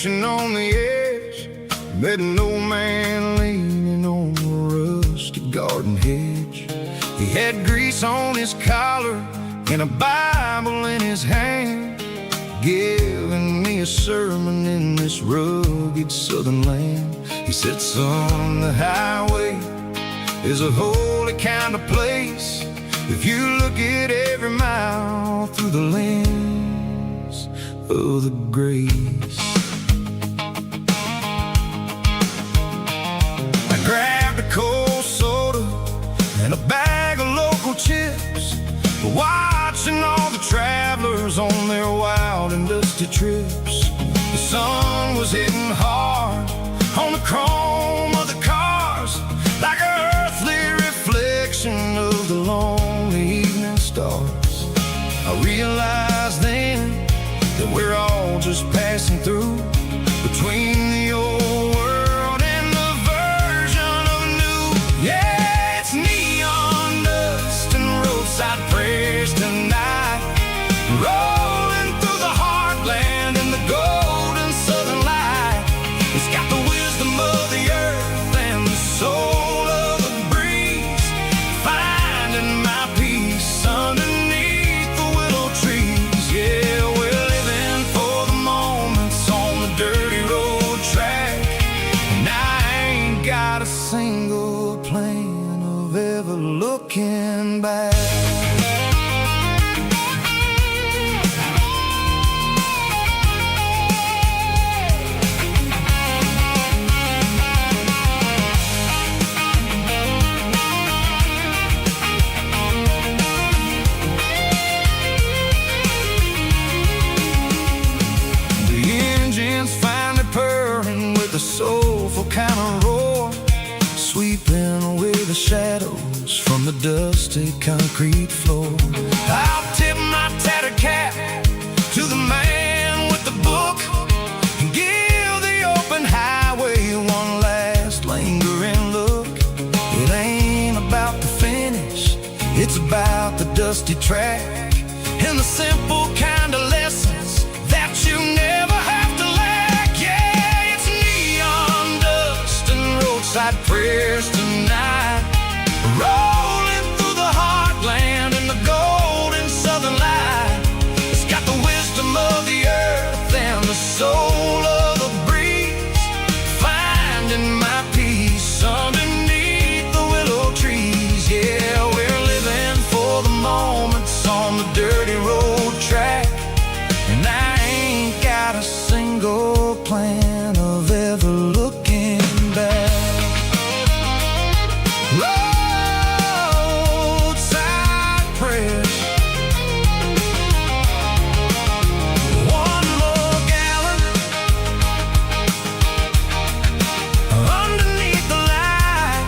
station on the edge, met an old man leaning on a rusty garden hedge. He had grease on his collar and a Bible in his hand, giving me a sermon in this rugged southern land. He said, son, the highway is a holy kind of place if you look at every mile through the lens of the grace. I grabbed a cold soda and a bag of local chips, watching all the travelers on their wild and dusty trips. The sun was hitting hard on the chrome of the cars, like an earthly reflection of the lonely evening stars. I realized then that we're all just passing through, between the old world and the version of new. Yeah, it's neon dust and roadside prayers tonight, rolling through the heartland in the golden southern light. It's got the wisdom of the earth and the soul of the breeze, finding my peace underneath the willow trees. Yeah, we're living for the moments on the dirty road track, and I ain't got a single plan of ever looking back. A soulful kind of roar, sweeping away the shadows from the dusty concrete floor. I'll tip my tattered cap to the man with the book and give the open highway one last lingering look. It ain't about the finish, it's about the dusty track and the simple kind of lessons that you never have to lack. Yeah, it's neon dust and roadside prayers tonight, rolling through the heartland in the golden southern light. It's got the wisdom of the earth and the soul of the breeze, finding my peace underneath the willow trees. Yeah, we're living for the moments on the dirty road track, and I ain't got a single plan of ever looking back. Roadside prayers, one more gallon underneath the light.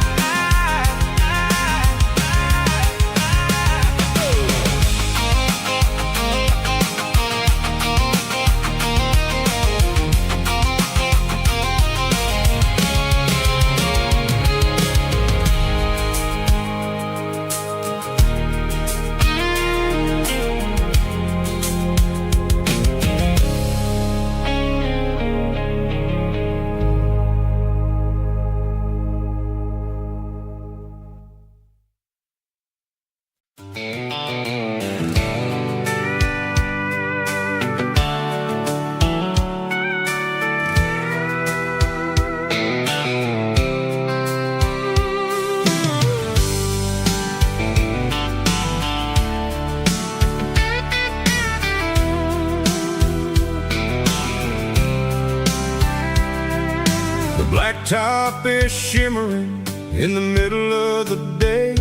The blacktop is shimmering in the middle of the day.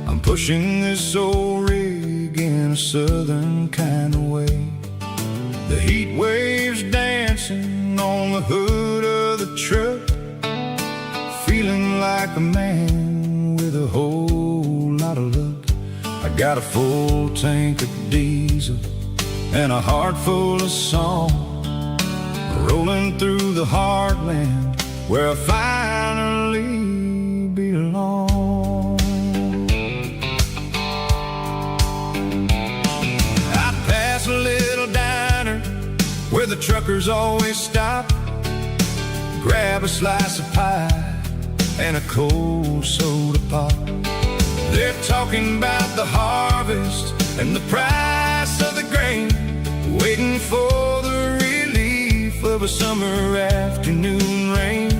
I'm pushing this old rig in a southern kind of way. The heat waves dancing on the hood of the truck, feeling like a man with a whole lot of luck. I got a full tank of diesel and a heart full of song, rolling through the heartland where I finally belong. I'd pass a little diner where the truckers always stop, grab a slice of pie and a cold soda pop. They're talking about the harvest and the price of the grain, waiting for the relief of a summer afternoon rain.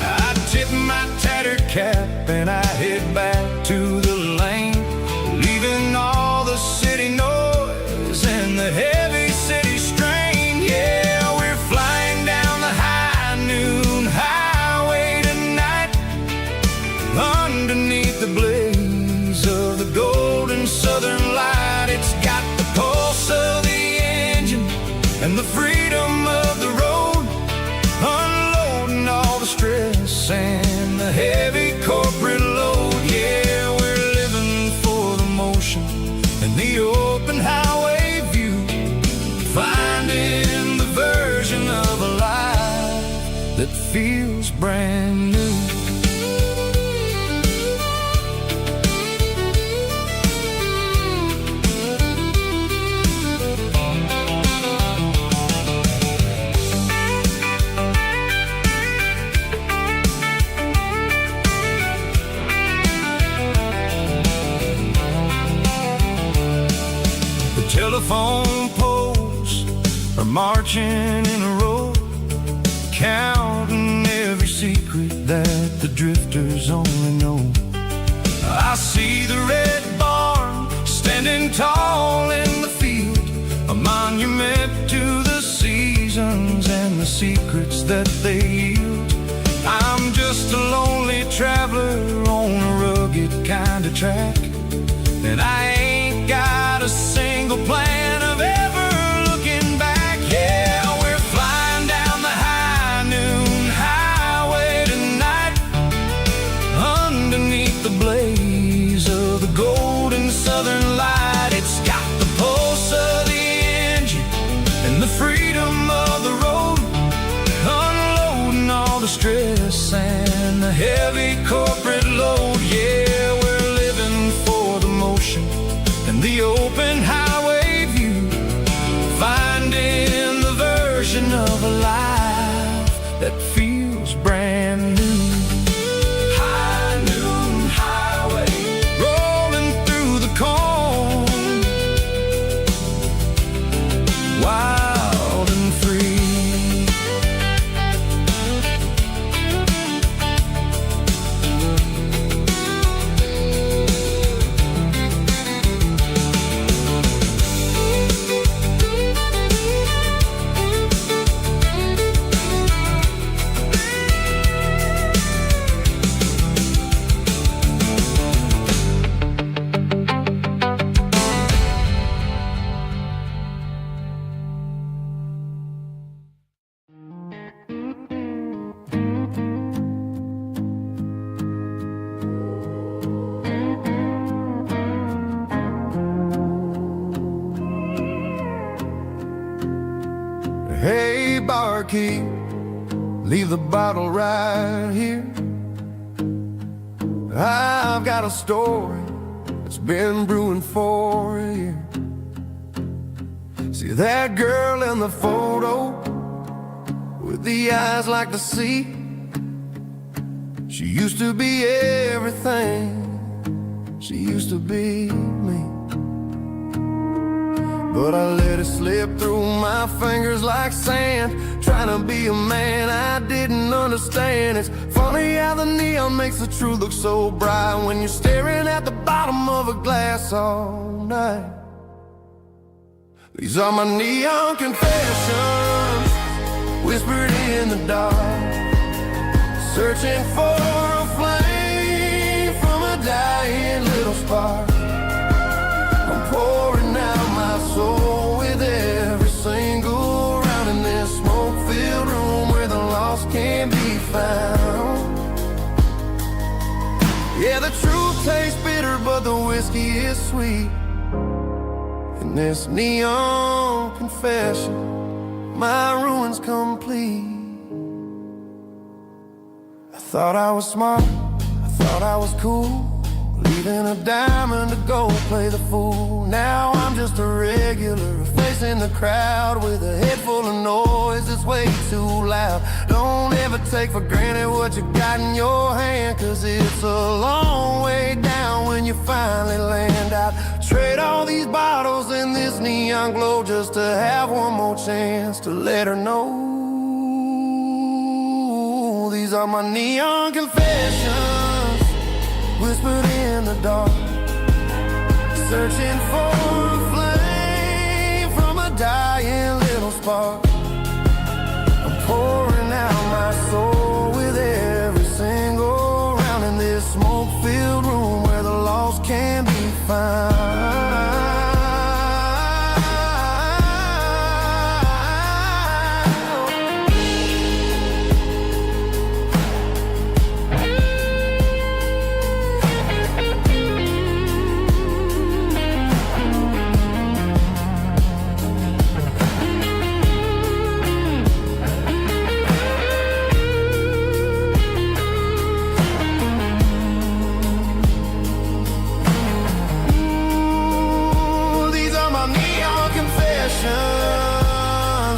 I tip my tattered cap and I head back to the lane, leaving all the city noise and the heavy city strain. Yeah, we're flying down the high noon highway tonight, underneath the blaze of the golden southern light. It's got the pulse of the engine and the freedom of the road, unloading all the stress and the heavy corporate load. Yeah, we're living for the motion and the open highway view, finding the version of a life that feels brand new. Telephone poles are marching in a row, counting every secret that the drifters only know. I see the red barn standing tall in the field, a monument to the seasons and the secrets that they yield. I'm just a lonely traveler on a rugged kind of track, and I ain't got a single plan of ever looking back. Yeah, we're flying down the high noon highway tonight, underneath the blaze of the golden southern light. It's got the pulse of the engine and the freedom of the road, unloading all the stress and the heavy corporate load. Yeah, we're living for the motion and the open highway view, finding the version of a life that feels brand new. High noon highway, rolling through the corn, wild and free. Hey, barkeep, leave the bottle right here. I've got a story that's been brewing for a year. See that girl in the photo with the eyes like the sea? She used to be everything, she used to be me. But I let it slip through my fingers like sand, trying to be a man I didn't understand. It's funny how the neon makes the truth look so bright when you're staring at the bottom of a glass all night. These are my neon confessions, whispered in the dark, searching for a flame from a dying little spark. I'm pouring out my soul with every single round in this smoke-filled room where the lost can't be found. Yeah, the truth tastes bitter, but the whiskey is sweet. In this neon confession, my ruin's complete. I thought I was smart, I thought I was cool, leaving a diamond to go play the fool. Now I'm just a regular, facing the crowd with a head full of noise that's way too loud. Don't ever take for granted what you got in your hand, 'cause it's a long way down when you finally land out. Trade all these bottles and this neon glow just to have one more chance to let her know. These are my neon confessions, whispered in the dark, searching for a flame from a dying little spark. I'm pouring out my soul with every single round in this smoke-filled room where the lost can be found.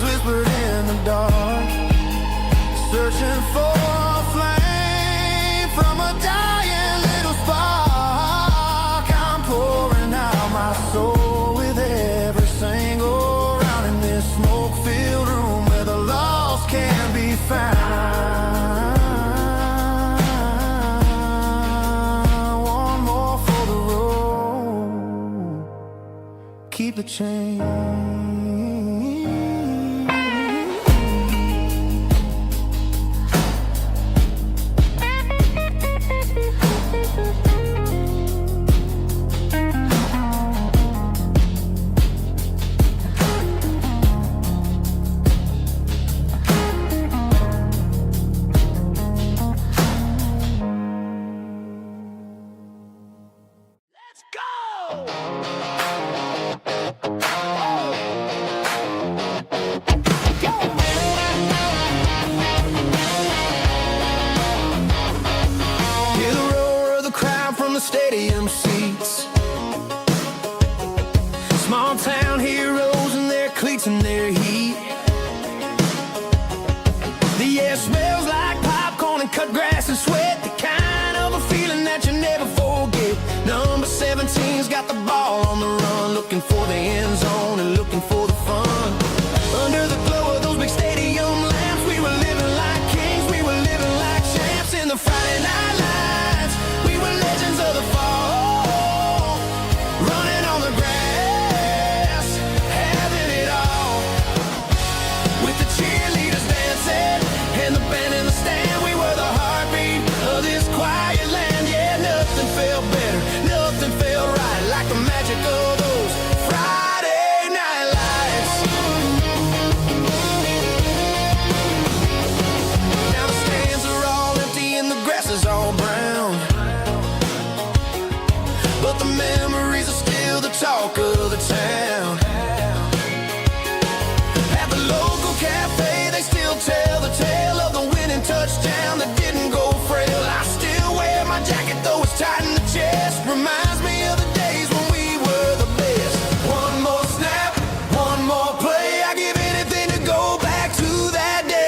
Whispered in the dark, searching for a flame from a dying little spark. I'm pouring out my soul with every single round in this smoke-filled room where the lost can be found. One more for the road, keep the change. Stadium seats, small town heroes in their cleats and their heat. The air smells like popcorn and cut grass and sweat, the kind of a feeling that you never forget. Number 17's got the ball on the run, looking for the end zone and looking for the fun. Under the glow of those big stadium lamps, we were living like kings, we were living like champs in the Friday night lights. We were legends of the fall, running on the grass, having it all. With the cheerleaders dancing and the band in the stand, we were the heartbeat of this quiet land. Yeah, nothing felt better, nothing felt right like the magic of those Friday night lights. Now the stands are all empty and the grass is all brown, but the memories are still the talk of the town. At the local cafe, they still tell the tale of the winning touchdown that didn't go frail. I still wear my jacket though it's tight in the chest, reminds me of the days when we were the best. One more snap, one more play, I give anything to go back to that day.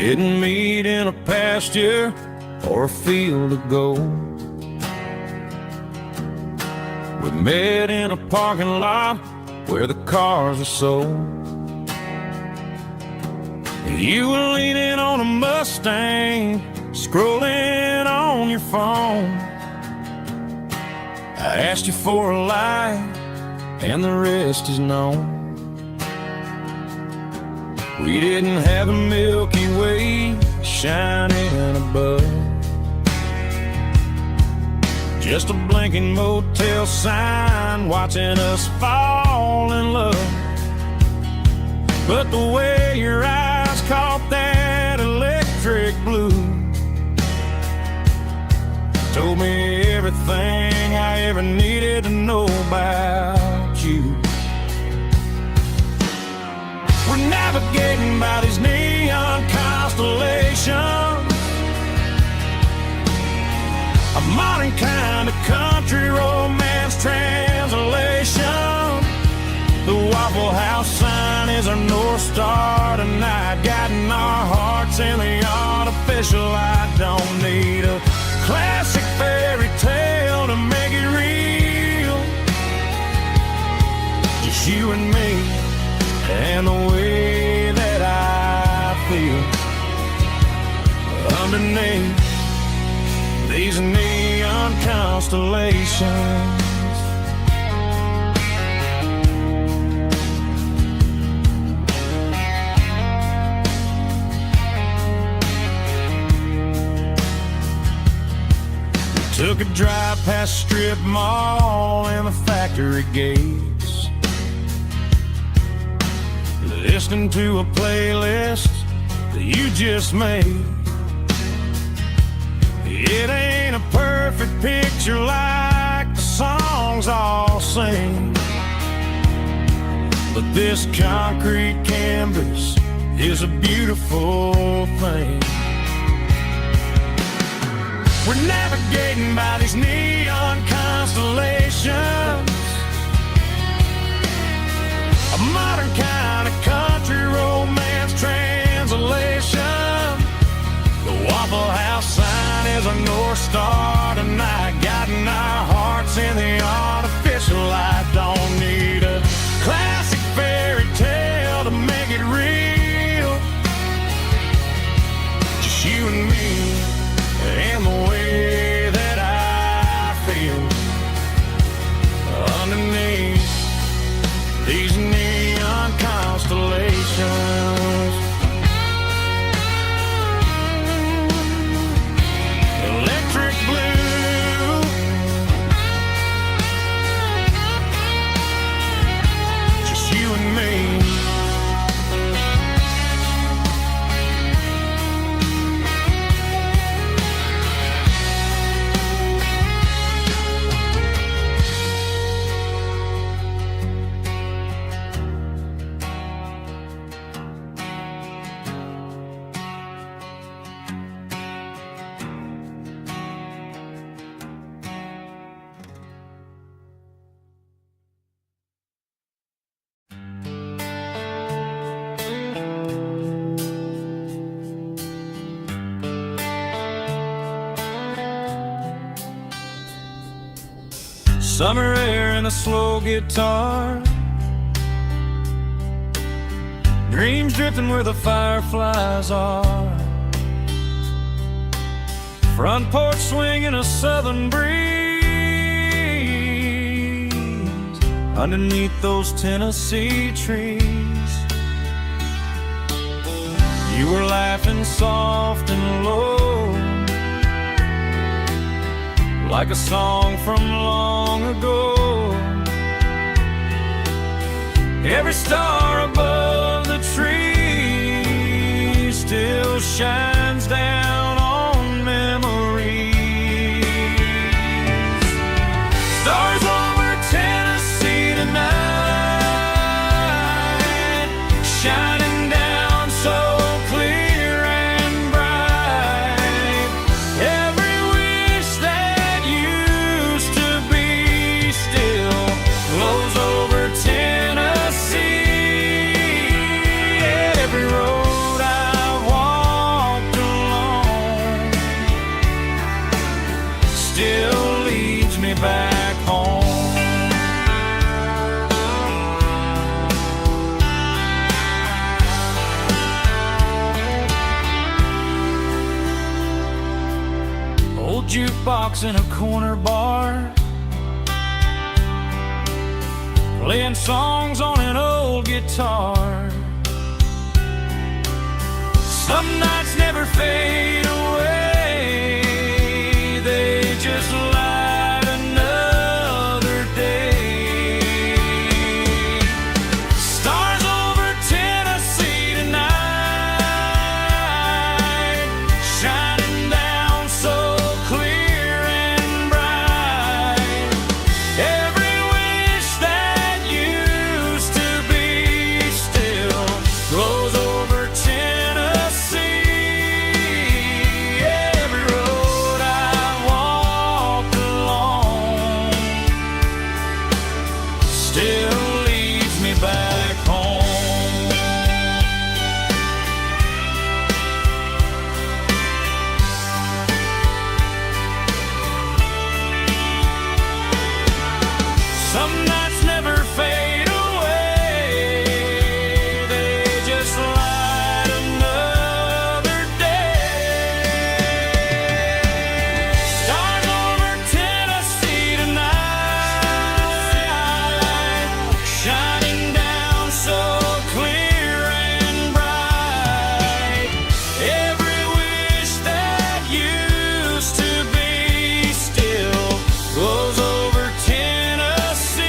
didn't meet in a pasture or a field of gold. We met in a parking lot where the cars are sold. You were leaning on a Mustang, scrolling on your phone. I asked you for a light, and the rest is known. We didn't have a Milky Way shining above, just a blinking motel sign watching us fall in love. But the way your eyes caught that electric blue told me everything I ever needed to know about you. We're navigating by these neon constellations, a modern kind of country romance translation. The Waffle House sign is our North Star tonight, guiding our hearts in the artificial light. Don't need a classic fairy tale to make it real, just you and me and the way that I feel underneath these neon constellations. We took a drive past strip mall and the factory gates, listening to a playlist that you just made. It ain't a perfect picture like the songs all sing, but this concrete canvas is a beautiful thing. We're navigating by these neon constellations, a modern kind of country romance translation. The Waffle House sign is our North Star tonight, guiding our hearts in the artificial light. Don't need a classic fairy tale to make it real, just you and me and the way that I feel underneath these neon constellations. Electric blue, just you and me. Summer air and a slow guitar, dreams drifting where the fireflies are, front porch swinging a southern breeze underneath those Tennessee trees. You were laughing soft and low, like a song from long ago. Every star above the tree still shines down on memories. Stars over Tennessee tonight, shining down so clear and bright. Every wish that used to be still glows over Tennessee. Every road I've walked still leads me back home. Old jukebox in a corner bar, playing songs on an old guitar. Some nights never fade away, they just light another day. Stars over Tennessee tonight, shining down so clear and bright. Every wish that used to be still glows over Tennessee. Every road I've walked along still leads me back home. Some nights never fade away, they just light another day. Stars over Tennessee tonight, shining down so clear and bright. Every wish that used to be still glows over Tennessee.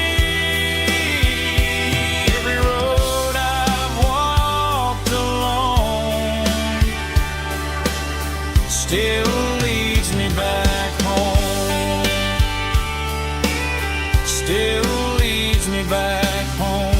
Every road I've walked along still leads me back home. Still leads me back home.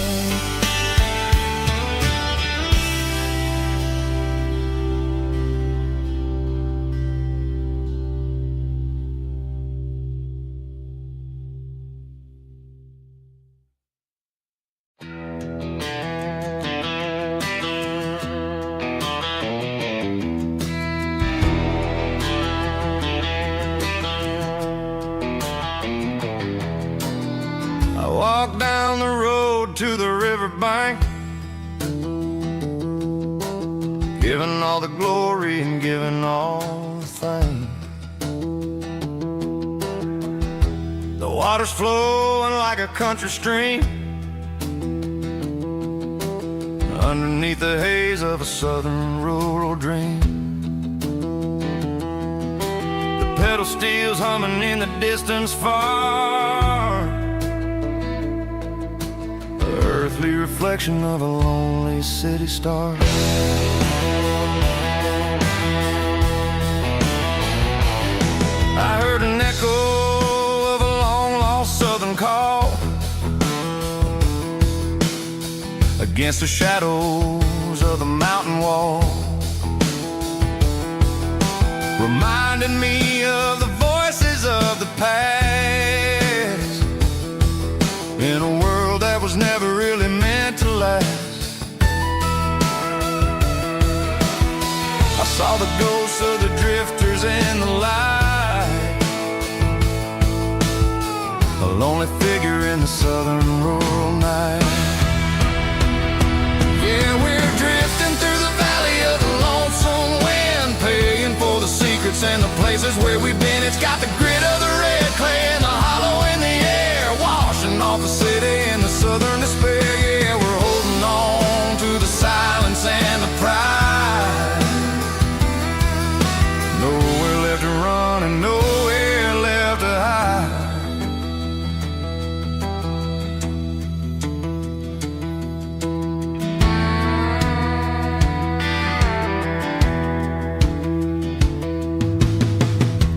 I walk down the road to the riverbank, giving all the glory and giving all the thanks. The water's flowing like a country stream underneath the haze of a southern rural dream. The pedal steel's humming in the distance far, the earthly reflection of a lonely city star. I heard an echo of a long-lost southern call against the shadows of the mountain wall, reminding me of the voices of the past in a world that was never really meant to last. I saw the ghosts of the drifters in the light, a lonely figure in the southern rural night. Yeah, we're drifting through the valley of the lonesome wind, paying for the secrets and the places where we've been. It's got the grit of the red clay and the hollow in the air, washing off the city and the southern despair. Yeah, we're holding on to the silence and the pride. Nowhere left to run and nowhere left to hide.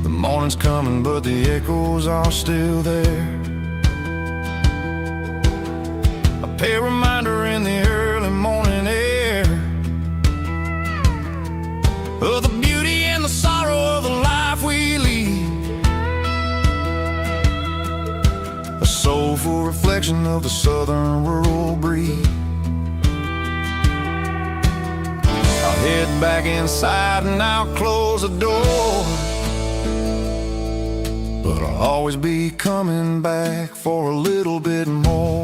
The morning's coming, but the echoes are still there. A pale reminder in the early morning air of the beauty and the sorrow of the life we lead, a soulful reflection of the southern rural breed. I'll head back inside and I'll close the door, but I'll always be coming back for a little bit more.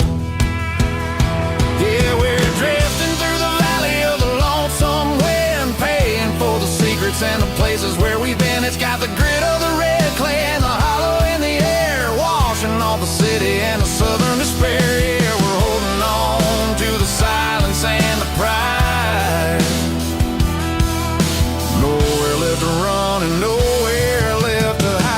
Yeah, we're drifting through the valley of the lonesome wind, paying for the secrets and the places where we've been. It's got the grit of the red clay and the hollow in the air, washing all the city and the southern despair. Yeah, we're holding on to the silence and the pride. Nowhere left to run and nowhere left to hide.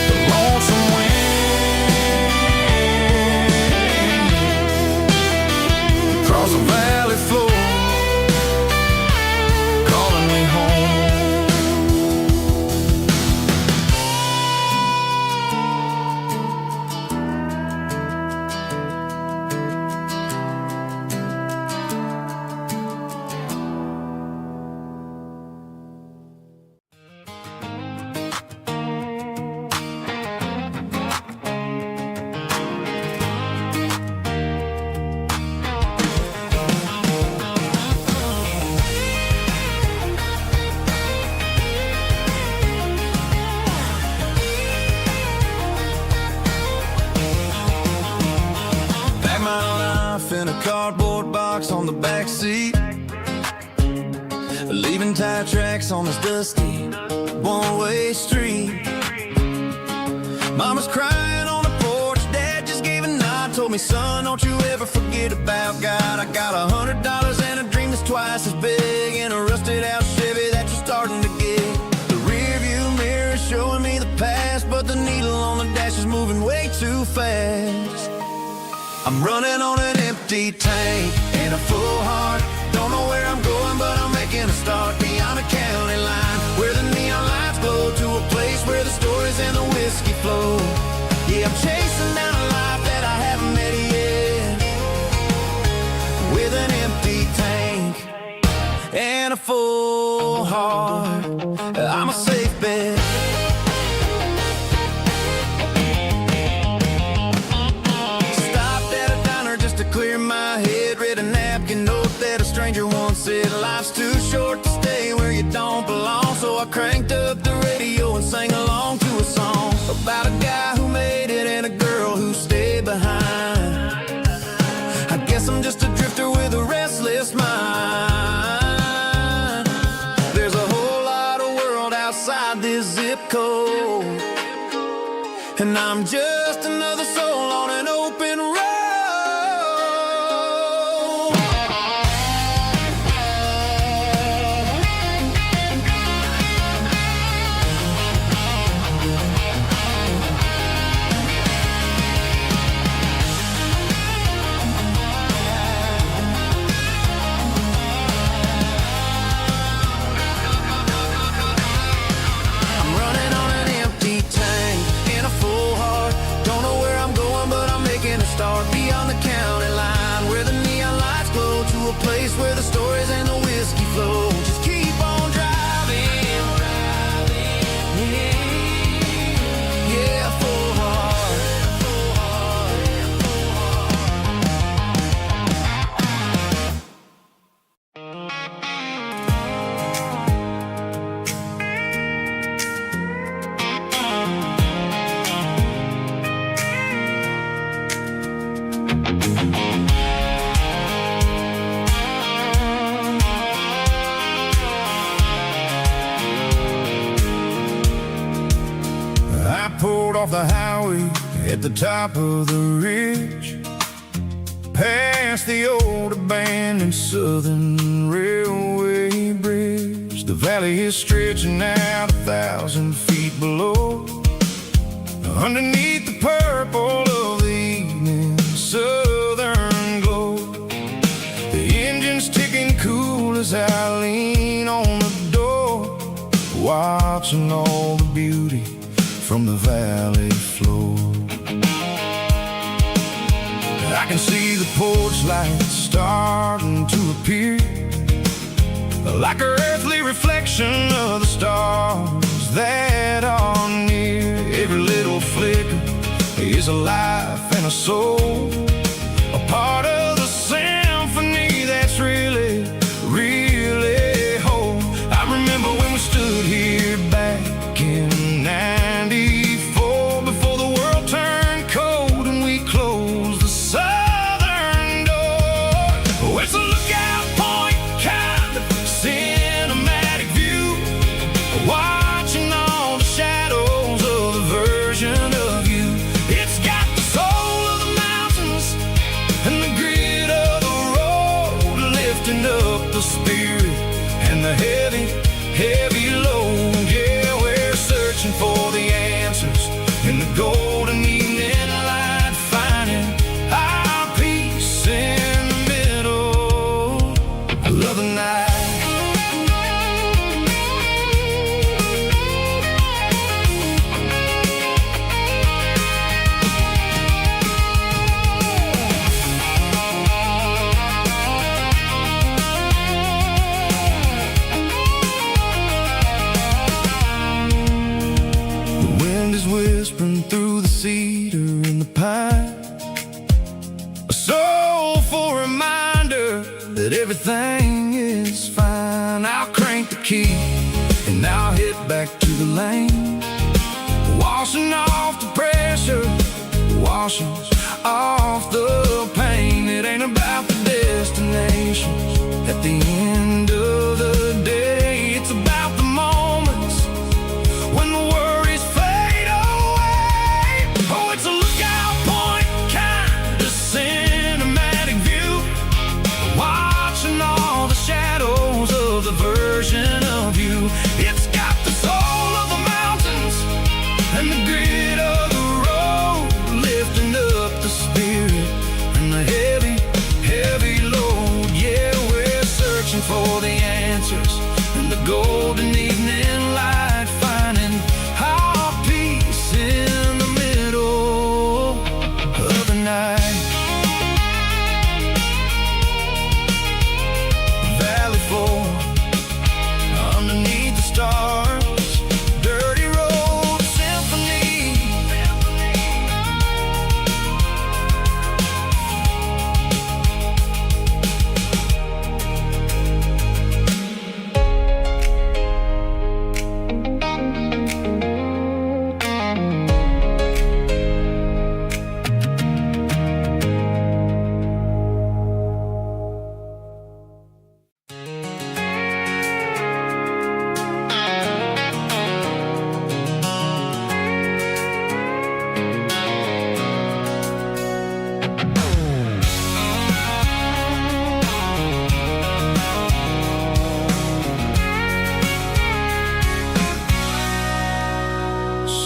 The lonesome wind across the valley floor, calling me home. Pack my life in a cardboard box on the back seat, leaving tire tracks on this dusty one-way street. Mama's crying on the porch, Dad just gave a nod, told me, son, don't you ever forget about God. I got $100 and a dream that's twice as big, in a rusted out Chevy that you're starting to get. The rear view mirror is showing me the past, but the needle on the dash is moving way too fast. I'm running on an empty tank and a full heart. Don't know where I'm going, but I'm making a start beyond a county line, where the neon lights glow, to a place where the stories and the whiskey flow. Yeah, I'm chasing down a life that I haven't met yet, with an empty tank and a full heart. I'm a safe bet. Clear my head, read a napkin note that a stranger once said, life's too short to stay where you don't belong. So I cranked up the radio and sang along to a song about a guy who made it and a girl who stayed behind. I guess I'm just a drifter with a restless mind. There's a whole lot of world outside this zip code, and I'm just another soul on an open road. Start beyond the county line, where the neon lights glow, to a place where the stories and the whiskey flow. Just keep on driving, yeah, full heart, full I pulled off the highway at the top of the ridge, past the old abandoned Southern Railway bridge. The valley is stretching out 1,000 feet below, underneath the purple of the evening southern glow. The engine's ticking cool as I lean on the door, watching all the beauty from the valley floor. I can see the porch lights starting to appear, like an earthly reflection of the stars that are near. Every little flicker is a life and a soul, that everything is fine. I'll crank the key and I'll head back to the lane, washing off the pressure, washing off the pain. It ain't about the destinations at the end of the day. It's about the moments when the worries fade away. Oh, it's a lookout point kind of cinematic view, watching all the shadows of the version of you. It's got the soul of the mountains and the grit of the road, lifting up the spirit and the heavy, heavy load. Yeah, we're searching for the answers in the golden evening light, finding our peace in the middle of the night. Valley floor underneath the stars, dirty road symphony.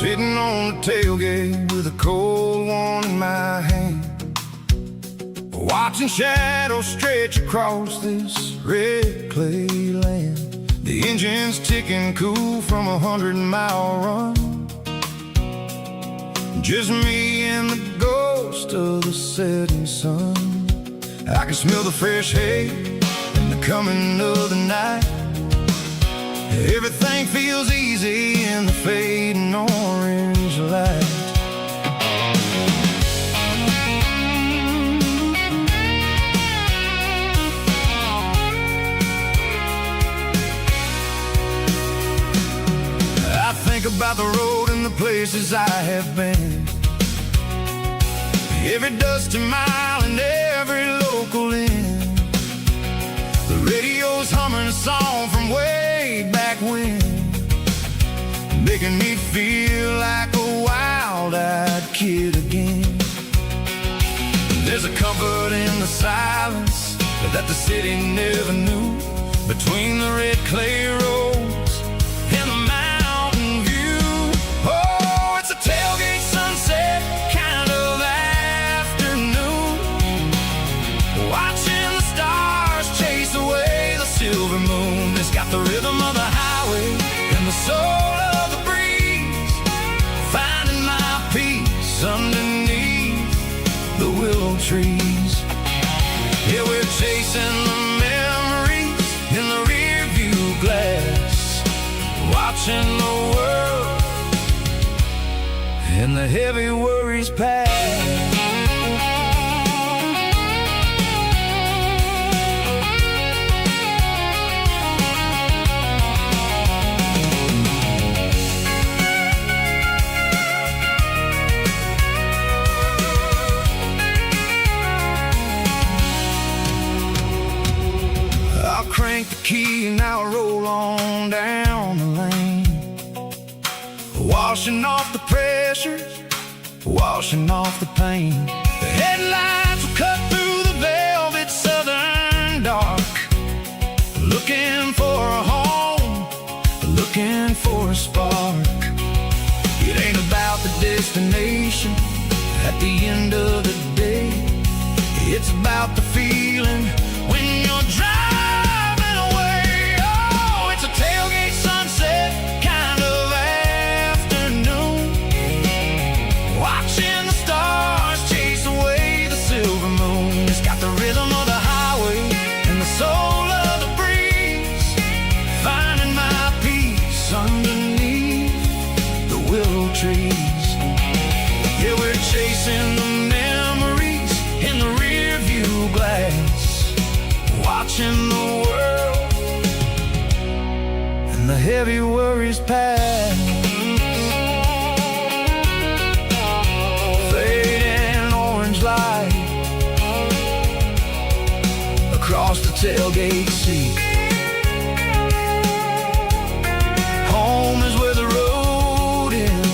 Sitting on the tailgate with a cold one in my hand, watching shadows stretch across this red clay land. The engine's ticking cool from 100-mile run, just me and the ghost of the setting sun. I can smell the fresh hay and the coming of the night. Everything feels easy in the fading orange light. I think about the road and the places I have been, every dusty mile and every local inn. The radio's humming a song from way back when, making me feel like a wild-eyed kid again. There's a comfort in the silence that the city never knew, between the red clay roads and the mountain view. Oh, it's a tailgate sunset kind of afternoon, watching the stars chase away the silver moon. It's got the rhythm of the highway and the soul of the breeze, finding my peace underneath the willow trees. Yeah, we're chasing the memories in the rear view glass, watching the world and the heavy worries pass. Crank the key and I'll roll on down the lane, washing off the pressure, washing off the pain. The headlights will cut through the velvet southern dark, looking for a home, looking for a spark. It ain't about the destination at the end of the day, it's about the feeling when you're driving. Tailgate sunset kind of afternoon, watching the stars chase away the silver moon. It's got the rhythm of the highway and the soul of the breeze, finding my peace underneath the willow trees. Yeah, we're chasing the memories in the rear view glass, heavy worries past. Fading orange light across the tailgate seat. Home is where the road ends.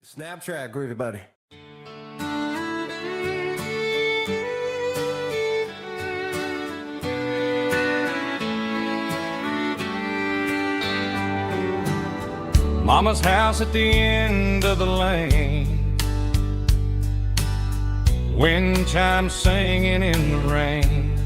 Snap track, groovy buddy. Mama's house at the end of the lane, wind chimes singing in the rain.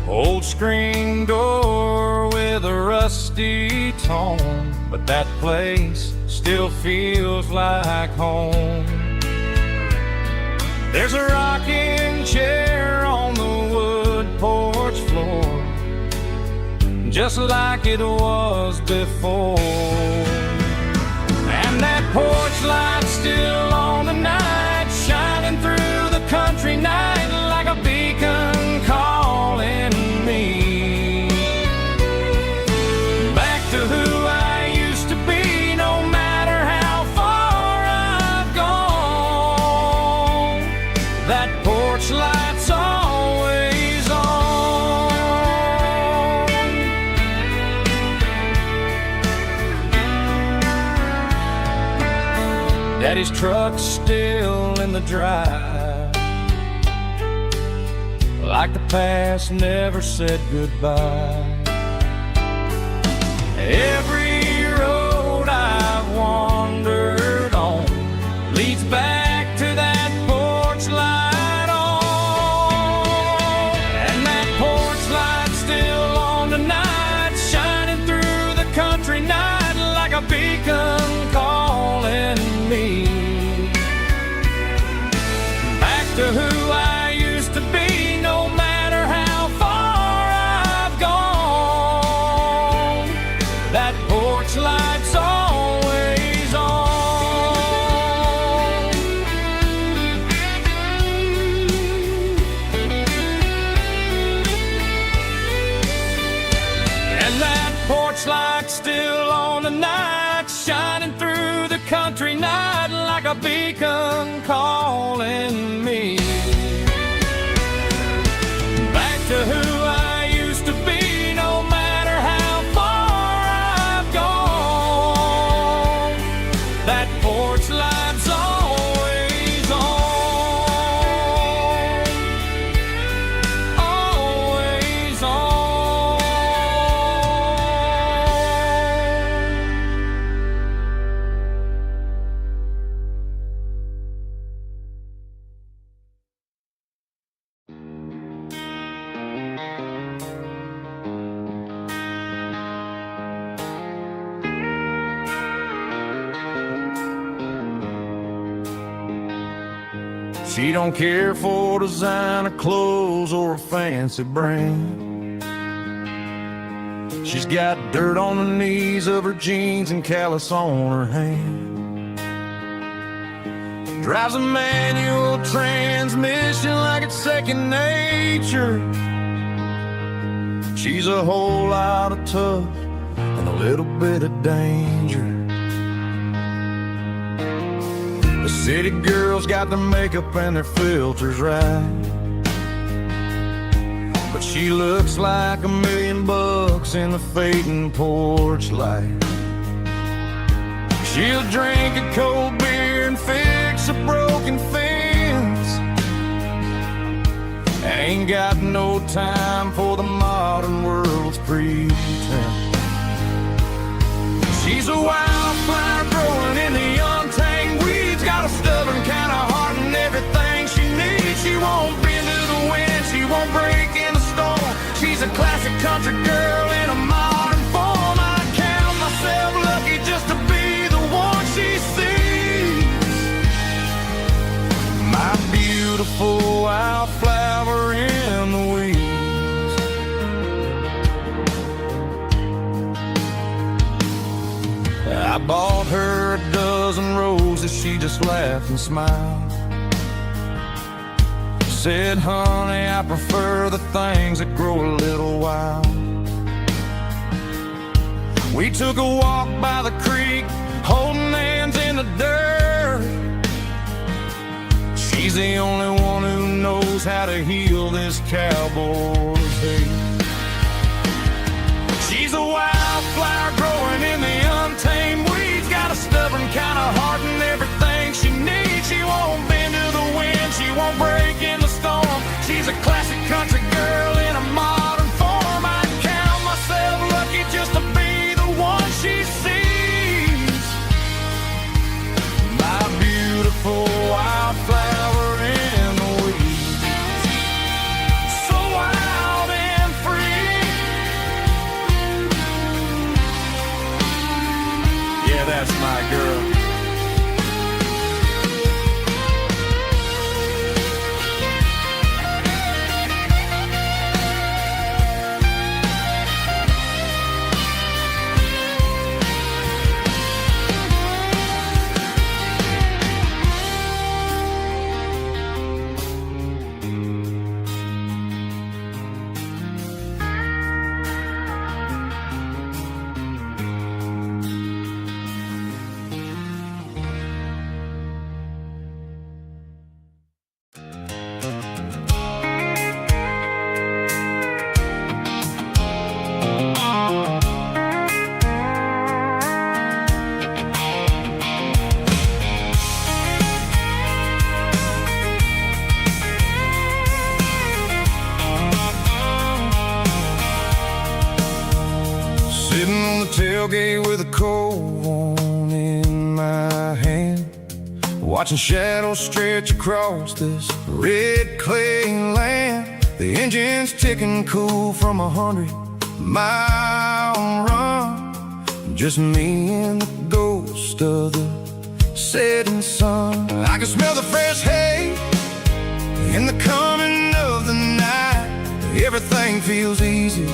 Old screen door with a rusty tone, but that place still feels like home. There's a rocking chair on the wood porch floor, just like it was before. And that porch light's still on tonight, shining through the country night like a beacon calling me back to who I used to be. No matter how far I've gone, that porch light's always on. Daddy's truck's still in the drive, like the past never said goodbye. Every road I've wandered on leads back to that porch light on. And that porch light's still on tonight, shining through the country night like a beacon calling me back to who I used to be. No matter how far I've gone, that porch light's always on. And that porch light's still on tonight, shining through the country night like a beacon calling me back to who I used to be. No matter how far I've gone, that porch light's always on, always on. She don't care for designer clothes or a fancy brand. She's got dirt on the knees of her jeans and callus on her hand. Drives a manual transmission like it's second nature. She's a whole lot of tough and a little bit of danger. The city girls got their makeup and their filters right, but she looks like $1 million in the fading porch light. She'll drink a cold beer and fix a broken fence, ain't got no time for the modern world's pretense. She's a wildflower growing in the untamed weeds, got a stubborn kind of heart and everything she needs. She won't bend to the wind, she won't break in the storm. She's a classic country girl wildflower in the weeds. I bought her a dozen roses, she just laughed and smiled. Said, honey, I prefer the things that grow a little wild. We took a walk by the creek, holding hands in the dirt. She's the only one who knows how to heal this cowboy's hate. She's a wildflower growing in the untamed weeds. Got a stubborn kind of heart and everything she needs. She won't bend to the wind, she won't break in the storm. She's a classic country girl in a modern form. I count myself lucky just to be the one she sees. My beautiful wildflower in the weeds. So wild and free. Yeah, that's my girl. Sitting on the tailgate with a cold one in my hand, watching shadows stretch across this red clay land. The engine's ticking cool from 100-mile run. Just me and the ghost of the setting sun. I can smell the fresh hay in the coming of the night. Everything feels easy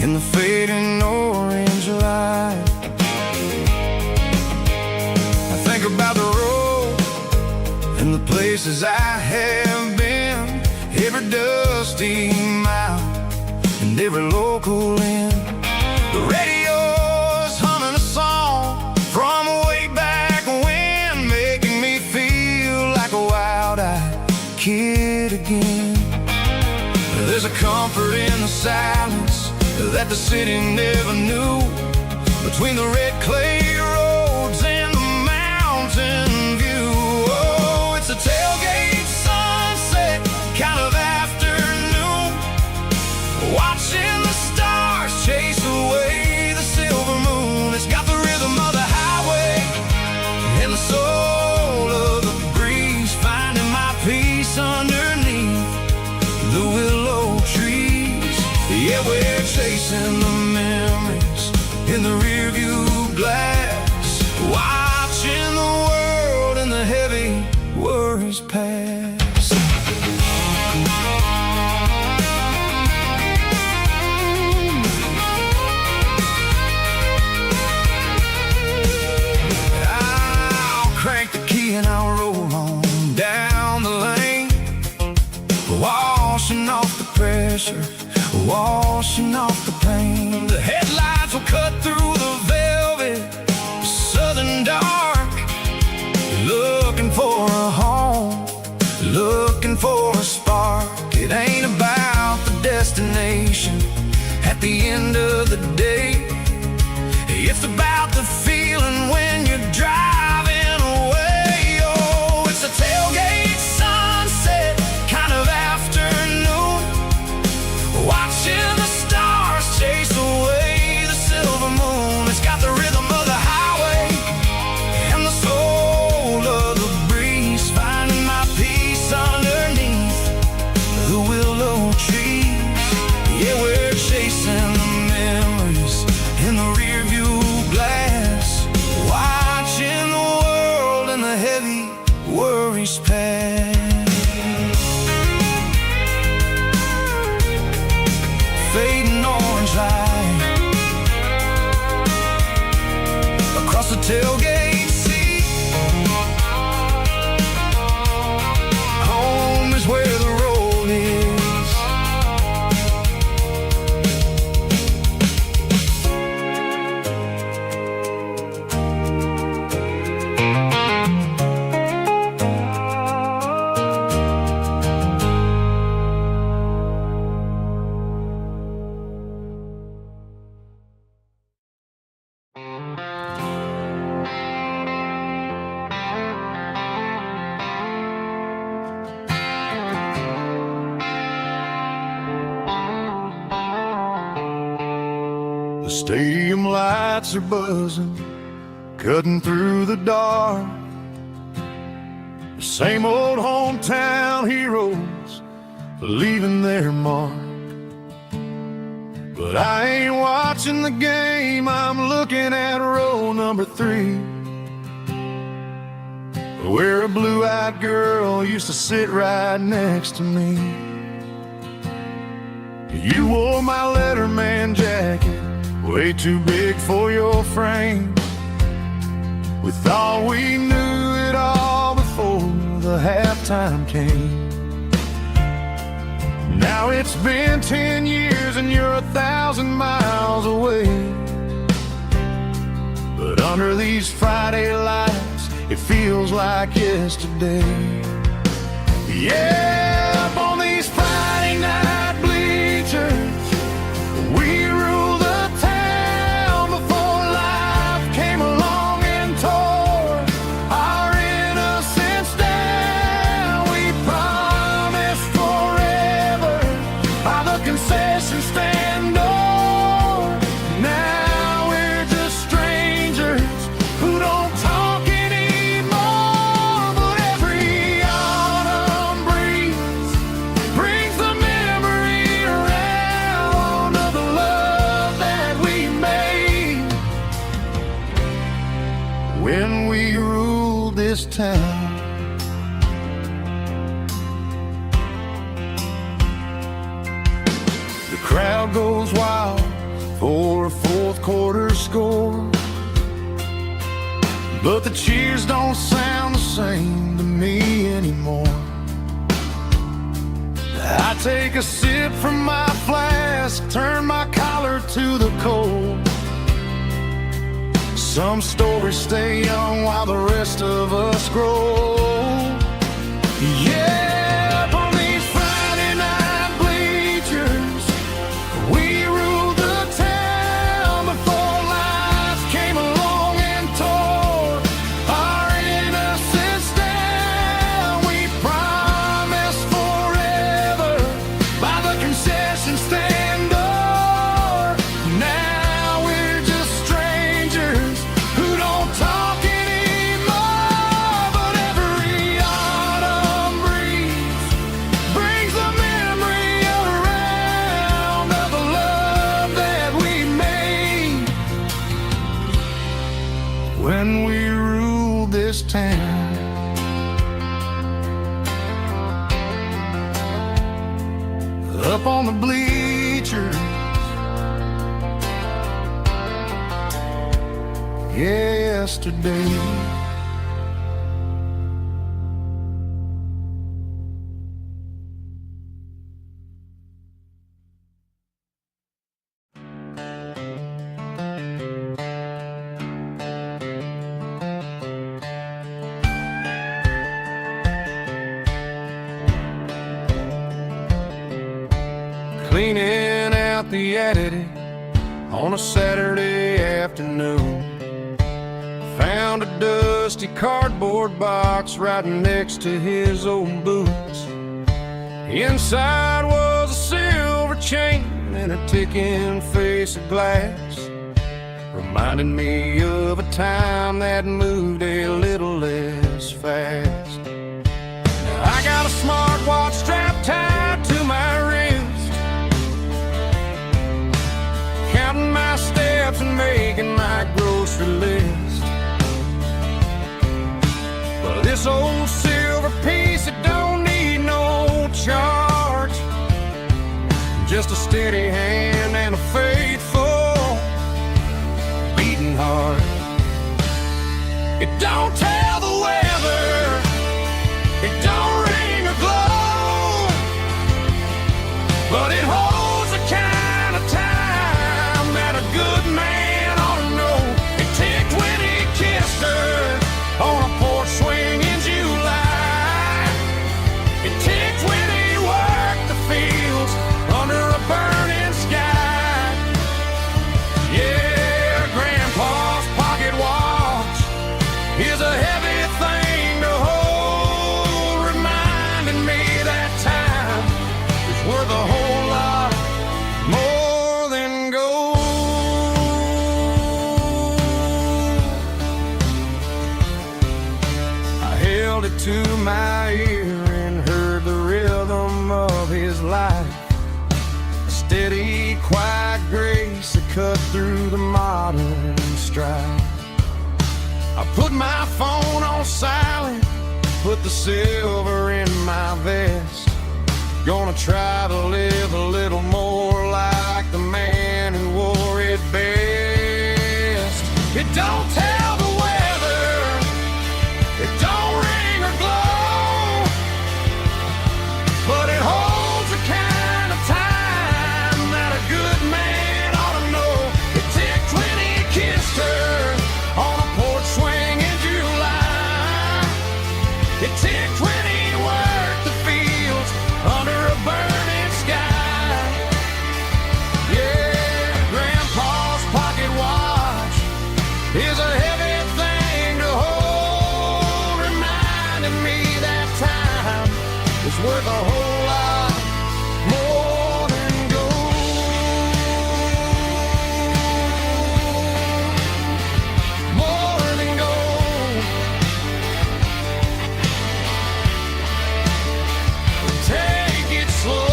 in the fading orange light. I think about the road and the places I have been, every dusty mile and every local inn. The radio's humming a song from way back when, making me feel like a wild-eyed kid again. There's a comfort in the silence that the city never knew, between the red clay roads and the mountain view. Oh, it's a tailgate sunset kind of afternoon, watching the stars chase away the silver moon. It's got the rhythm of the highway and the soul of the breeze, finding my peace underneath the willow trees. Yeah, we're chasing the memories in the rearview glass, watching the world and the heavy worries pass. I'll crank the key and I'll roll on down the lane, washing off the pressure, washing off the pain. The headlights will cut through the velvet southern dark, looking for a home, looking for a spark. It ain't about the destination at the end of the day, it's about the feeling when you're driving away. Oh, it's a tailgate sunset kind of afternoon, watching the stars chase away the silver moon. It's got the rhythm of the highway and the soul of the breeze, finding my peace underneath the willow trees. Yeah, we're chasing the memories in the rearview glass, watching the world and the heavy worries pass. tailgate seat. Home is where the road is. The stadium lights are buzzing, cutting through the dark. The same old hometown heroes leaving their mark. But I ain't watching the game, I'm looking at row number 3, where a blue-eyed girl used to sit right next to me. You wore my Letterman jacket, way too big for your frame. We thought we knew it all before the halftime came. Now it's been 10 years and you're 1,000 miles away. But under these Friday lights, it feels like yesterday. Yeah, up on these Friday night bleachers, we rule the town before life came along and tore our innocence down. We promised forever by the concession stand door. Now we're just strangers who don't talk anymore. But every autumn breeze brings the memory around of the love that we made when we ruled this town. The crowd goes wild for a fourth quarter score, but the cheers don't sound the same to me anymore. I take a sip from my flask, turn my collar to the cold. Some stories stay young while the rest of us grow. Yeah, up on these Friday night bleachers, we ruled the town before life came along and tore our innocence down. We promised forever by the concession stand door. Now we're just strangers who don't talk anymore. But every autumn breeze brings the memory around of the love that we made when we ruled this town. Up on the bleachers, yesterday. Cleaning out the attic on a Saturday afternoon, found a dusty cardboard box right next to his old boots. Inside was a silver chain and a ticking face of glass, reminding me of a time that moved a little less fast. Now I got a smartwatch strapped tied to my wrist, counting my steps and making my grocery list. But this old silver piece, it don't need no charge, just a steady hand and a faithful beating heart. don't tell the weather, it don't ring or glow, but it holds the kind of time that a good man ought to know. It ticked when he kissed her on a porch swing in July. It ticked when he worked the fields under a burning sky. Yeah, Grandpa's pocket watch is a heavy thing to hold, reminding me that time is worth a whole lot more than gold. I held it to my ear and heard the rhythm of his life, a steady, quiet grace that cut through the modern strife. I put my phone on silent, put the silver in my vest. Gonna try to live a little more like the man who wore it best. It don't tell the weather, it don't ring or glow, but it holds the kind of time that a good man ought to know. It ticked when he kissed her on a porch swing in July. It ticked when he worked the fields under a burning sky. Yeah, Grandpa's pocket watch is a heavy thing to hold, reminding me that time is worth a whole lot more than gold. More than gold. Take it slow.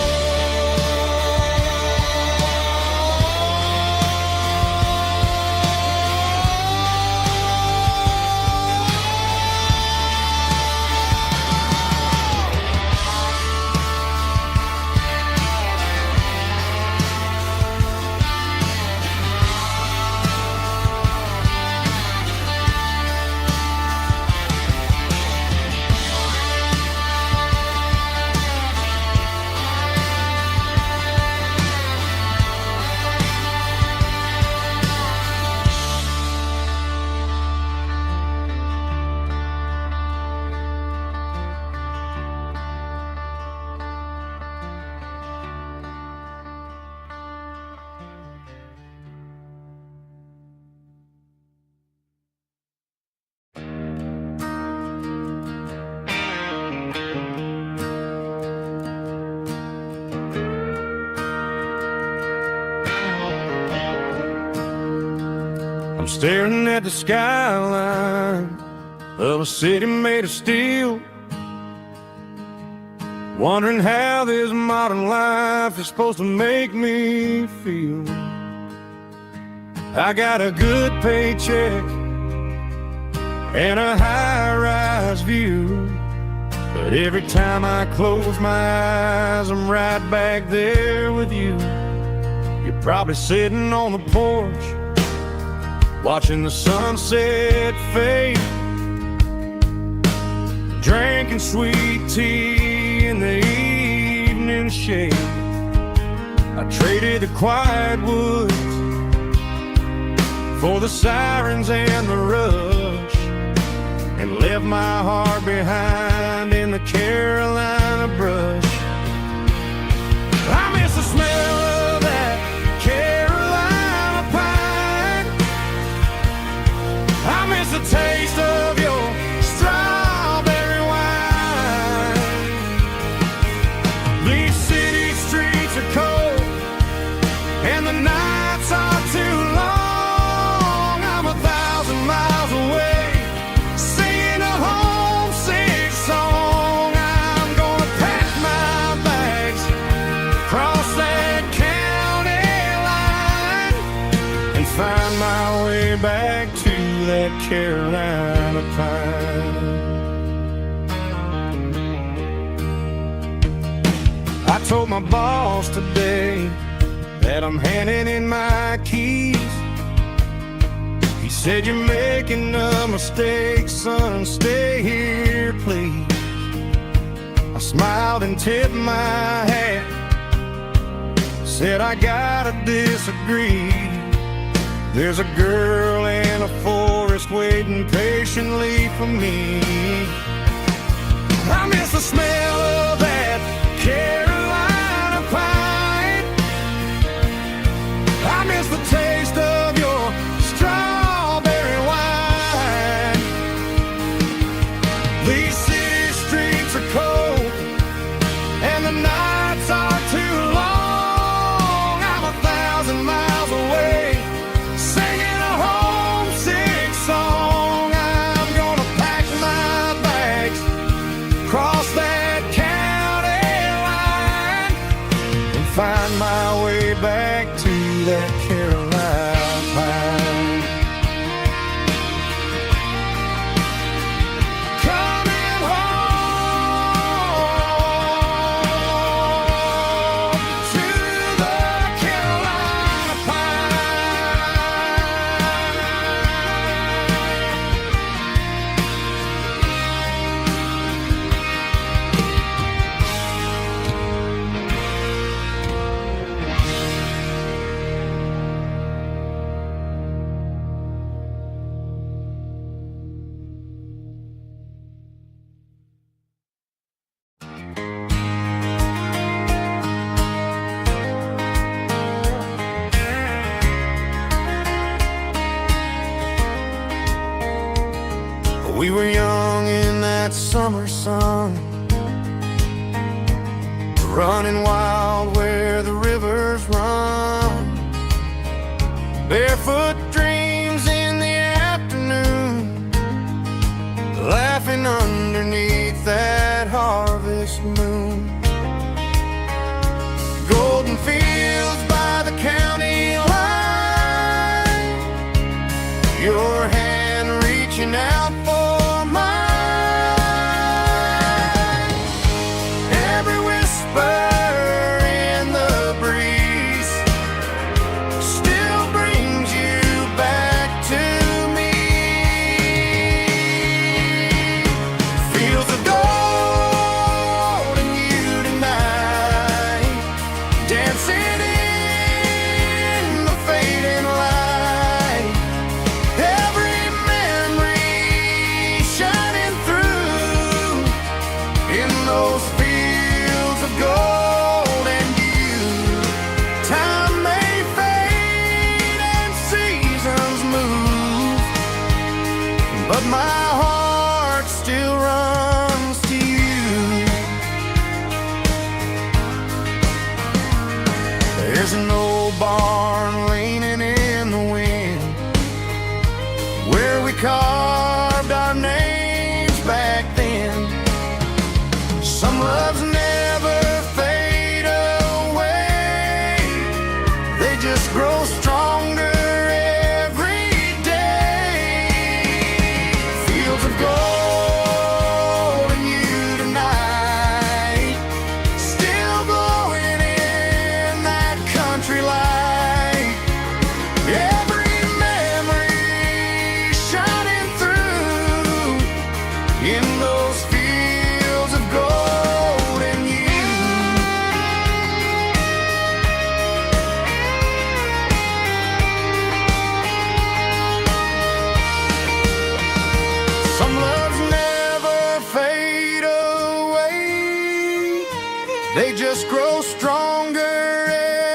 I'm staring at the skyline of a city made of steel, wondering how this modern life is supposed to make me feel. I got a good paycheck and a high-rise view, but every time I close my eyes, I'm right back there with you. You're probably sitting on the porch, watching the sunset fade, drinking sweet tea in the evening shade. I traded the quiet woods for the sirens and the rush, and left my heart behind in the Carolina brush. I miss the smell of that Carolina pine. I miss the taste of your strawberry wine. These city streets are cold and the nights are too long. I'm 1,000 miles away, singing a homesick song. I'm gonna pack my bags, cross that county line, and find my way back to that Carolina pine. I told my boss today that I'm handing in my keys. He Said, "You're making a mistake, son, stay here, please." I smiled and tipped my hat. Said, "I gotta disagree. There's a girl in a forest waiting patiently for me. I miss the smell of that Carolina pine. I miss the taste of your strawberry wine. These city streets are cold and the nights are too long. I'm 1,000 miles away, singing a homesick song. I'm gonna pack my bags, cross that county line, and find my way back to that Carolina pine. Coming home to the Carolina We were young in that summer sun, running wild where the rivers run. Barefoot dreams in the afternoon, laughing underneath that harvest moon. Golden fields by the county line, your hand reaching out for my heart still runs to you. There's an old barn leaning in the wind, where we carved our names back then. Some loves never fade away, they just grow stronger. They just grow stronger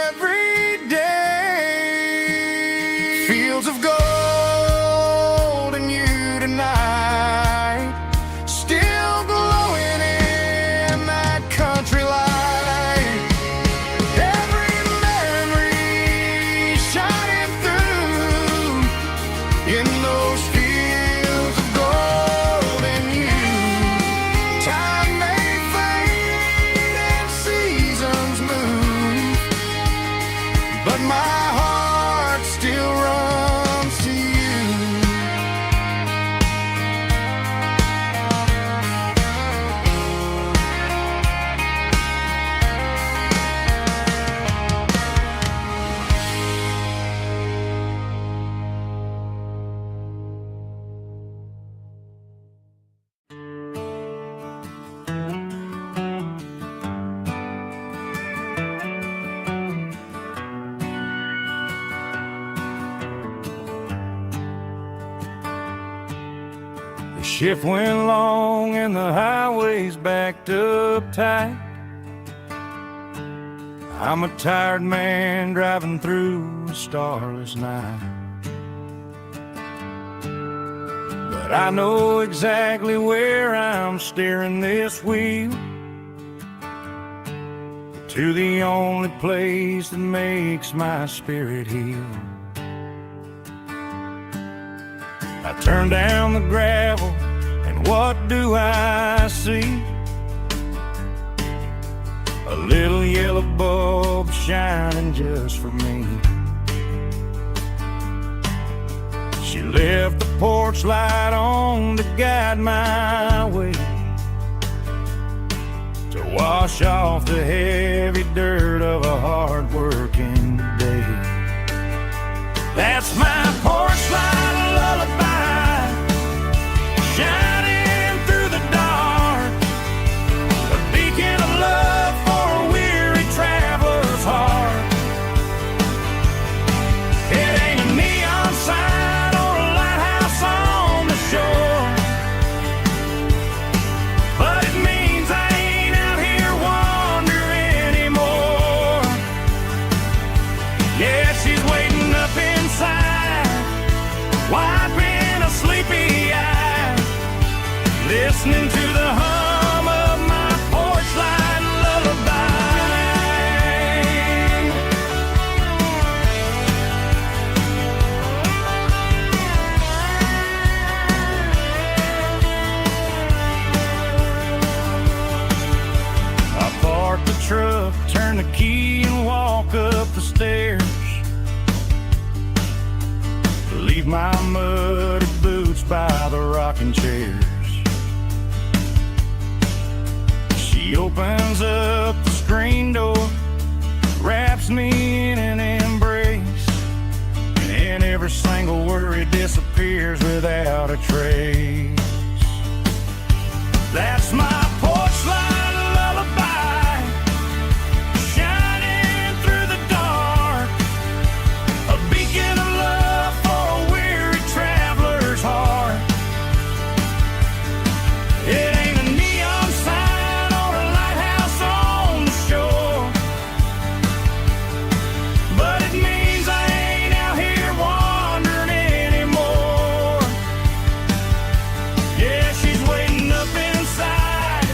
every day. Fields of gold and you tonight, still glowing in that country light. Every memory shining through in those fields of gold and you. Time may fade and seasons move, but my heart still runs to you. Shift went long and the highway's backed up tight. I'm a tired man driving through a starless night. But I know exactly where I'm steering this wheel, to the only place that makes my spirit heal. I turn down the gravel, and what do I see? A little yellow bulb shining just for me. She left the porch light on to guide my way, to wash off the heavy dirt of a hard-working day. That's my porch light lullaby, shining through the dark, a beacon of love for a weary traveler's heart. It ain't a neon sign or a lighthouse on the shore, but it means I ain't out here wandering anymore. Yeah, she's waiting up inside, wiping a sleepy eye, listening to the hum of my porch light lullaby. I park the truck, turn the key and walk up the stairs, leave my muddy boots by the rocking chairs. She opens up the screen door, wraps me in an embrace, and every single worry disappears without a trace. That's my porch light lullaby, shining through the dark, a beacon of love for a weary traveler's heart. It ain't a neon sign or a lighthouse on the shore, but it means I ain't out here wandering anymore. Yeah, she's waiting up inside,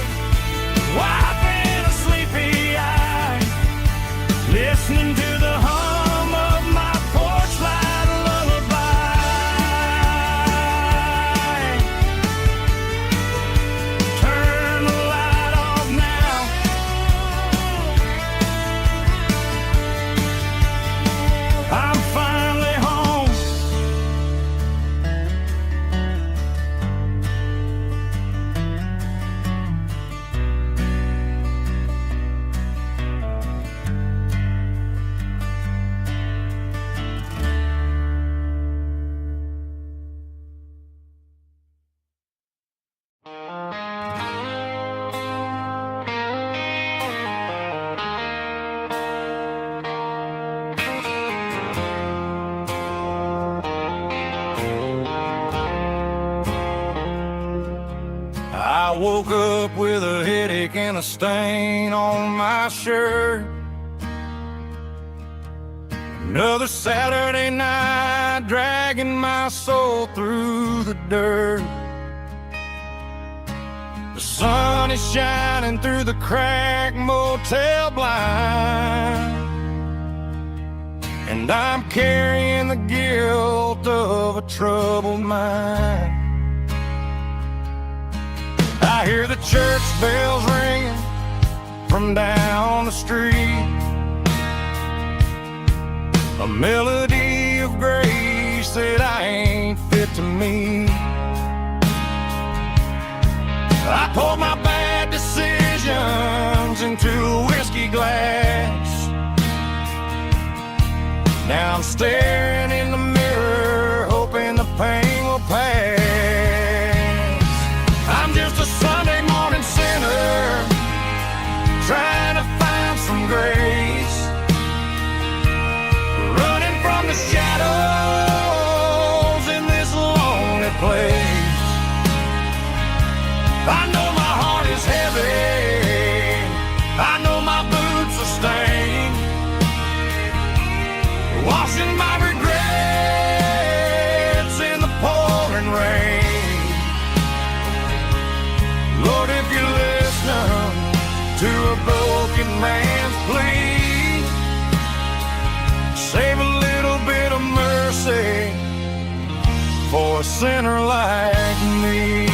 wiping a sleepy eye, listening to the hum of my porch light lullaby. Turn the light off now, I'm finally home. I woke up with a headache and a stain on my shirt. Another Saturday night, dragging my soul through the dirt. The sun is shining through the cracked motel blind, and I'm carrying the guilt of a troubled mind. I hear the church bells ringing from down the street, a melody of grace that I ain't fit to meet. I poured my bad decisions into a whiskey glass. Now I'm staring in the mirror, hoping the pain will pass. I'm just a Sunday morning sinner, trying to find some grace, running from the shadows in this lonely place. man's plea. Save a little bit of mercy for a sinner like me.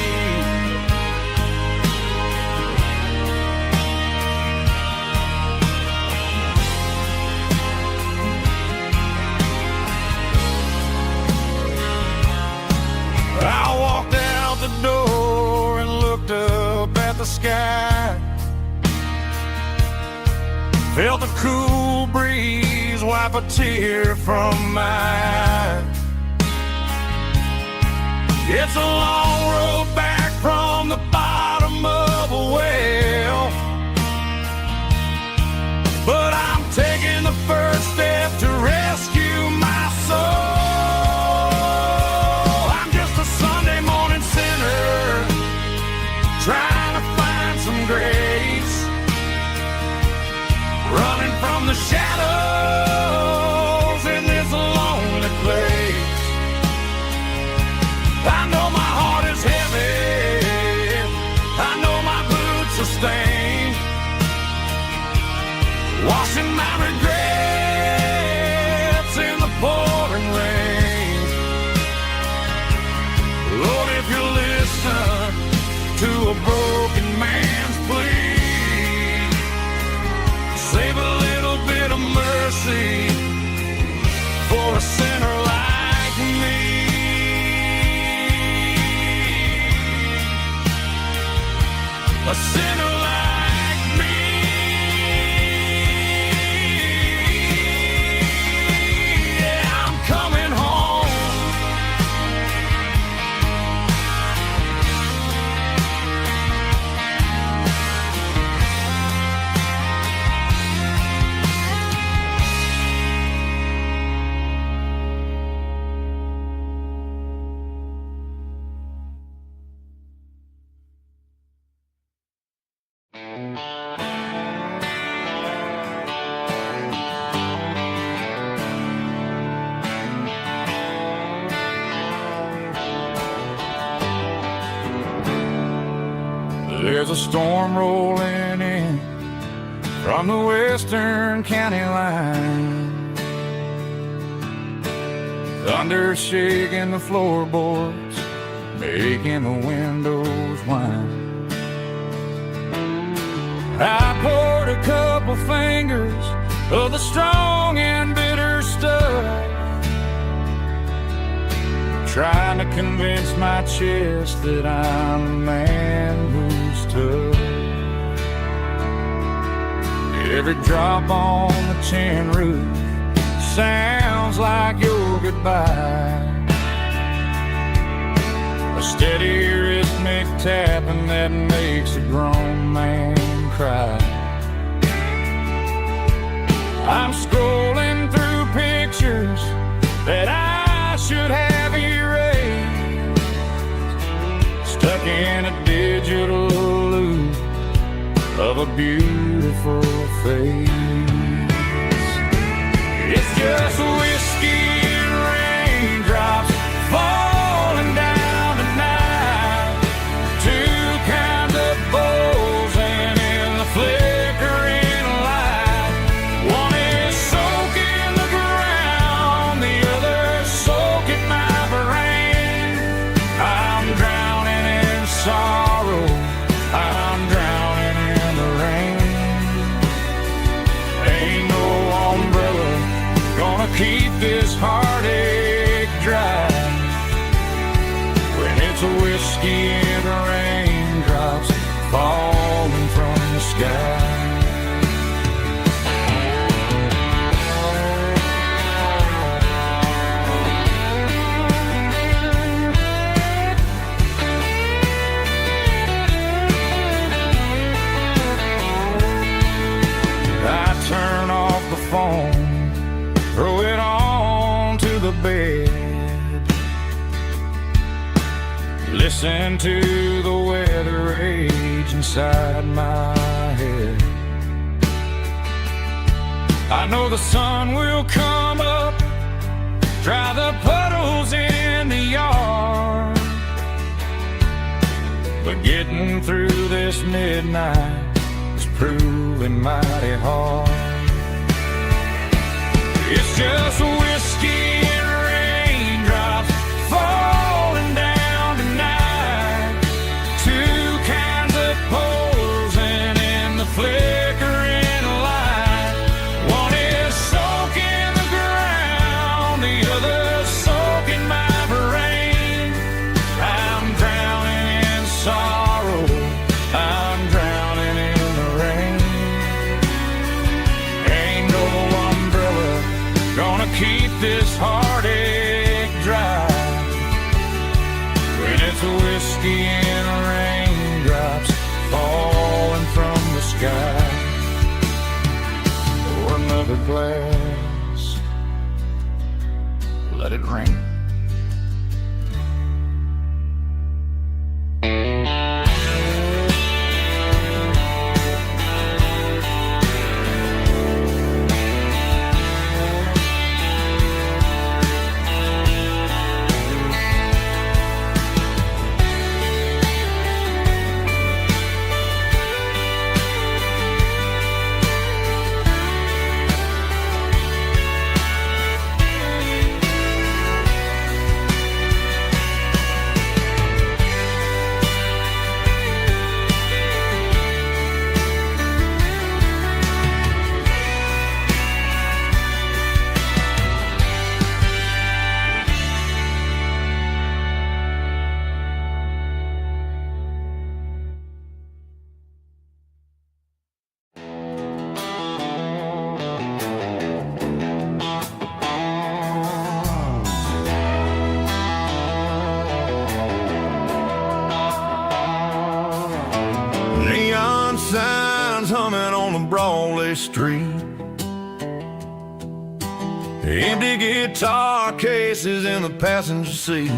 I walked out the door and looked up at the sky. Felt the cool breeze wipe a tear from my eye. It's a long road back from the bottom of a well, but I'm taking the first step to rescue my soul. Trying to find some grace, running from the shadows in this lonely place. I know my heart is heavy, I know my boots are stained, washing my regrets in the pouring rain. Lord, if you listen to a broken man's plea, save a little bit of mercy for a sinner like me. A sinner like me. Yeah, I'm coming home. There's a storm rolling in from the western county line. Thunder shaking the floorboards, making the windows whine. I poured a couple fingers of the strong and bitter stuff, trying to convince my chest that I'm a man who's tough. Every drop on the tin roof sounds like your goodbye, a steady rhythmic tapping that makes a grown man cry. I'm scrolling through pictures that I should have erased, stuck in a digital loop of a beautiful face. It's just whiskey and raindrops falling down tonight, two kinds of bowls and in the flickering light. One is soaking the ground, the other soaking my brain. I'm drowning in sorrow, I'm drowning in the rain. Ain't no umbrella gonna keep this heartache dry when it's a whiskey and raindrops falling from the sky. I turn off the phone, throw it on to the bed, listen to the weather rage inside my head. I know the sun will come up, dry the puddles in the yard, but getting through this midnight is proving mighty hard. It's just whiskey and raindrops falling down tonight. Two kinds of posing in the flickering light. One is soaking the ground, the other soaking my brain. I'm drowning in sorrow, I'm drowning in the rain. Ain't no umbrella gonna keep this heartache dry when it's whiskey and raindrops falling from the sky. Pour another glass, let it rain. Neon signs humming on the Broadway street. Empty guitar cases in the passenger seat.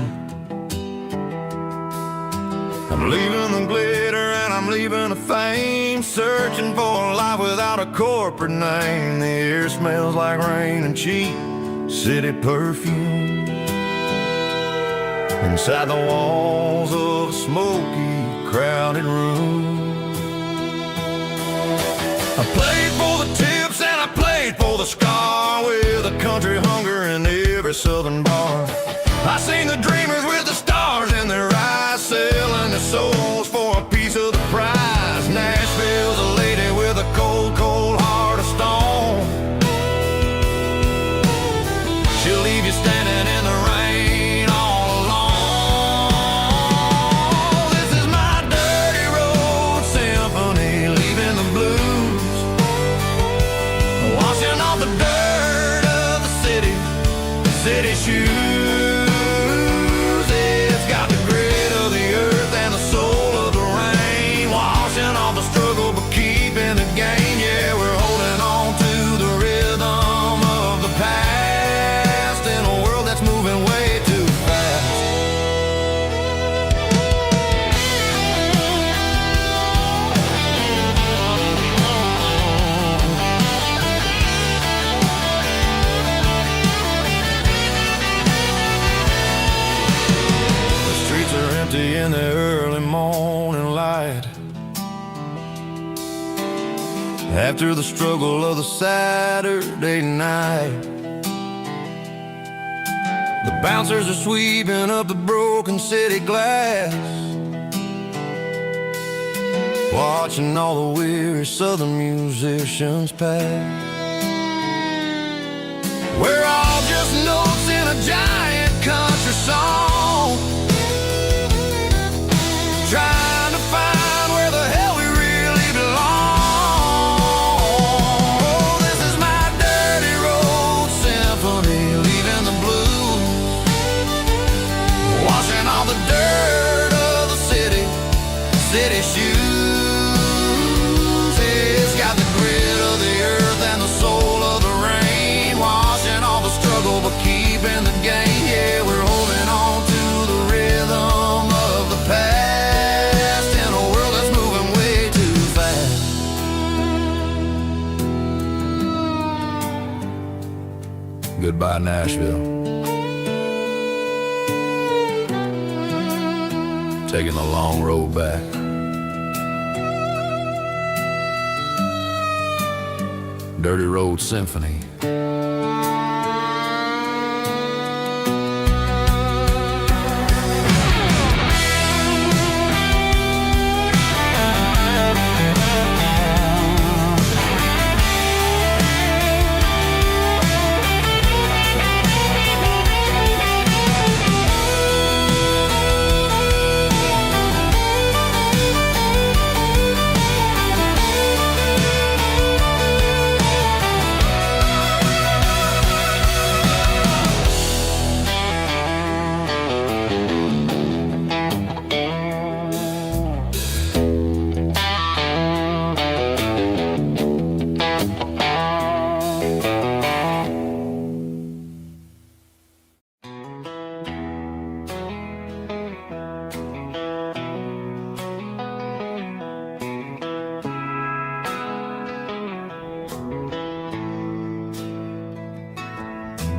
I'm leaving the glitter and I'm leaving the fame, searching for a life without a corporate name. The air smells like rain and cheap city perfume. Inside the walls of a smoky, crowded room. I played for the tips and I played for the scar, with a country hunger in every southern bar. I seen the dreamers with the stars in their eyes, selling their souls for a piece of the prize. Nashville's a lady with a cold, cold heart of stone. She'll leave you standing in the rain all alone. This is my dirty road symphony, leaving the blues, washing off the dirt of the city shoes. It's got the grit of the earth and the soul of the rain, washing off the struggle but keeping the gain. Yeah, we're holding on to the rhythm of the past in a world that's moving way too fast. The streets are empty in the early morning light, after the struggle of the Saturday night. The bouncers are sweeping up the broken city glass, watching all the weary southern musicians pass. We're all just notes in a giant country song, trying to find where the hell we really belong. Oh, this is my dirty road symphony, leaving the blues, washing all the dirt of the city shoes. It's got the grit of the earth and the soul of the rain, washing all the struggle but keeping the gain. Yeah, we're holding on to the rhythm of the past in a world that's moving way too fast. Goodbye, Nashville. Taking the long road back. Dirty Road Symphony.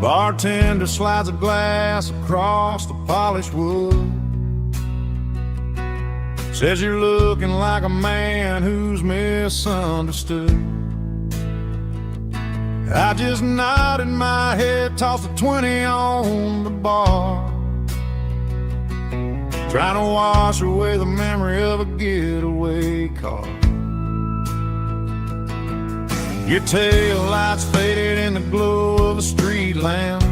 Bartender slides a glass across the polished wood. Says you're looking like a man who's misunderstood. I just nodded my head, tossed a 20 on the bar, trying to wash away the memory of a getaway car. Your tail lights faded in the glow of a street lamp,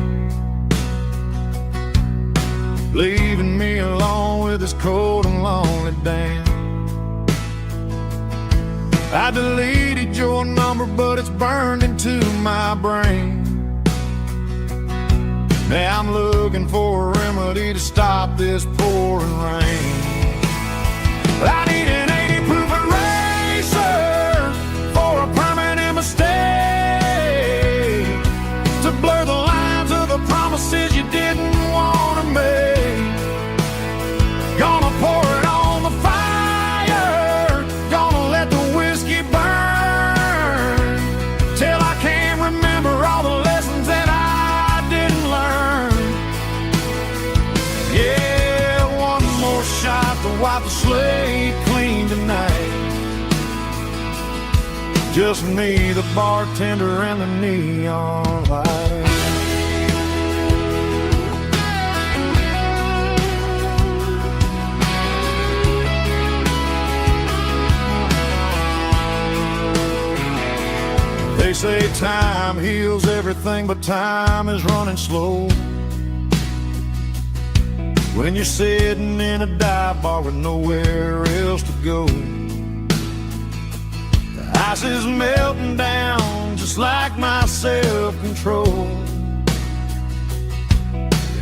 leaving me alone with this cold and lonely damn. I deleted your number, but it's burned into my brain. Now I'm looking for a remedy to stop this pouring rain. I need an 80 proof eraser for a permanent mistake, to blur the lines of the promises you didn't want to make. Gonna pour it on the fire, gonna let the whiskey burn, till I can't remember all the lessons that I didn't learn. Yeah, one more shot to wipe the slate clean tonight. Just me, the bartender, and the neon light. They say time heals everything, but time is running slow when you're sitting in a dive bar with nowhere else to go. Ice is melting down just like my self-control.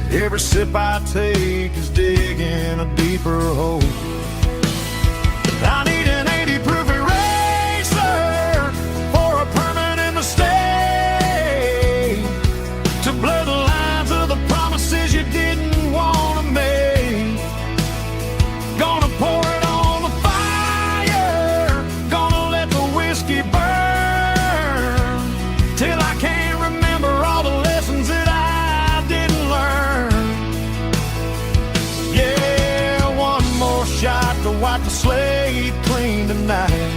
Every sip I take is digging a deeper hole. I need an 80 proof eraser for a permanent mistake, to blur the lines of the promises you didn't want to make. Gonna pour it on the fire, gonna let the whiskey burn, till I can't remember all the lessons that I didn't learn. Yeah, one more shot to wipe the slate clean tonight.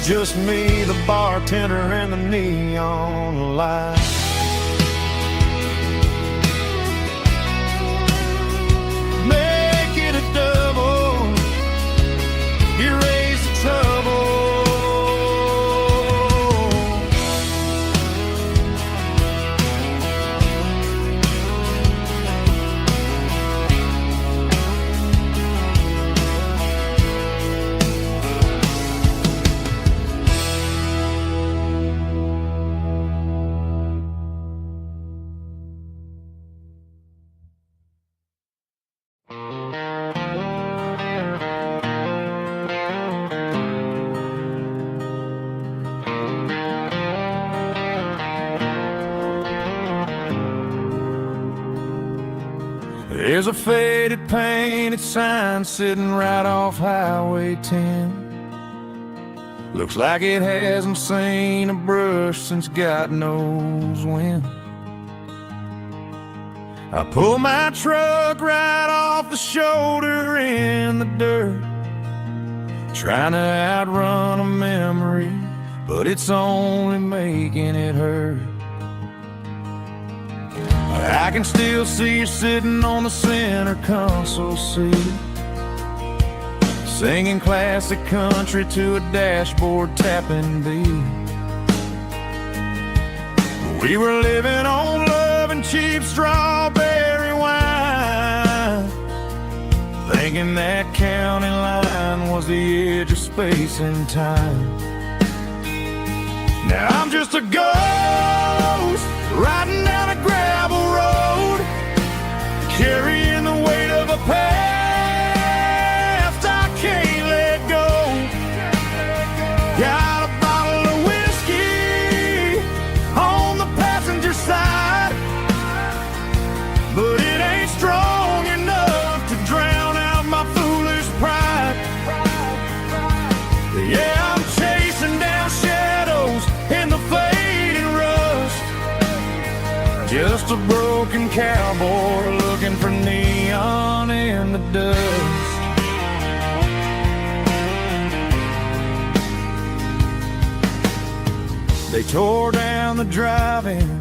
Just me, the bartender, and the neon light. Make it a double, erase the trouble. There's a faded painted sign sitting right off Highway 10. Looks like it hasn't seen a brush since God knows when. I pull my truck right off the shoulder in the dirt, trying to outrun a memory but it's only making it hurt. I can still see you sitting on the center console seat, singing classic country to a dashboard tapping beat. We were living on love and cheap strawberry wine, thinking that county line was the edge of space and time. Now I'm just a ghost riding down a gravel road, carrying the weight of a past I can't let go. Got a bottle of whiskey on the passenger side, but it ain't strong enough to drown out my foolish pride. Yeah, I'm chasing down shadows in the fading rust, just a broken cowboy looking for neon in the dust. They tore down the drive-in,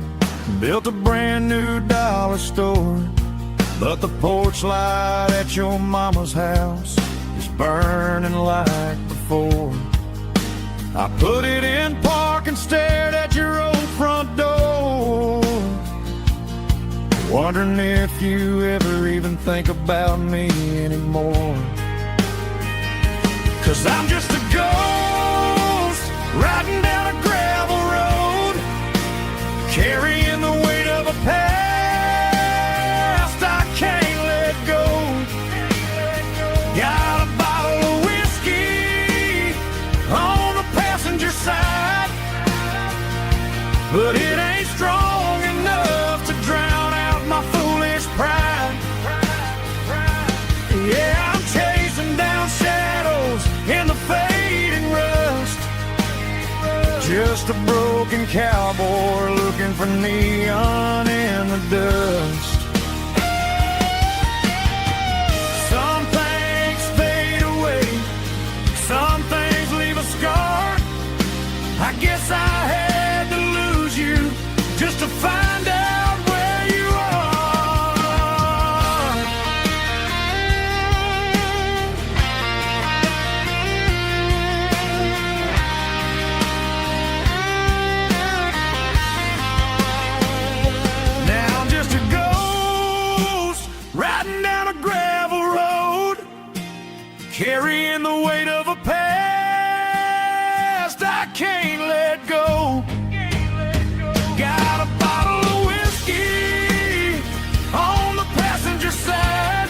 built a brand new dollar store, but the porch light at your mama's house is burning like before. I put it in park and stared at your old front door, wondering if you ever even think about me anymore. 'Cause I'm just a ghost riding down a gravel road, carrying the weight of a past I can't let go. Got a bottle of whiskey on the passenger side, but it ain't strong enough to drown out my foolish pride. Yeah, I'm chasing down shadows in the fading rust, just a broken cowboy looking for neon in the dust. Some things fade away, some things leave a scar. I guess I had to lose you just to find out where you are. Now I'm just a ghost riding down a gravel road, carrying the weight of a past I can't let go. Got a bottle of whiskey on the passenger side,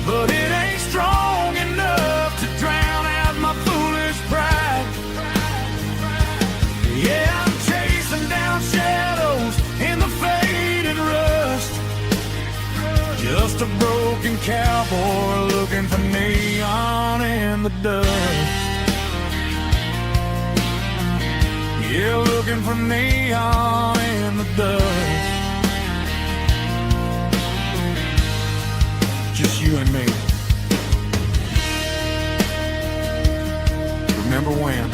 but it ain't strong enough to drown out my foolish pride. Yeah, I'm chasing down shadows in the fading rust, just a broken cowboy looking for neon in the dust. Yeah, looking for neon in the dust. Just you and me. Remember when?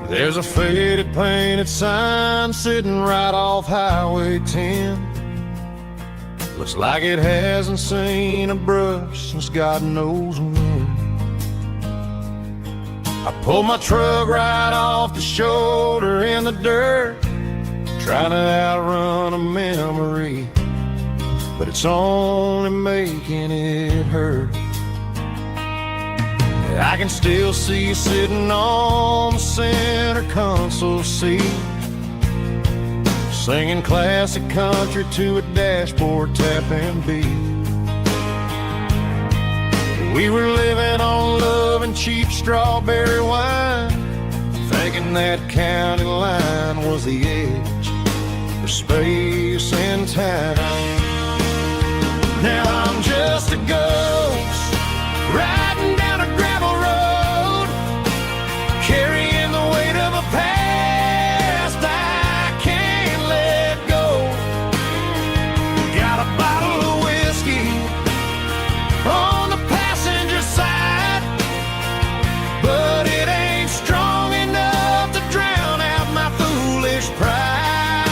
There's a faded painted sign sitting right off Highway 10. Looks like it hasn't seen a brush since God knows when. I pulled my truck right off the shoulder in the dirt, trying to outrun a memory, but it's only making it hurt. I can still see you sitting on the center console seat, singing classic country to a dashboard tapping beat. We were living on love and cheap strawberry wine, thinking that county line was the edge for space and time. Now I'm just a ghost riding down a gravel road, carrying the weight of a past I can't let go. Got a bottle of whiskey on the passenger side, but it ain't strong enough to drown out my foolish pride.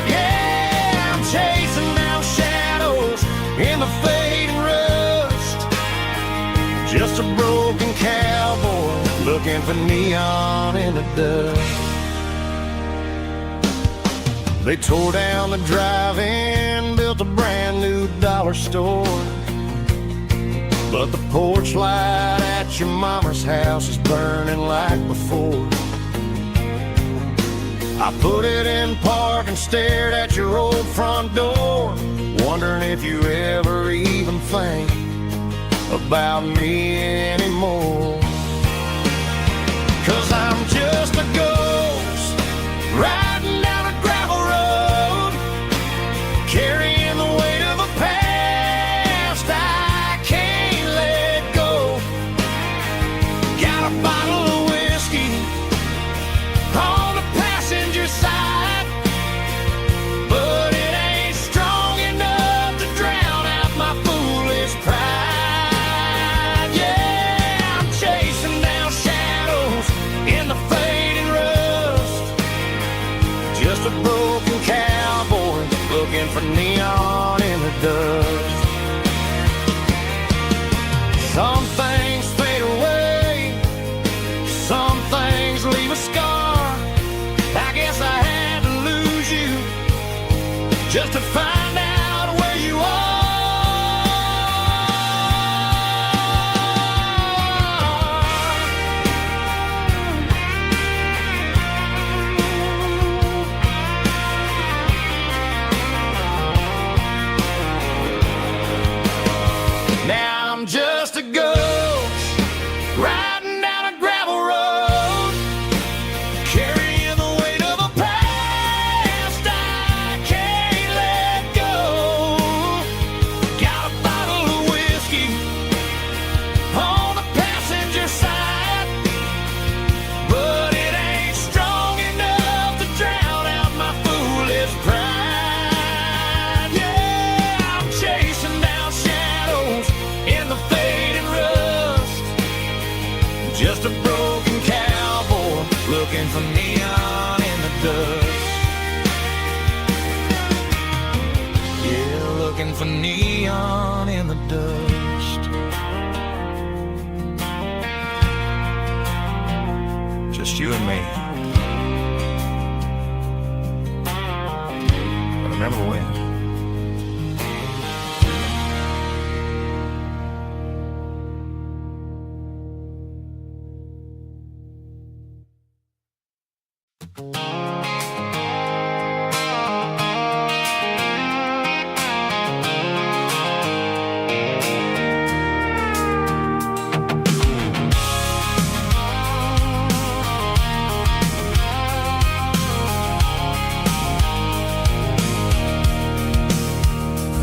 Yeah, I'm chasing down shadows in the fading rust, just a broken cowboy looking for neon in the dust. They tore down the drive-in, built a brand new dollar store, but the porch light at your mama's house is burning like before. I put it in park and stared at your old front door, wondering if you ever even think about me anymore. 'Cause I'm just a ghost riding down a gravel road, carrying the weight of a past I can't let go. Got a bottle of whiskey on the passenger side, but it ain't strong enough to drown out my foolish pride. Yeah, I'm chasing down shadows in the fading rust, just a broken cowboy looking for neon in the dust. Some things fade away, some things leave a scar. I guess I had to lose you just to find out where you are. Now I'm just a ghost riding down a gravel road, carrying the weight of a past I can't let go. Got a bottle of whiskey on the passenger side, but it ain't strong enough to drown out my foolish pride. Yeah, I'm chasing down shadows in the fading rust, just a broken cowboy looking for neon in the dust. Yeah, looking for neon in the dust. Just you and me. But remember when?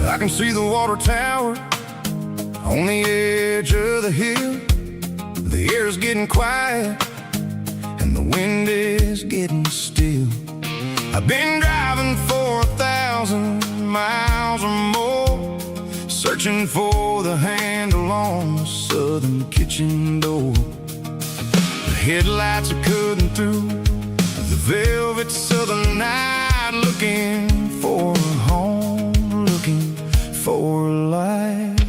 I can see the water tower on the edge of the hill. The air is getting quiet and the wind is getting still. I've been driving for 1,000 miles or more, searching for the handle on the southern kitchen door. The headlights are cutting through the velvet southern night, looking for a home, looking for a life.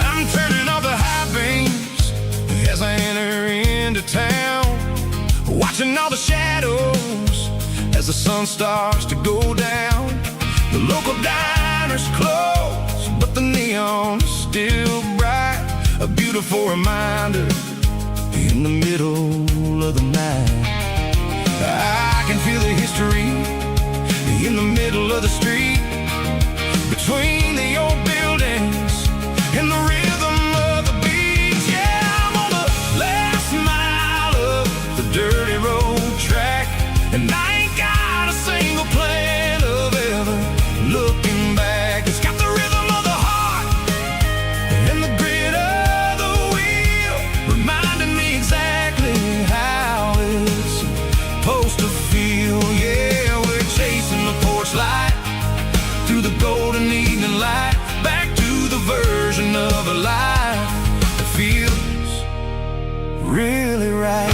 I'm turning off the high beams as I enter into town, watching all the shadows as the sun starts to go down. The local diner's closed, but the neon's still bright, a beautiful reminder in the middle of the night. I can feel the history in the middle of the street, between the old buildings and the rhythm of the beats. Yeah, I'm on the last mile of the dirty road track, and I ain't got a single plan of ever looking back. It's got the rhythm of the heart and the grit of the wheel, reminding me exactly how it's supposed to feel. Yeah, we're chasing the porch light through the golden evening light, back to the version of a life that feels really right.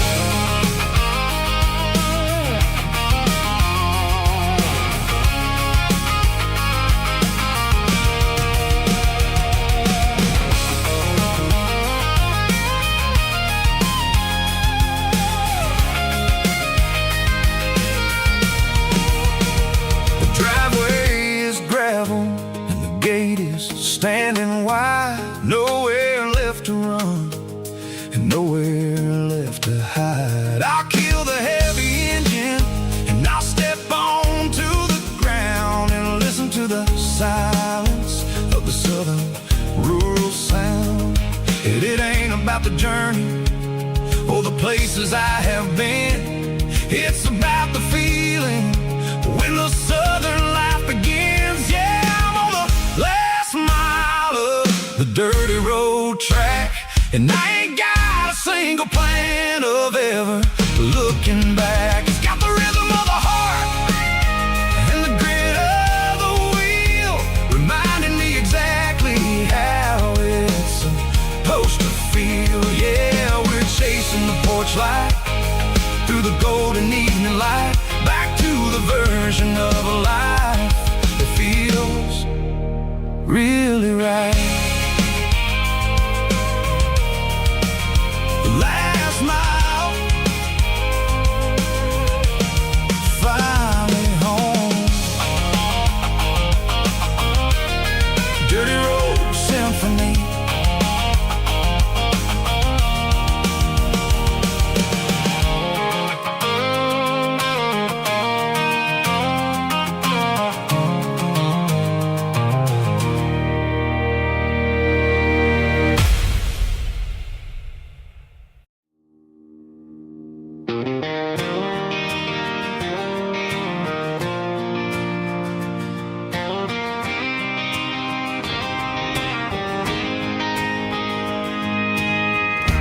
Standing wide, nowhere left to run and nowhere left to hide. I'll kill the heavy engine and I'll step onto the ground and listen to the silence of the southern rural sound. And it ain't about the journey or the places I have been, it's about the feeling when the southern life begins. Yeah, I'm on the last mile of the dirty road track, and I ain't got a single plan of ever looking back. It's got the rhythm of the heart and the grit of the wheel, reminding me exactly how it's supposed to feel. Yeah, we're chasing the porch light through the golden evening light, back to the version of a life that feels really right. The last mile, finally home. Dirty Road Symphony.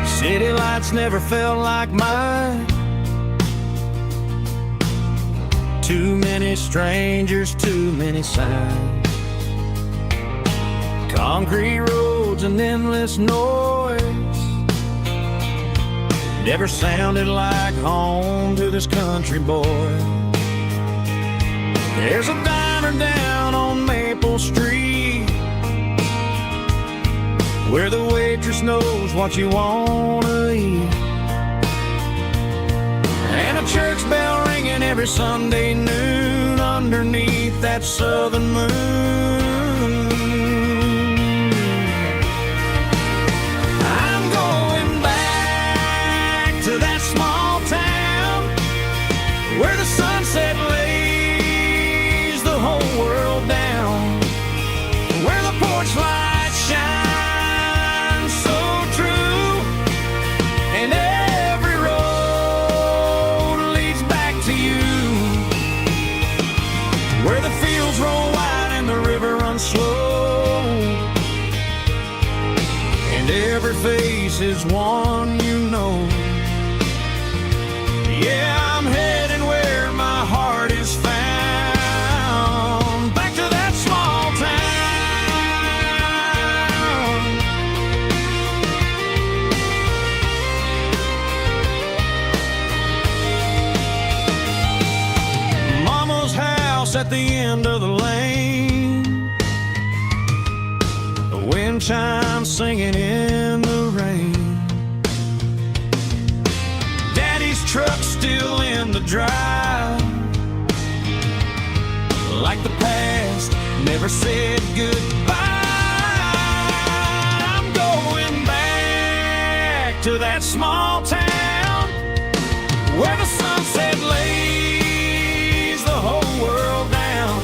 City lights never felt like mine. Too many strangers, too many signs. Concrete roads and endless noise never sounded like home to this country boy. There's a diner down on Maple Street where the waitress knows what you wanna eat, and a church bell ringing every Sunday noon underneath that southern moon. I'm going back to that small town where the sunset lays the whole world down, where the porch lights shine slow, and every face is one you know. Yeah, I'm heading where my heart is found, back to that small town. Mama's house at the end of the lane, wind chimes singing in the rain. Daddy's truck still in the drive, like the past never said goodbye. I'm going back to that small town. where the sunset lays the whole world down,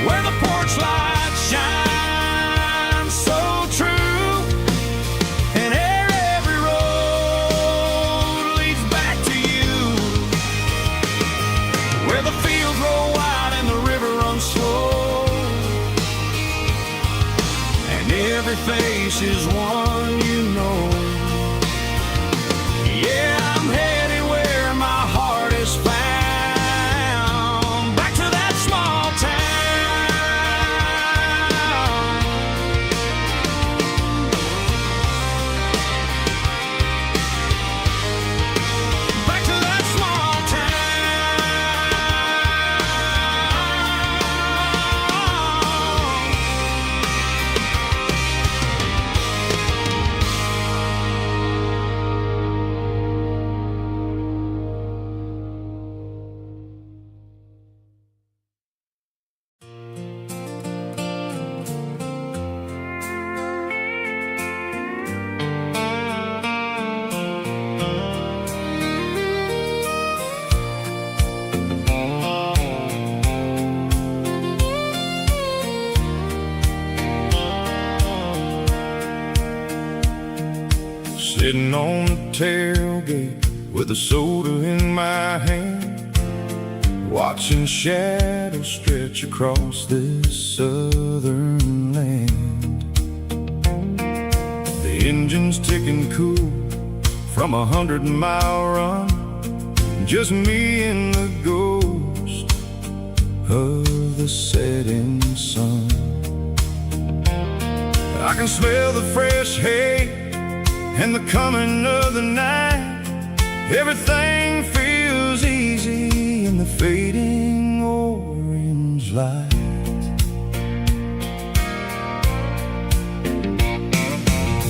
where the porch light shines so true, and every road leads back to you, where the fields roll wide and the river runs slow, and every face is one you know. Yeah, I'm headed where my heart is found, back to that small town. Back to that small sitting on the tailgate with a soda in my hand, watching shadows stretch across this southern land. The engine's ticking cool from 100-mile run, just me and the ghost of the setting sun. I can smell the fresh hay and the coming of the night. Everything feels easy in the fading orange light.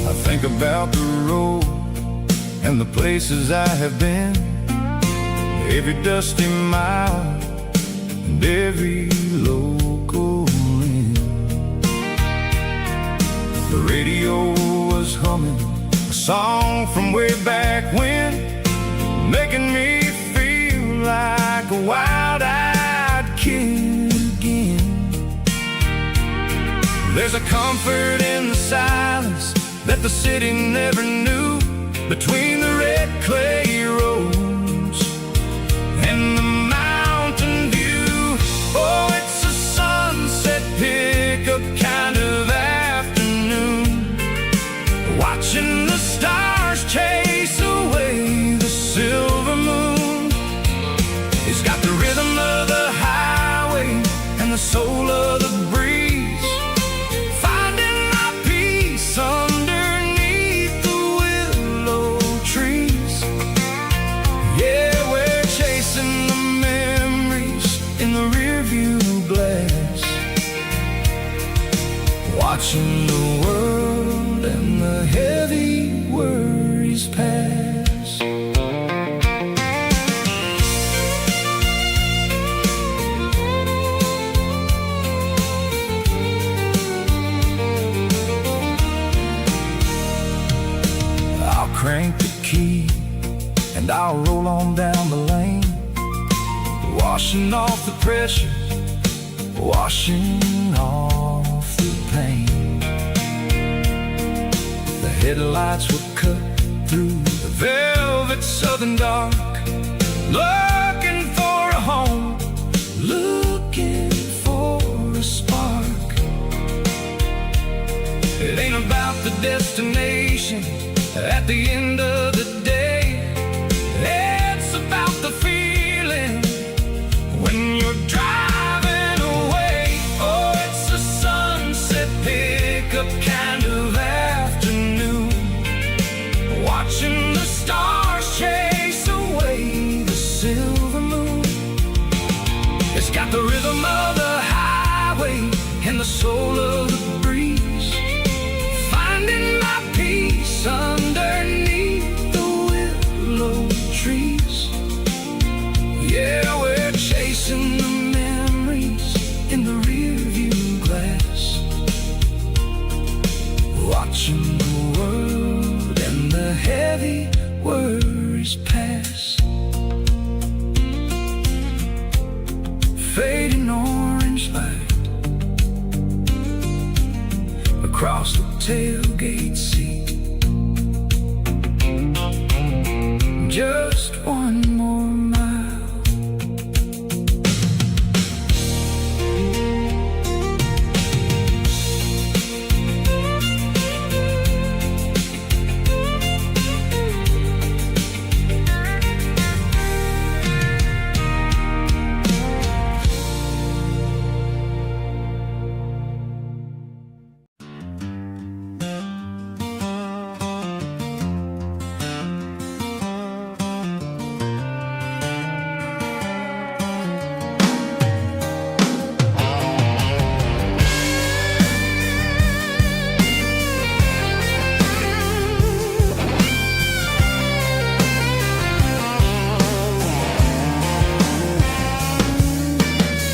I think about the road and the places I have been, every dusty mile and every local inn. The radio was humming a song from way back when, making me feel like a wild-eyed kid again. There's a comfort in the silence that the city never knew, between the red clay roads and the mountain view. Oh, it's a sunset pickup kind of afternoon, watching the stars chase away the silver moon. It's got the rhythm of the highway and the soul of the breeze, finding my peace underneath the willow trees. Yeah, we're chasing the memories in the rearview glass, watching the world and the heavy worries pass. I'll crank the key and I'll roll on down the lane, washing off the pressure, washing off the pain. The headlights will cut through the velvet southern dark, looking for a home, looking for a spark. It ain't about the destination at the end of the day, it's about the feeling when you're driving away. Oh, it's a sunset pickup kind of afternoon, watching the stars chase away the silver moon. It's got the rhythm of the highway and the soul of the breeze, finding my peace underneath fading orange light across the tailgate seat. Just one more mile.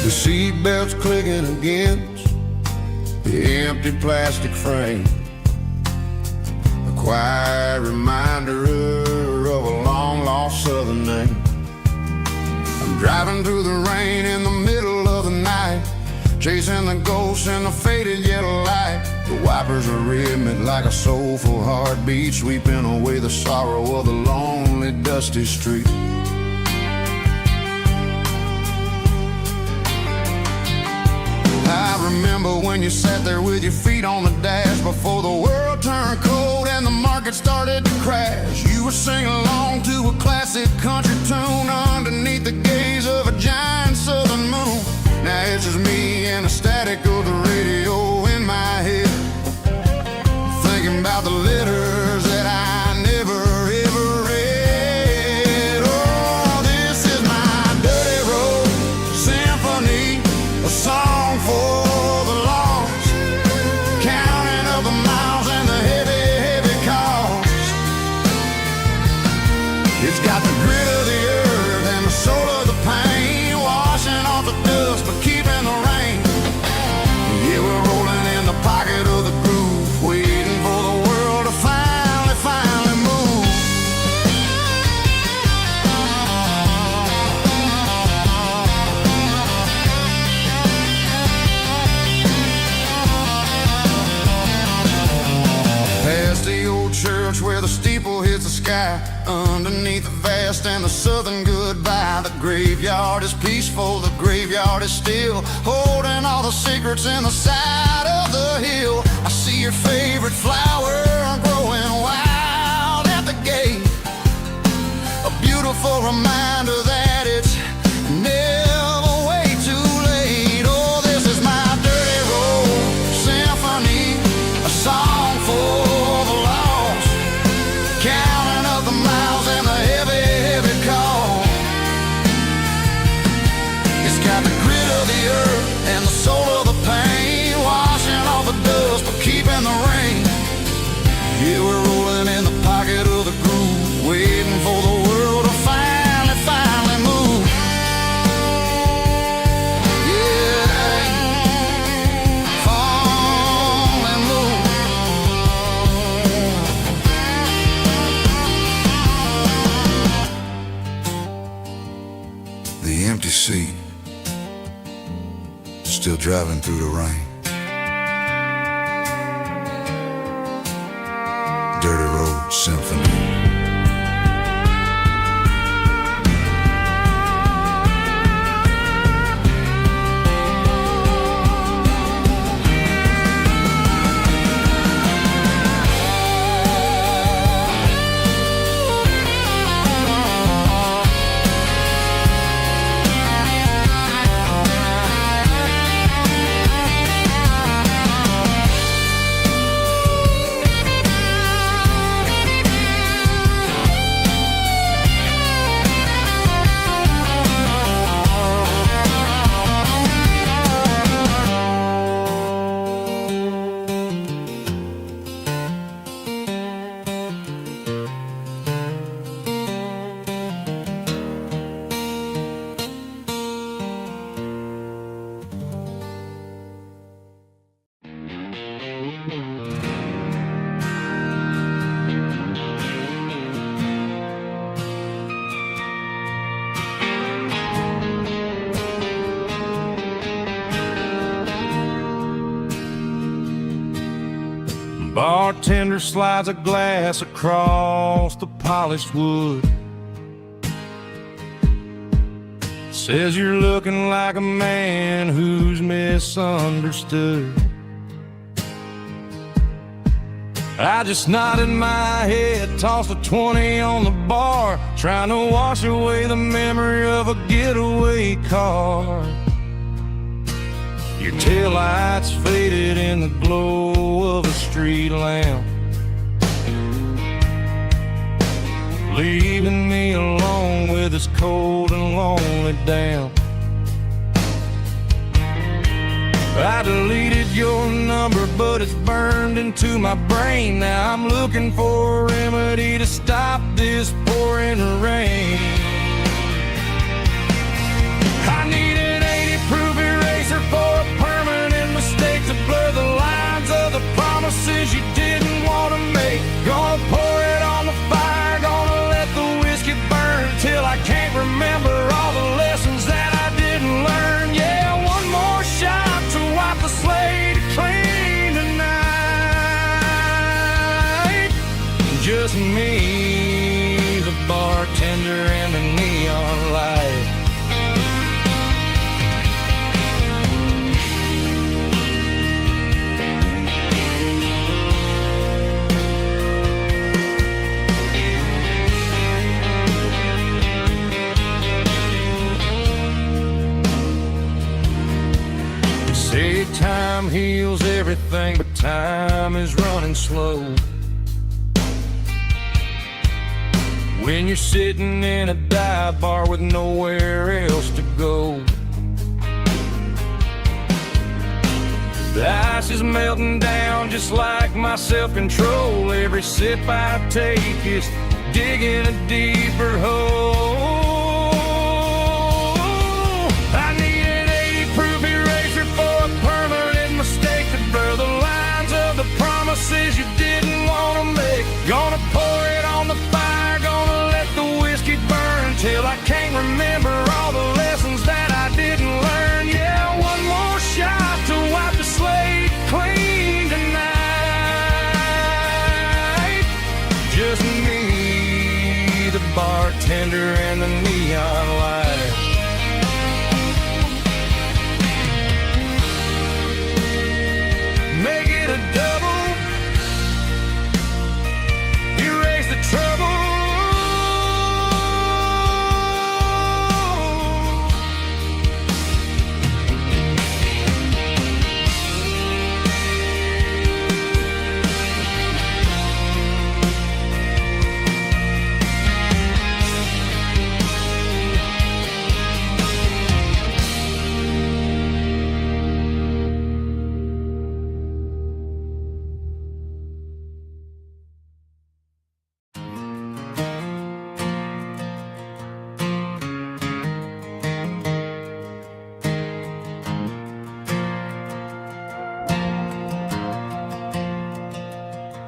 The seatbelt's clicking against the empty plastic frame, a quiet reminder of a long-lost southern name. I'm driving through the rain in the middle of the night, chasing the ghosts in the faded yellow light. The wipers are rhythmic like a soulful heartbeat, sweeping away the sorrow of the lonely, dusty street. I remember when you sat there with your feet on the dash before the world turned cold and the market started to crash. You were singing along to a classic country tune underneath the gaze of a giant southern moon. Now it's just me and the static of the radio in my head, thinking about the letters that I never ever read. Oh, this is my dirty road symphony, a song for the lost, counting up the miles and the heavy, heavy cost. It's got the grit of the earth and the soul of the pain, washing off the dust but keeping the rain. Yeah, we're rolling in the pocket of the groove, waiting for the world to finally move. Past the old church where the steeple hits the sky, underneath the vast and the southern goodbye. The graveyard is peaceful, the graveyard is still, holding all the secrets in the side of the hill. I see your favorite flower growing wild at the gate, a beautiful reminder that it's never way too late. Oh, this is my dirty road symphony, a song for the lost, counting up the miles and the heavy, heavy call. It's got the grit of the earth and the soul of the pain, washing off the dust but keeping the rain. Yeah, we're rolling in the pocket of the groove, waiting for the world to finally move. Yeah, finally move. The empty seat, still driving through the rain. Dirty road symphony. bartender slides a glass across the polished wood. Says you're looking like a man who's misunderstood. I just nodded my head, tossed a 20 on the bar, trying to wash away the memory of a getaway car. Your taillights faded in the glow of a street lamp, leaving me alone with this cold and lonely damp. I deleted your number, but it's burned into my brain. Now I'm looking for a remedy to stop this pouring rain. I need an 80-proof eraser for a permanent mistake, to blur the lines of the promises you didn't want to make. Gonna pour it on the fire, gonna let the whiskey burn till I can't remember all the lessons that I didn't learn. Yeah, one more shot to wipe the slate clean tonight. Just me, the bartender, and the neon light. Say time heals everything, but time is running slow. When you're sitting in a dive bar with nowhere else to go, the ice is melting down just like my self-control. Every sip I take is digging a deeper hole. I need an 80-proof eraser for a permanent mistake, to blur the lines of the promises you didn't want to make. Gonna pour it on the fire, gonna let the whiskey burn till I can't remember all the lessons that I didn't learn. Yeah, one more shot to wipe the slate clean tonight. Just me, the bartender, and the neon light. Make it a double, erase the trouble.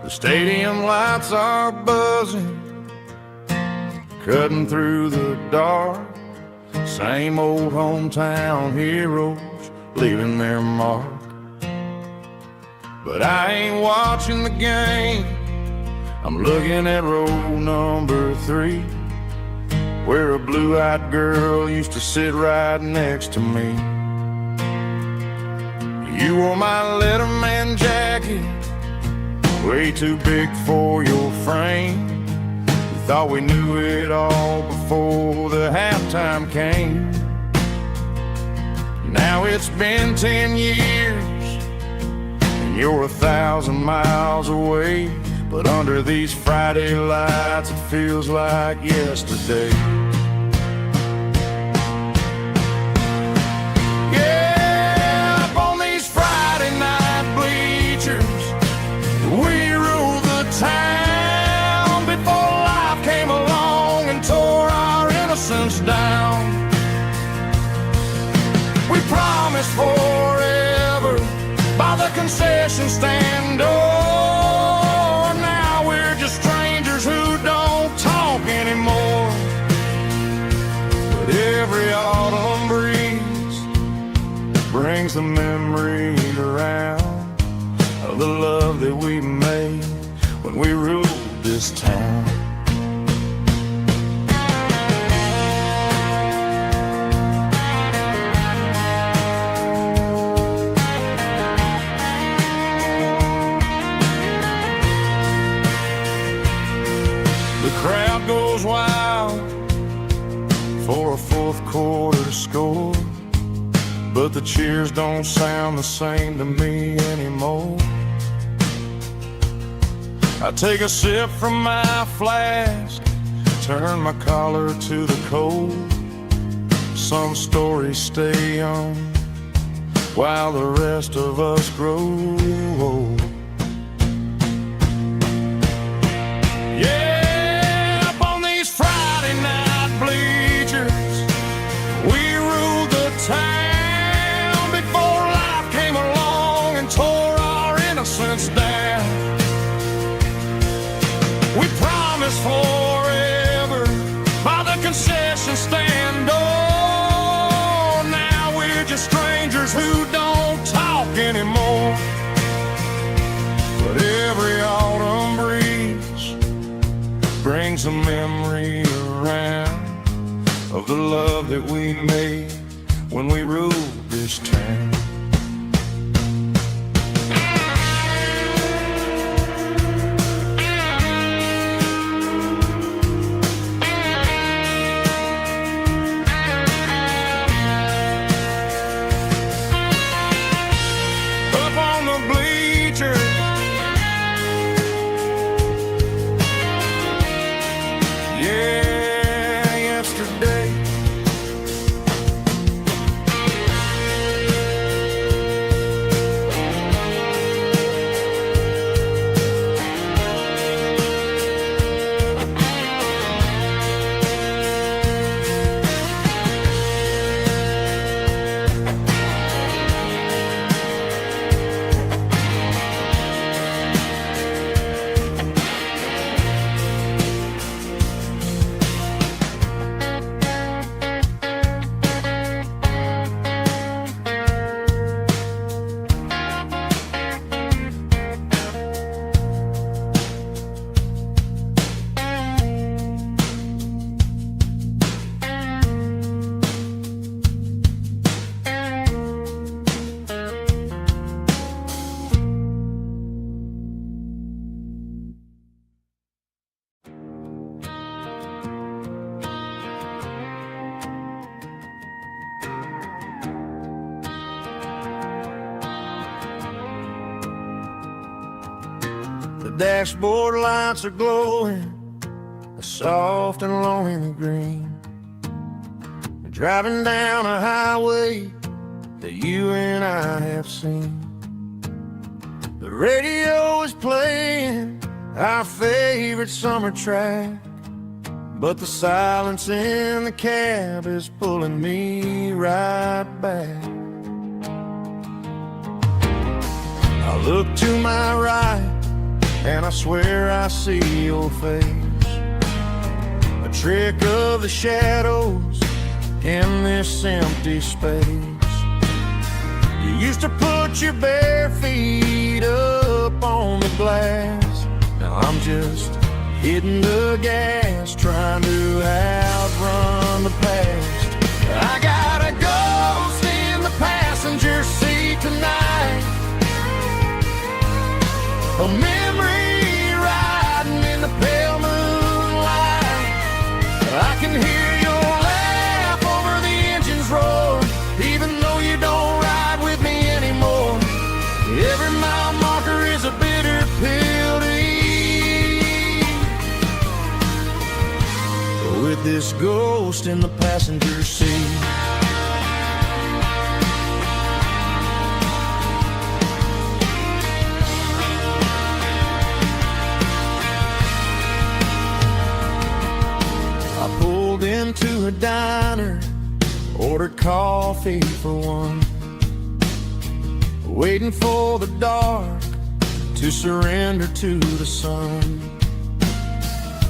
The stadium lights are buzzing, cutting through the dark. Same old hometown heroes leaving their mark. But I ain't watching the game, I'm looking at row number 3, where a blue-eyed girl used to sit right next to me. You wore my Letterman jacket, way too big for your frame. We thought we knew it all before the halftime came. Now it's been 10 years and you're 1,000 miles away, but under these Friday lights it feels like yesterday. Yeah, up on these Friday night bleachers, we rule the town before life came along and tore our innocence down. We promised forever by the concession stand door. Now we're just strangers who don't talk anymore. But every autumn breeze brings the memories around of the love that we made when we ruled this town. The crowd goes wild for a fourth quarter score, but the cheers don't sound the same to me anymore. I take a sip from my flask, turn my collar to the cold. Some stories stay young while the rest of us grow old. Yeah, up on these Friday night bleachers, we ruled the town before life came along and tore our innocence down. We promised forever by the concession stand door. Now we're just strangers who don't talk anymore. But every autumn breeze brings a memory around of the love that we made when we ruled this town. The dashboard lights are glowing, a soft and lonely green. We're driving down a highway that you and I have seen. The radio is playing our favorite summer track, but the silence in the cab is pulling me right back. I look to my right and I swear I see your face, a trick of the shadows in this empty space. You used to put your bare feet up on the glass. Now I'm just hitting the gas, trying to outrun the past. I got a ghost in the passenger seat tonight, a memory riding in the pale moonlight. I can hear your laugh over the engine's roar, even though you don't ride with me anymore. Every mile marker is a bitter pill to eat, with this ghost in the passenger seat. Into a diner, ordered coffee for one, waiting for the dark to surrender to the sun.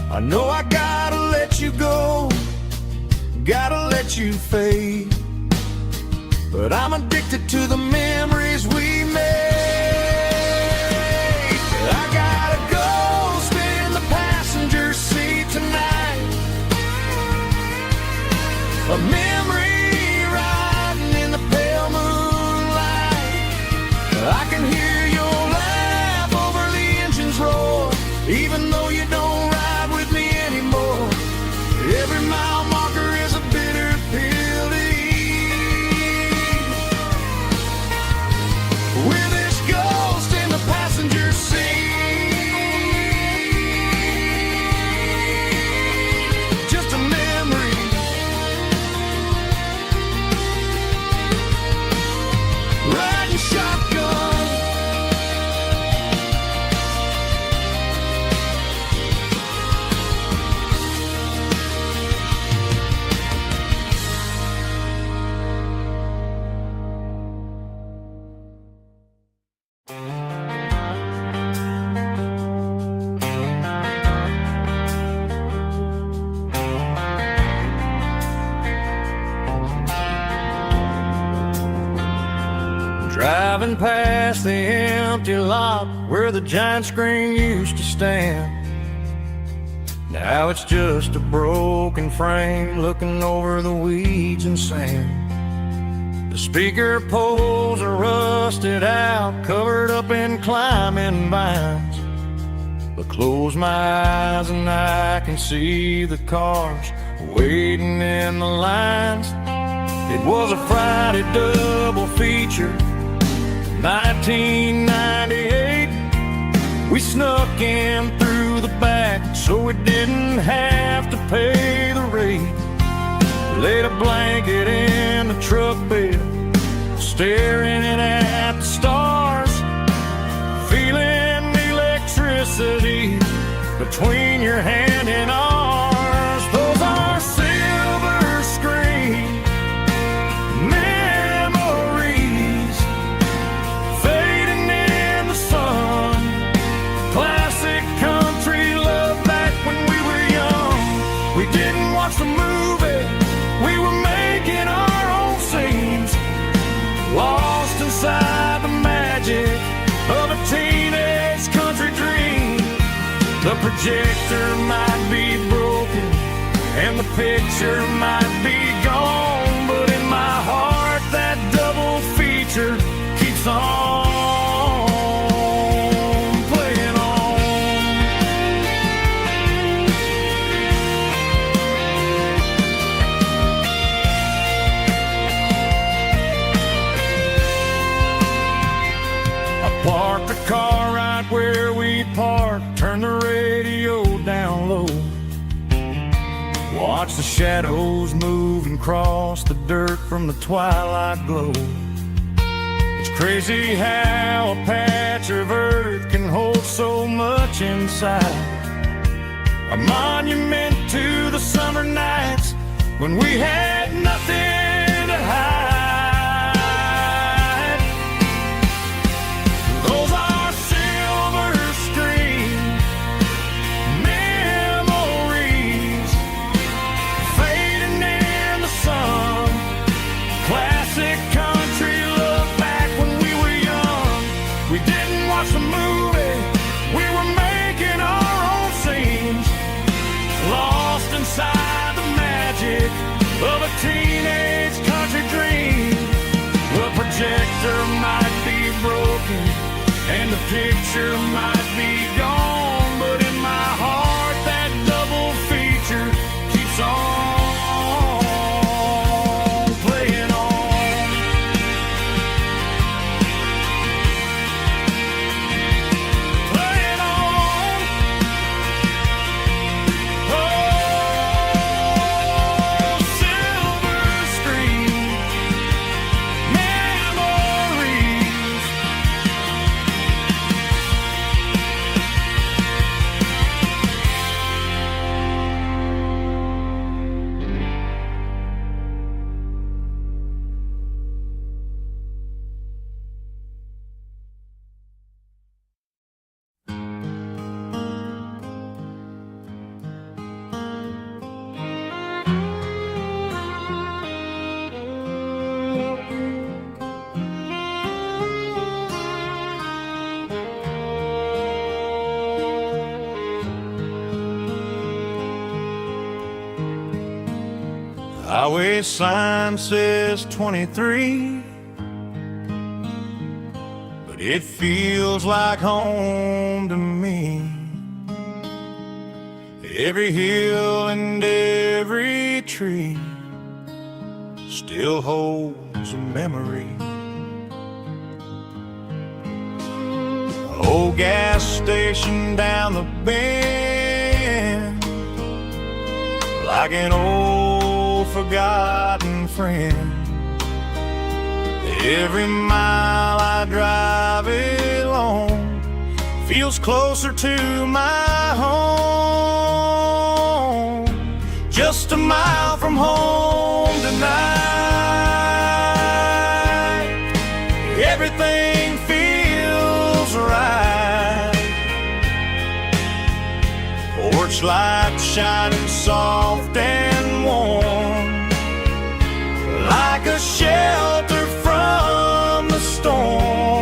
I know I gotta let you go, gotta let you fade, but I'm addicted to the memories we made. I got a Driving past the empty lot where the giant screen used to stand. Now it's just a broken frame looking over the weeds and sand. The speaker poles are rusted out, covered up in climbing vines. But close my eyes and I can see the cars waiting in the lines. It was a Friday double feature, 1998. We snuck in through the back so we didn't have to pay the rate. Laid a blanket in the truck bed, staring at the stars, feeling the electricity between your hand and ours. Those are silver screen memories fading in the sun. Classic country love back when we were young. We didn't watch the movie, we were making our own scenes, lost inside the magic of a teenage country dream. The projector might be broken and the picture might be gone, but in my heart that double feature keeps on playing on. I parked the car right where we parked, turned the radio down low, watch the shadows move and cross the dirt from the twilight glow. It's crazy how a patch of earth can hold so much inside. A monument to the summer nights when we had nothing to hide. Those are silver screen memories fading in the sun. Classic country love back when we were young. We didn't watch the movie, we were making our own scenes, lost inside the magic of a teenage country dream. The projector might be broken and the picture might be gone, but in my heart that double feature keeps on playing on. Playing on. Oh, silver screen memories. Highway sign says 23, but it feels like home to me. Every hill and every tree still holds a memory. Old gas station down the bend, like an old forgotten friend. Every mile I drive it along feels closer to my home. Just a mile from home tonight, everything feels right. Porch light shining soft and warm, like a shelter from the storm.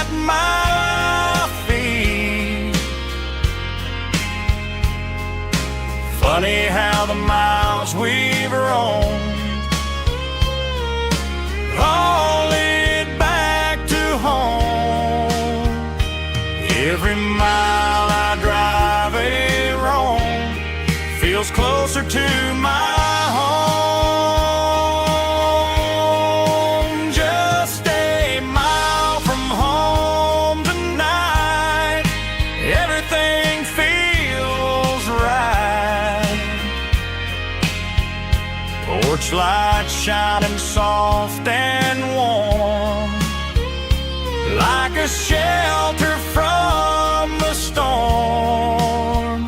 at my feet. Funny how the miles we've roamed all lead back to home. Every mile I drive a roam feels closer to my home. Just a mile from home tonight, everything feels right. Porch light shining soft and warm, like a shelter from the storm.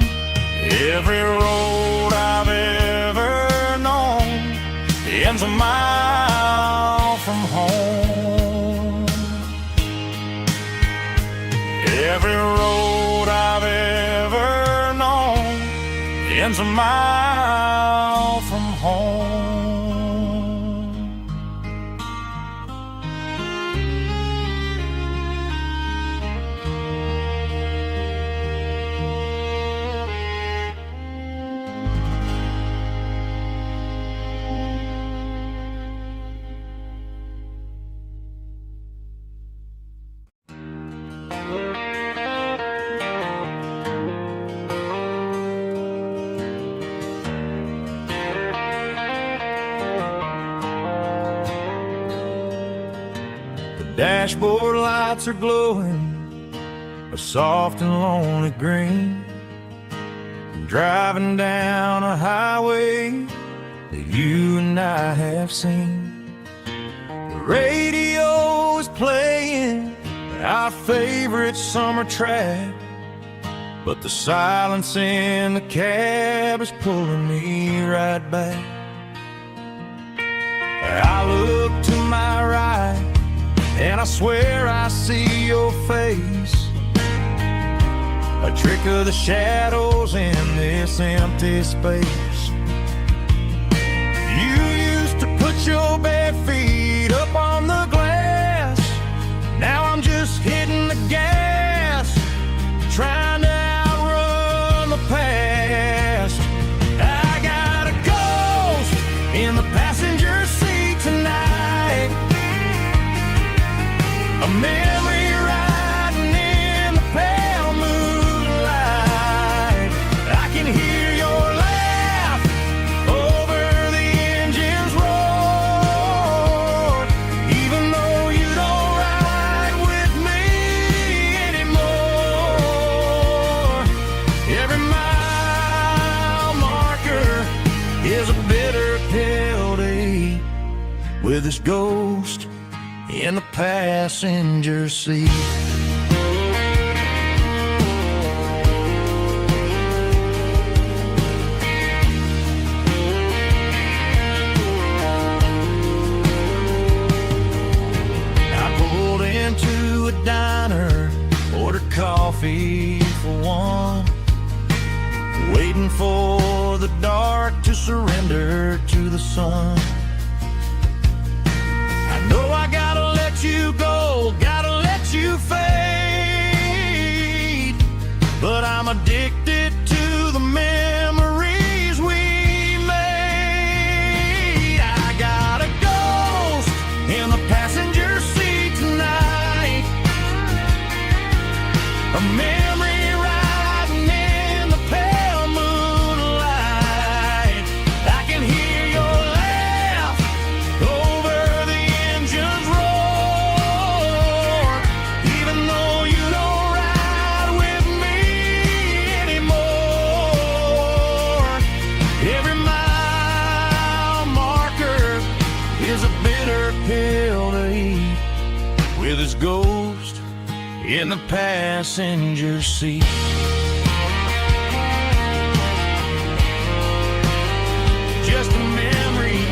Every road I've ever known ends a mile from home. Every road I've ever known ends a mile from home. Dashboard lights are glowing a soft and lonely green. I'm driving down a highway that you and I have seen. The radio is playing our favorite summer track, but the silence in the cab is pulling me right back. I look to my right and I swear I see your face, a trick of the shadows in this empty space. You used to put your bare feet up on the glass. Now I'm just hitting the gas, trying to outrun the past. I got a ghost in the passenger seat tonight, a memory riding in the pale moonlight. I can hear your laugh over the engine's roar, even though you don't ride with me anymore. Every mile marker is a bitter pill to eat, with this ghost in the passenger seat. I pulled into a diner, ordered coffee for one, waiting for the dark to surrender to the sun. I know I gotta let you go, gotta let you fade, but I'm addicted to the memories we made. I got a ghost in the passenger seat tonight, a memory riding in the pale moonlight. I can hear your laugh over the engine's roar, even though you don't ride with me anymore. Every mile marker is a bitter pill to eat, with his ghost in the passenger seat. Just a memory,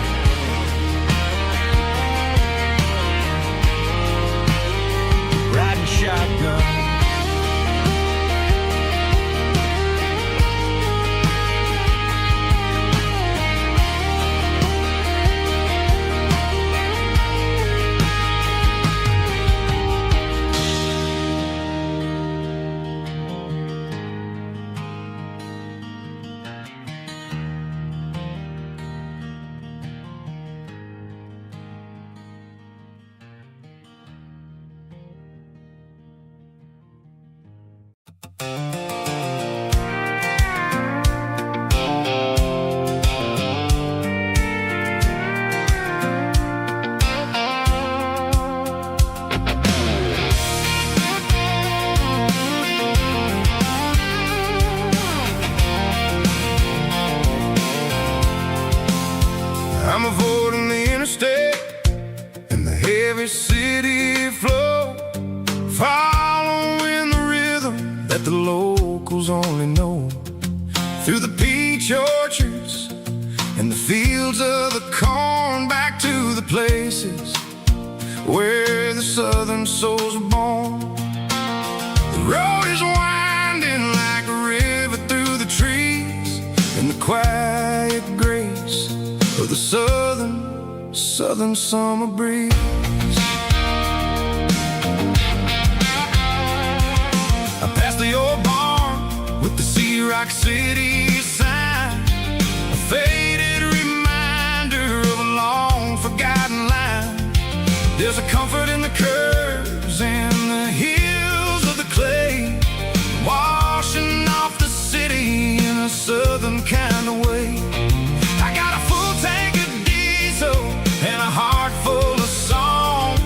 riding shotgun. following the rhythm that the locals only know, through the peach orchards and the fields of the corn, back to the places where the southern souls were born. The road is winding like a river through the trees, in the quiet grace of the southern summer breeze. I passed the old barn with the Sea Rock City sign, a faded reminder of a long forgotten line. There's a comfort in the curves and the hills of the clay, washing off the city in a southern kind of way. I got a full tank of diesel and a heart full of song,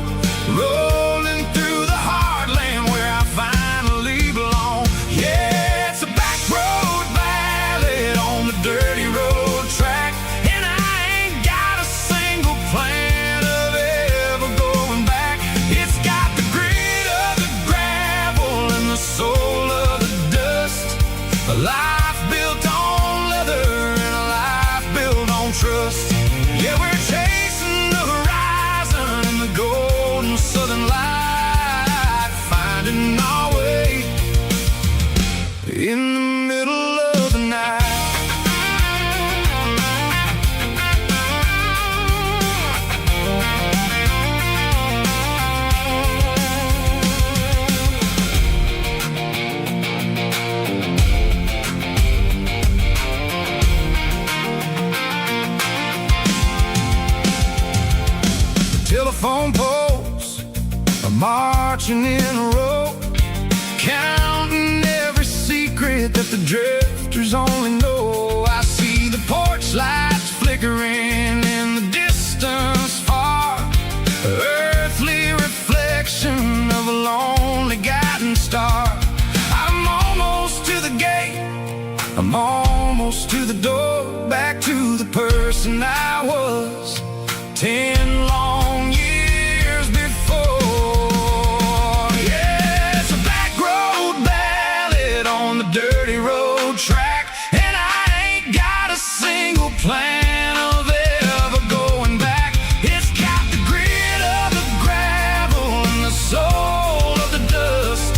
rolling through the heartland where I finally belong. Yeah, it's a back road ballad on the dirty road track, and I ain't got a single plan of ever going back. It's got the grit of the gravel and the soul of the dust, a life built on leather and a life built on trust. Yeah, we're chasing the horizon in the golden southern light, finding our way in the middle of the night. Telephone poles are marching in a row, counting every secret that the drifters only know. I see the porch lights flickering in the distance far, earthly reflection of a lonely guiding star. I'm almost to the gate, I'm almost to the door, back to the person I was 10 long years before. Yeah, it's a back road ballad on the dirty road track, and I ain't got a single plan of ever going back. It's got the grit of the gravel and the soul of the dust,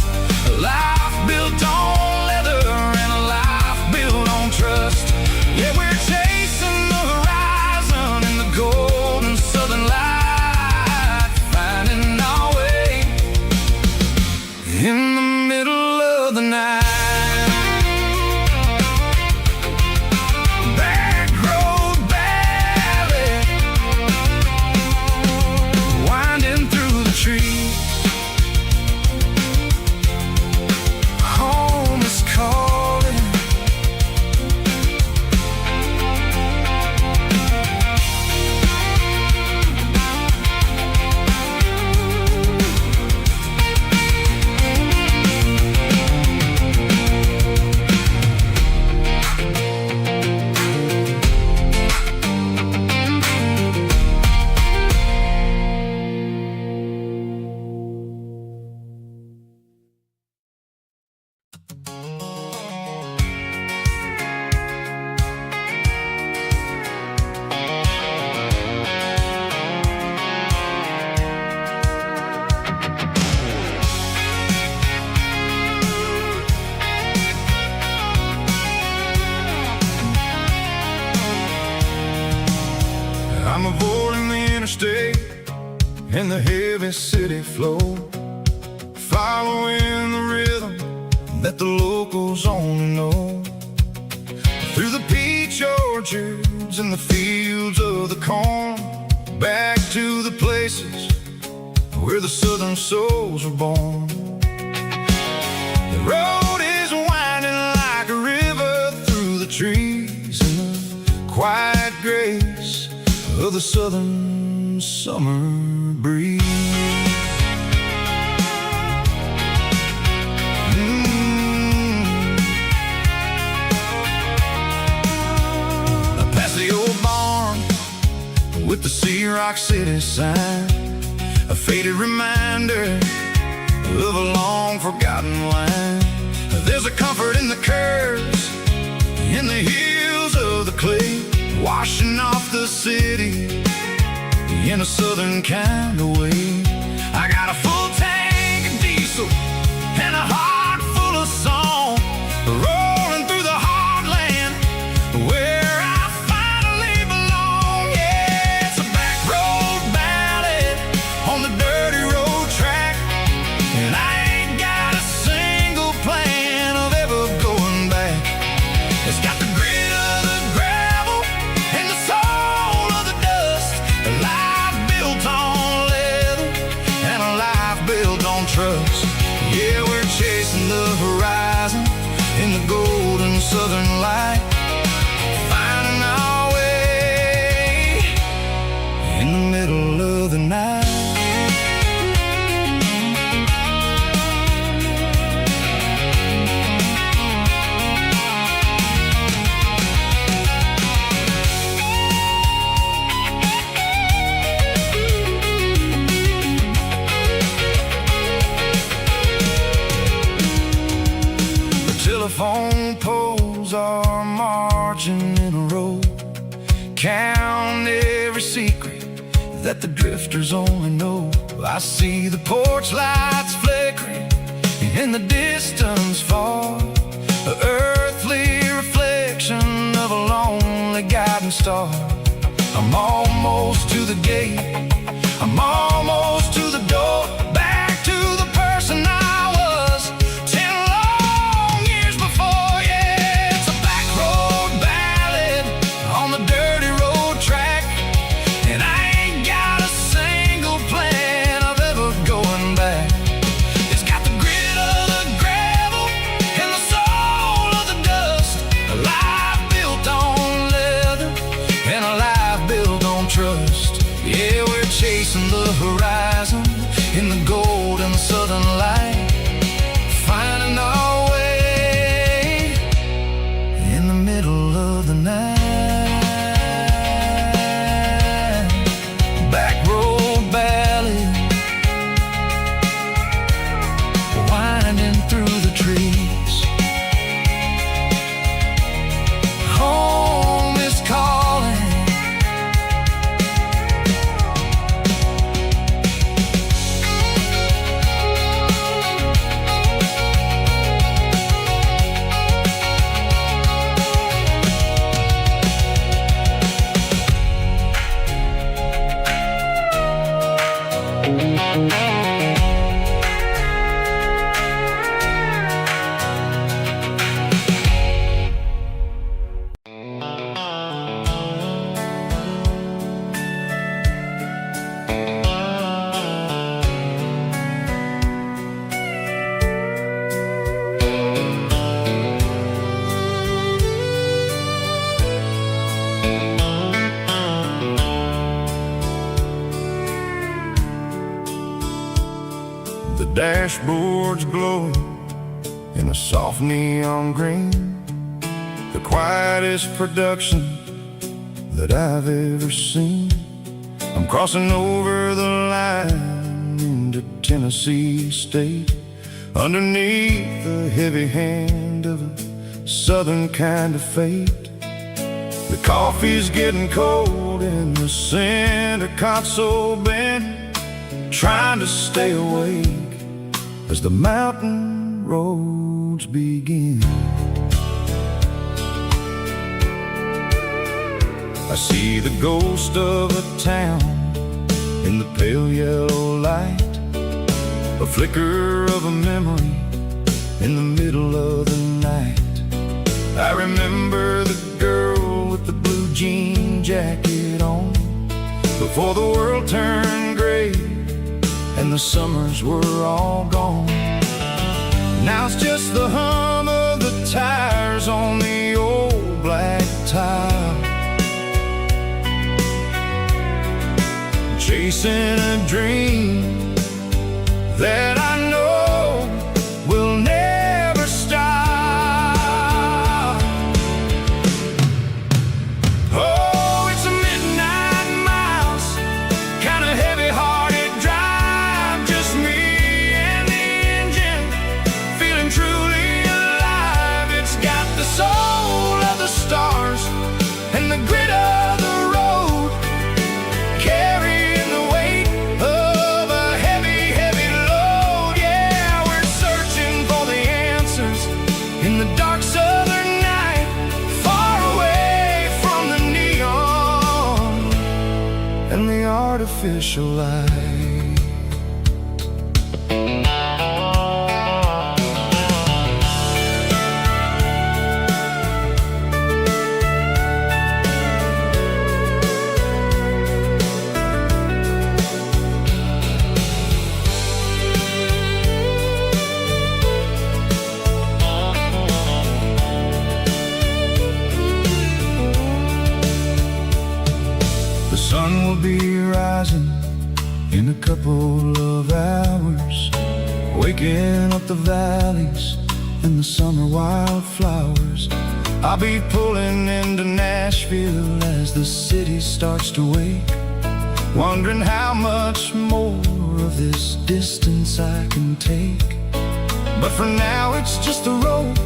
a life built on leather and a life built on trust. Yeah, we're chasing the horizon in the golden southern light, finding our way in the middle of the night. Back road ballad, winding through the trees. Home is calling. I'm avoiding the interstate and the heavy city flow, following the rhythm that the locals only know, through the peach orchards and the fields of the corn, back to the places where the southern souls were born. The road is winding like a river through the trees in the quiet grace of the southern summer breeze. I pass the old barn with the Sea Rock City sign, a faded reminder of a long forgotten land. There's a comfort in the curves, in the hills of the clay, washing off the city in a southern kind of way. I got a full tank of diesel and a heart full of song, rolling through the heartland where I finally belong. Yeah, it's a back road ballad on the dirty road track, and I ain't got a single plan of ever going back. It's got the grit of the gravel and the soul of the dust, a life built on leather and a life built on trust. Yeah, we're chasing the horizon in the golden southern light, finding our way in the middle of the night. Telephone poles are marching in a row, count every secret that the drifters only know. I see the porch lights flickering in the distance far, the earthly reflection of a lonely guiding star. I'm almost to the gate, I'm almost to the door, back to the person I was 10 long years before. Yeah, it's a back road ballad on the dirty road track, and I ain't got a single plan of ever going back. It's got the grit of the gravel and the soul of the dust, a life built on leather and a life built on trust. Yeah, we're chasing the horizon in the golden southern light, finding our way in the middle of the night. Back road ballad, winding through the trees. Home is calling. The dashboard's glowing in a soft neon green, the quietest production that I've ever seen. I'm crossing over the line into Tennessee State, underneath the heavy hand of a southern kind of fate. The coffee's getting cold in the center console bin, trying to stay awake as the mountain roads begin. I see the ghost of a town in the pale yellow light, a flicker of a memory in the middle of the night. I remember the girl with the blue jean jacket on, before the world turned gray and the summers were all gone. Now it's just the hum of the tires on the old black tile, chasing a dream that I know will never stop. Oh, it's a midnight miles, kind of heavy-hearted drive, just me and the artificial light. The sun will be rising in a couple of hours, waking up the valleys and the summer wildflowers. I'll be pulling into Nashville as the city starts to wake, wondering how much more of this distance I can take. But for now it's just the road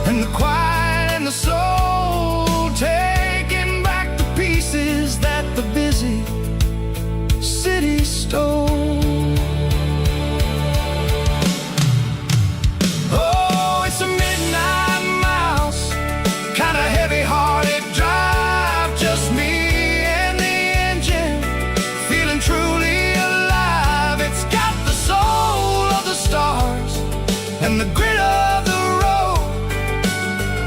and the quiet and the soul, taking back the pieces that the busy city stole. Oh, it's a midnight mouse, kinda heavy-hearted drive, just me and the engine, feeling truly alive. It's got the soul of the stars and the grit of the road,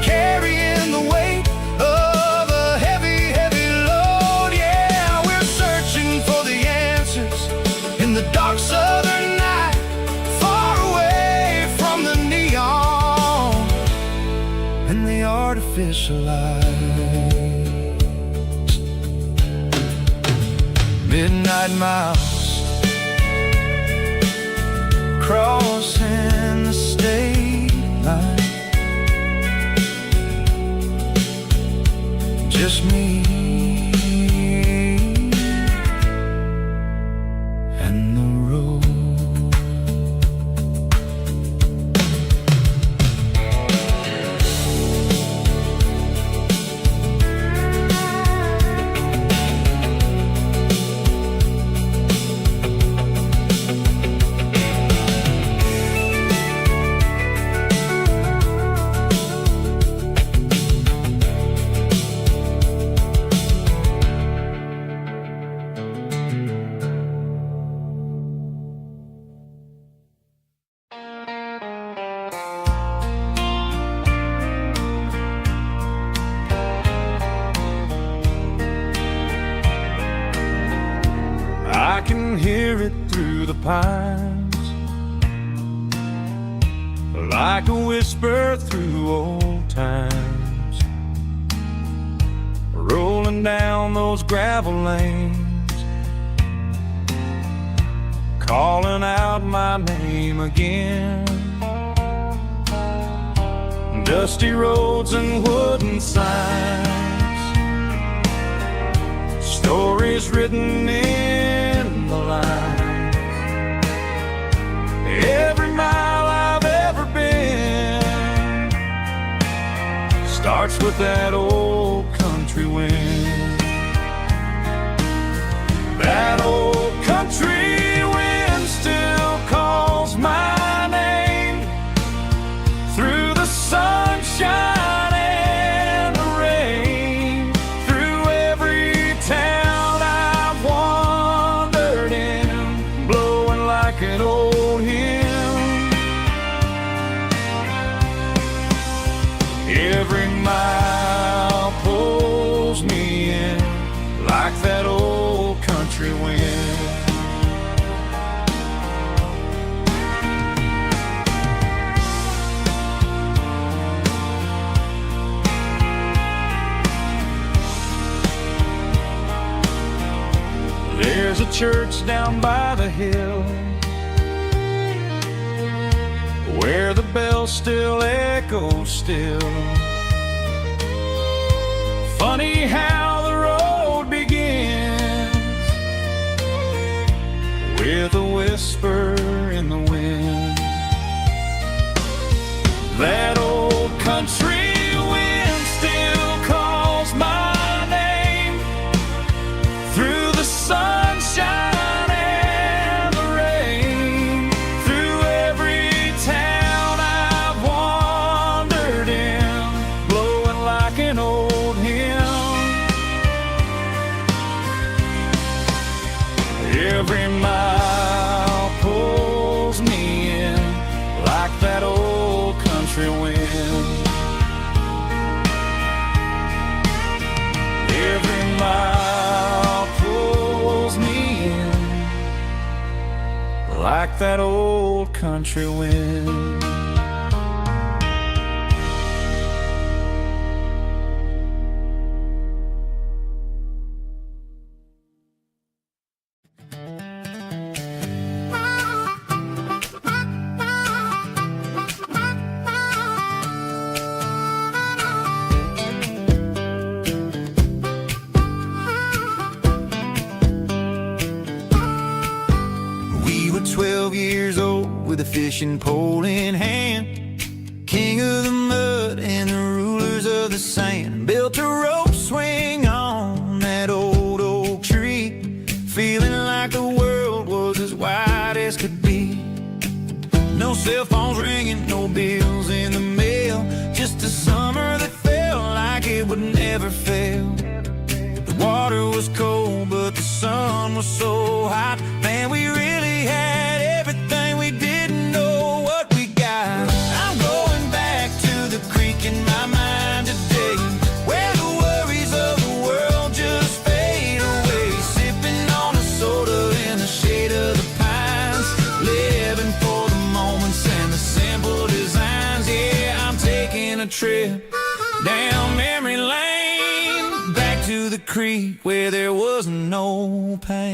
carrying the weight of a heavy, heavy load. Yeah, we're searching for the answers in the dark southern night, far away from the neon and the artificial lights. Midnight mouse, crossing the state line, just me and the road. I can hear it through the pines, like a whisper through old times, rolling down those gravel lanes, calling out my name again. Dusty roads and wooden signs, stories written in the lines. Every mile I've ever been starts with that old country wind. That old country wind still calls my name through the sunshine and the rain, through every town I've wandered in, blowing like an old hymn. Every mile pulls me in like that old country wind. There's a church down by the hill where the bells still echo still. Funny how the road begins with a whisper in the wind. That old country wind still calls my name through the sunshine and the rain, through every town I've wandered in, blowing like an old hymn. that old country wind. Every mile pulls me in like that old country wind. We were 12 years old with a fishing pole in hand, king of the mud and the rulers of the sand. Built a rope swing on that old oak tree, feeling like the world was as wide as could be. No cell phones ringing, no bills in the mail, just a summer that felt like it would never fail. The water was cold, but the sun was so hot. Man, we really had everything, we didn't know what we got. I'm going back to the creek in my mind today, where the worries of the world just fade away. Sipping on a soda in the shade of the pines, living for the moments and the simple designs. Yeah, I'm taking a trip down memory lane, back to the creek where there was no pain.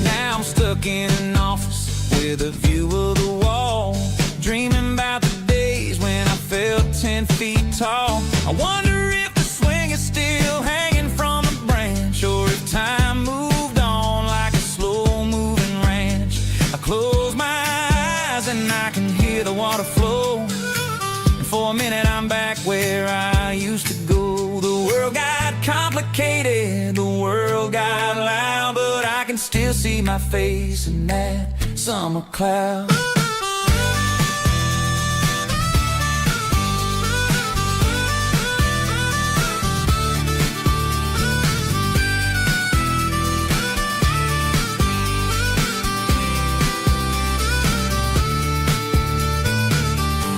Now I'm stuck in an office with a view of the wall, dreaming about the days when I felt 10 feet tall. I wonder if the swing is still hanging from a branch, or if time moved on like a slow-moving ranch. I close my eyes and I can hear the water flow, and for a minute I'm back where I used to go. The world got complicated, the world got loud, but I can still see my face in that summer cloud.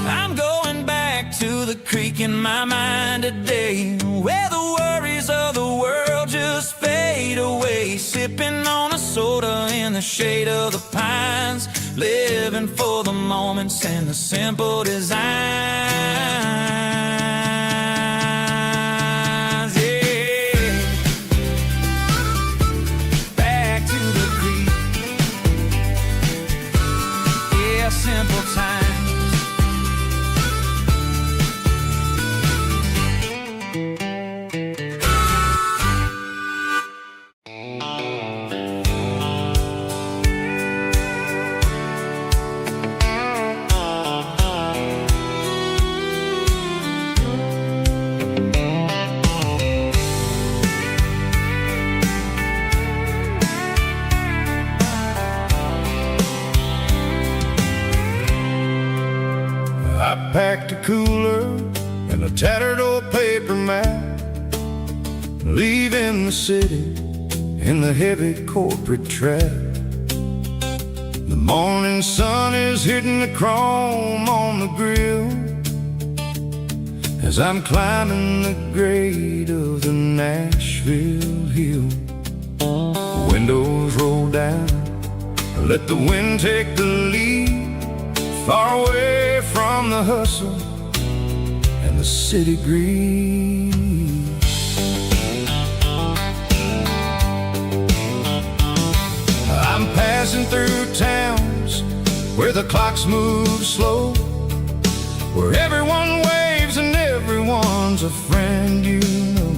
I'm going back to the creek in my mind today, where the worries of the world just fade away. Sipping on a soda in the shade of the pines, living for the moments and the simple designs. Yeah, back to the creek. Yeah, simple times. I packed a cooler and a tattered old paper map, leaving the city in the heavy corporate trap. The morning sun is hitting the chrome on the grill as I'm climbing the grade of the Nashville hill. Windows roll down, let the wind take the lead, far away from the hustle and the city breeze. I'm passing through towns where the clocks move slow, where everyone waves and everyone's a friend you know.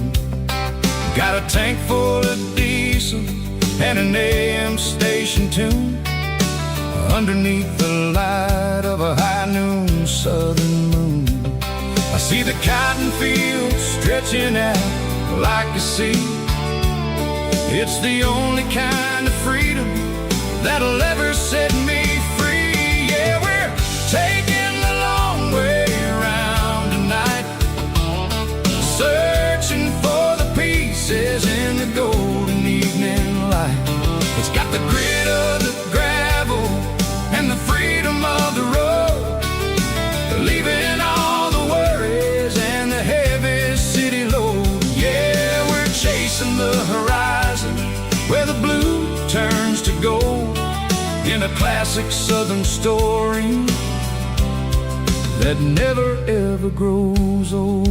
Got a tank full of diesel and an AM station tune, underneath the light of a high noon southern moon. I see the cotton fields stretching out like a sea. It's the only kind of freedom that'll ever set me free. Yeah, we're taking the long way around tonight, searching for the pieces in the golden evening light. It's got the grit of the gravel classic southern story that never ever grows old.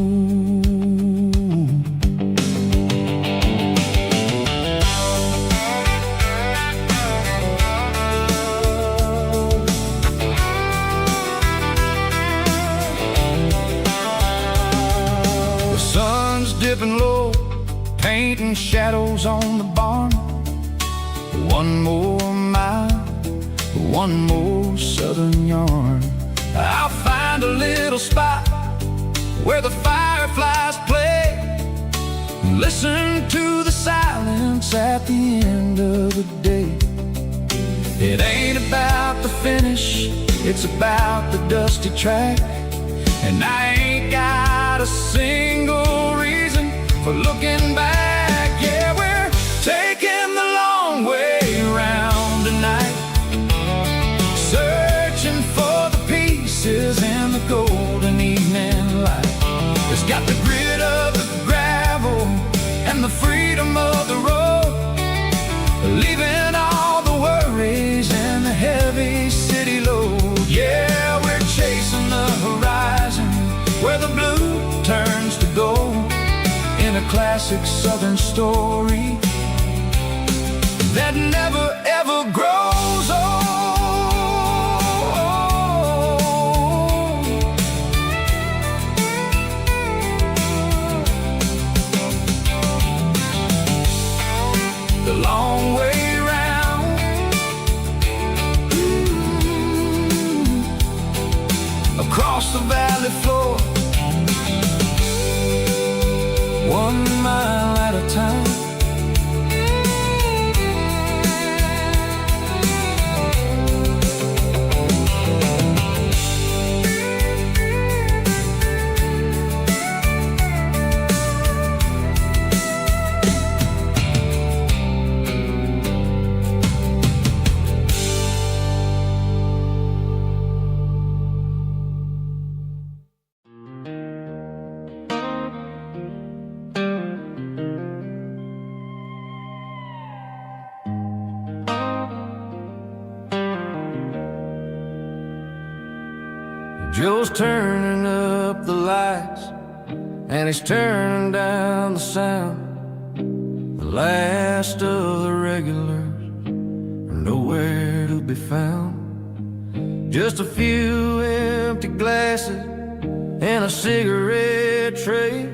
The sun's dipping low, painting shadows on the barn. One more mile, one more southern yarn. I'll find a little spot where the fireflies play, and listen to the silence at the end of the day. It ain't about the finish, it's about the dusty track. And I ain't got a single reason for looking back. Yeah, we're taking the long way around tonight, searching for the pieces in the golden evening light. It's got the grit of the gravel and the freedom of the road, leaving all the worries and the heavy city load. Yeah, we're chasing the horizon where the blue turns to gold, in a classic southern story that never ever grows old. The long way round, across the valley floor, 1 mile at a time. Joe's turning up the lights, and he's turning down the sound. The last of the regulars are nowhere to be found. Just a few empty glasses and a cigarette tray,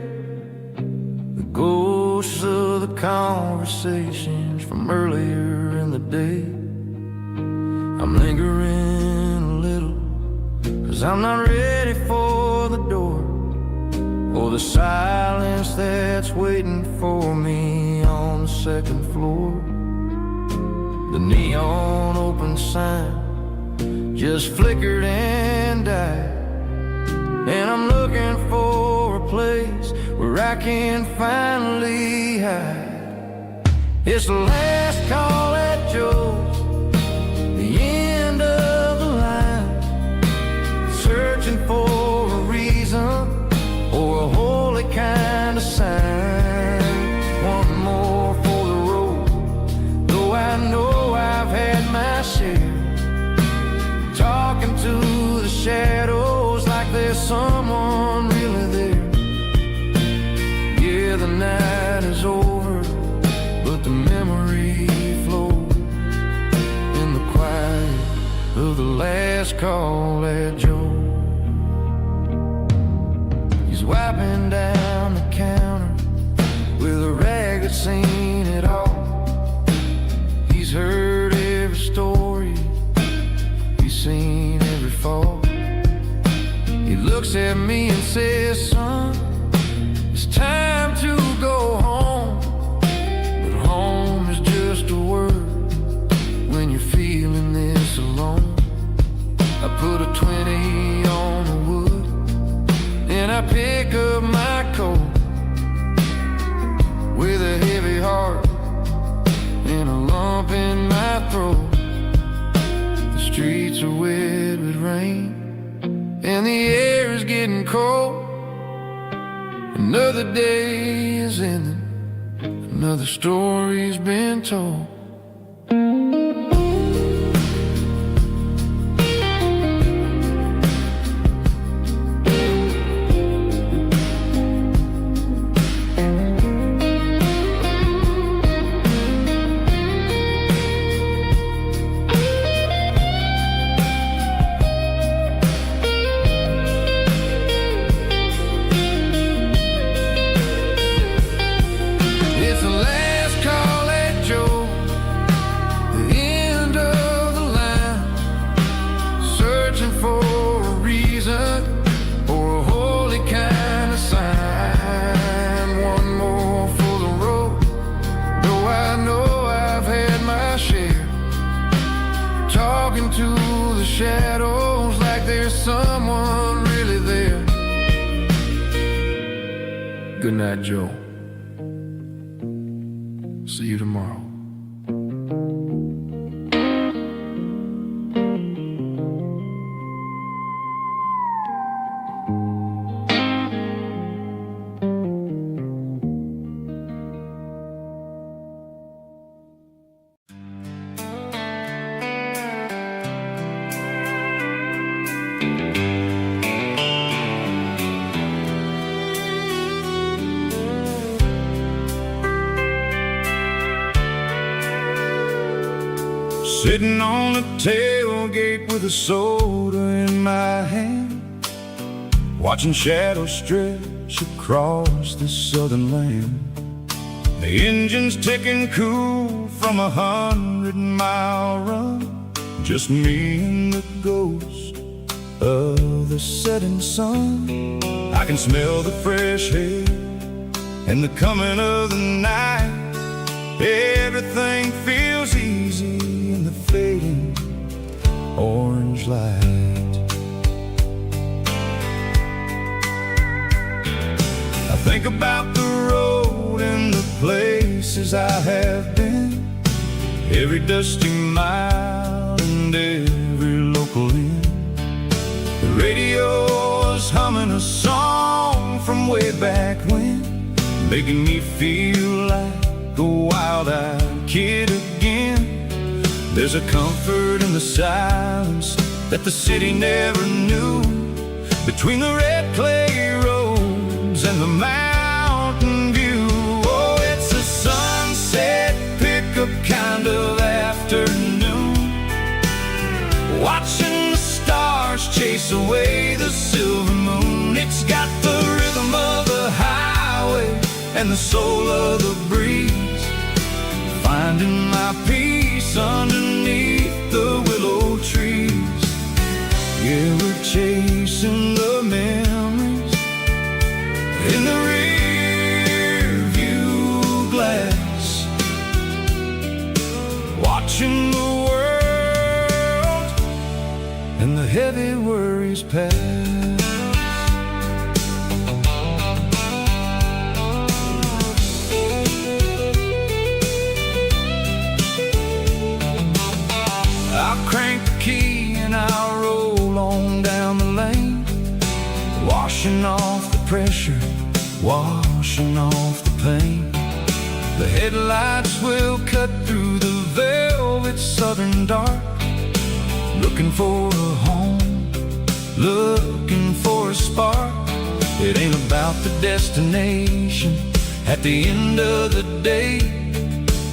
the ghosts of the conversations from earlier in the day. I'm lingering a little, 'cause I'm not ready for the door, or the silence that's waiting for me on the second floor. The neon open sign just flickered and died, and I'm looking for a place where I can finally hide. It's the last call at Joe's, the end of the line, searching for a reason or a holy kind of sign. One more for the road, though I know I've had my share, talking to the shadows like there's someone really there. Yeah, the night is over, but the memory flows in the quiet of the last call at Joe. He's wiping down the counter with a rag that's seen it all. He's heard every story, he's seen every fall. He looks at me and says, son, it's time to go home. But home is just a word when you're feeling this alone. I put a 20 on the wood, and I pick up my coat with a heavy heart and a lump in my throat. The streets are wet with rain, and the air is getting cold. Another day is ending, another story's been told. into the shadows like there's someone really there. Good night, Joe. See you tomorrow. Sitting on the tailgate with a soda in my hand, watching shadows stretch across this southern land. The engine's ticking cool from 100-mile run, just me and the ghost of the setting sun. I can smell the fresh air and the coming of the night. Everything feels easy in the fading orange light. I think about the road and the places I have been, every dusty mile and every local inn. The radio is humming a song from way back when, making me feel like a wild-eyed kid again. There's a comfort in the silence that the city never knew, between the red clay roads and the mountain view. Oh, it's a sunset pickup kind of afternoon, watching the stars chase away the silver moon. It's got the rhythm of the highway and the soul of the breeze, finding my peace underneath the willow trees. Yeah, we're chasing the memories in the rear view glass, watching the world and the heavy worries pass. I'll crank the key and I'll roll on down the lane, washing off the pressure, washing off the pain. The headlights will cut through the velvet southern dark, looking for a home, looking for a spark. It ain't about the destination at the end of the day,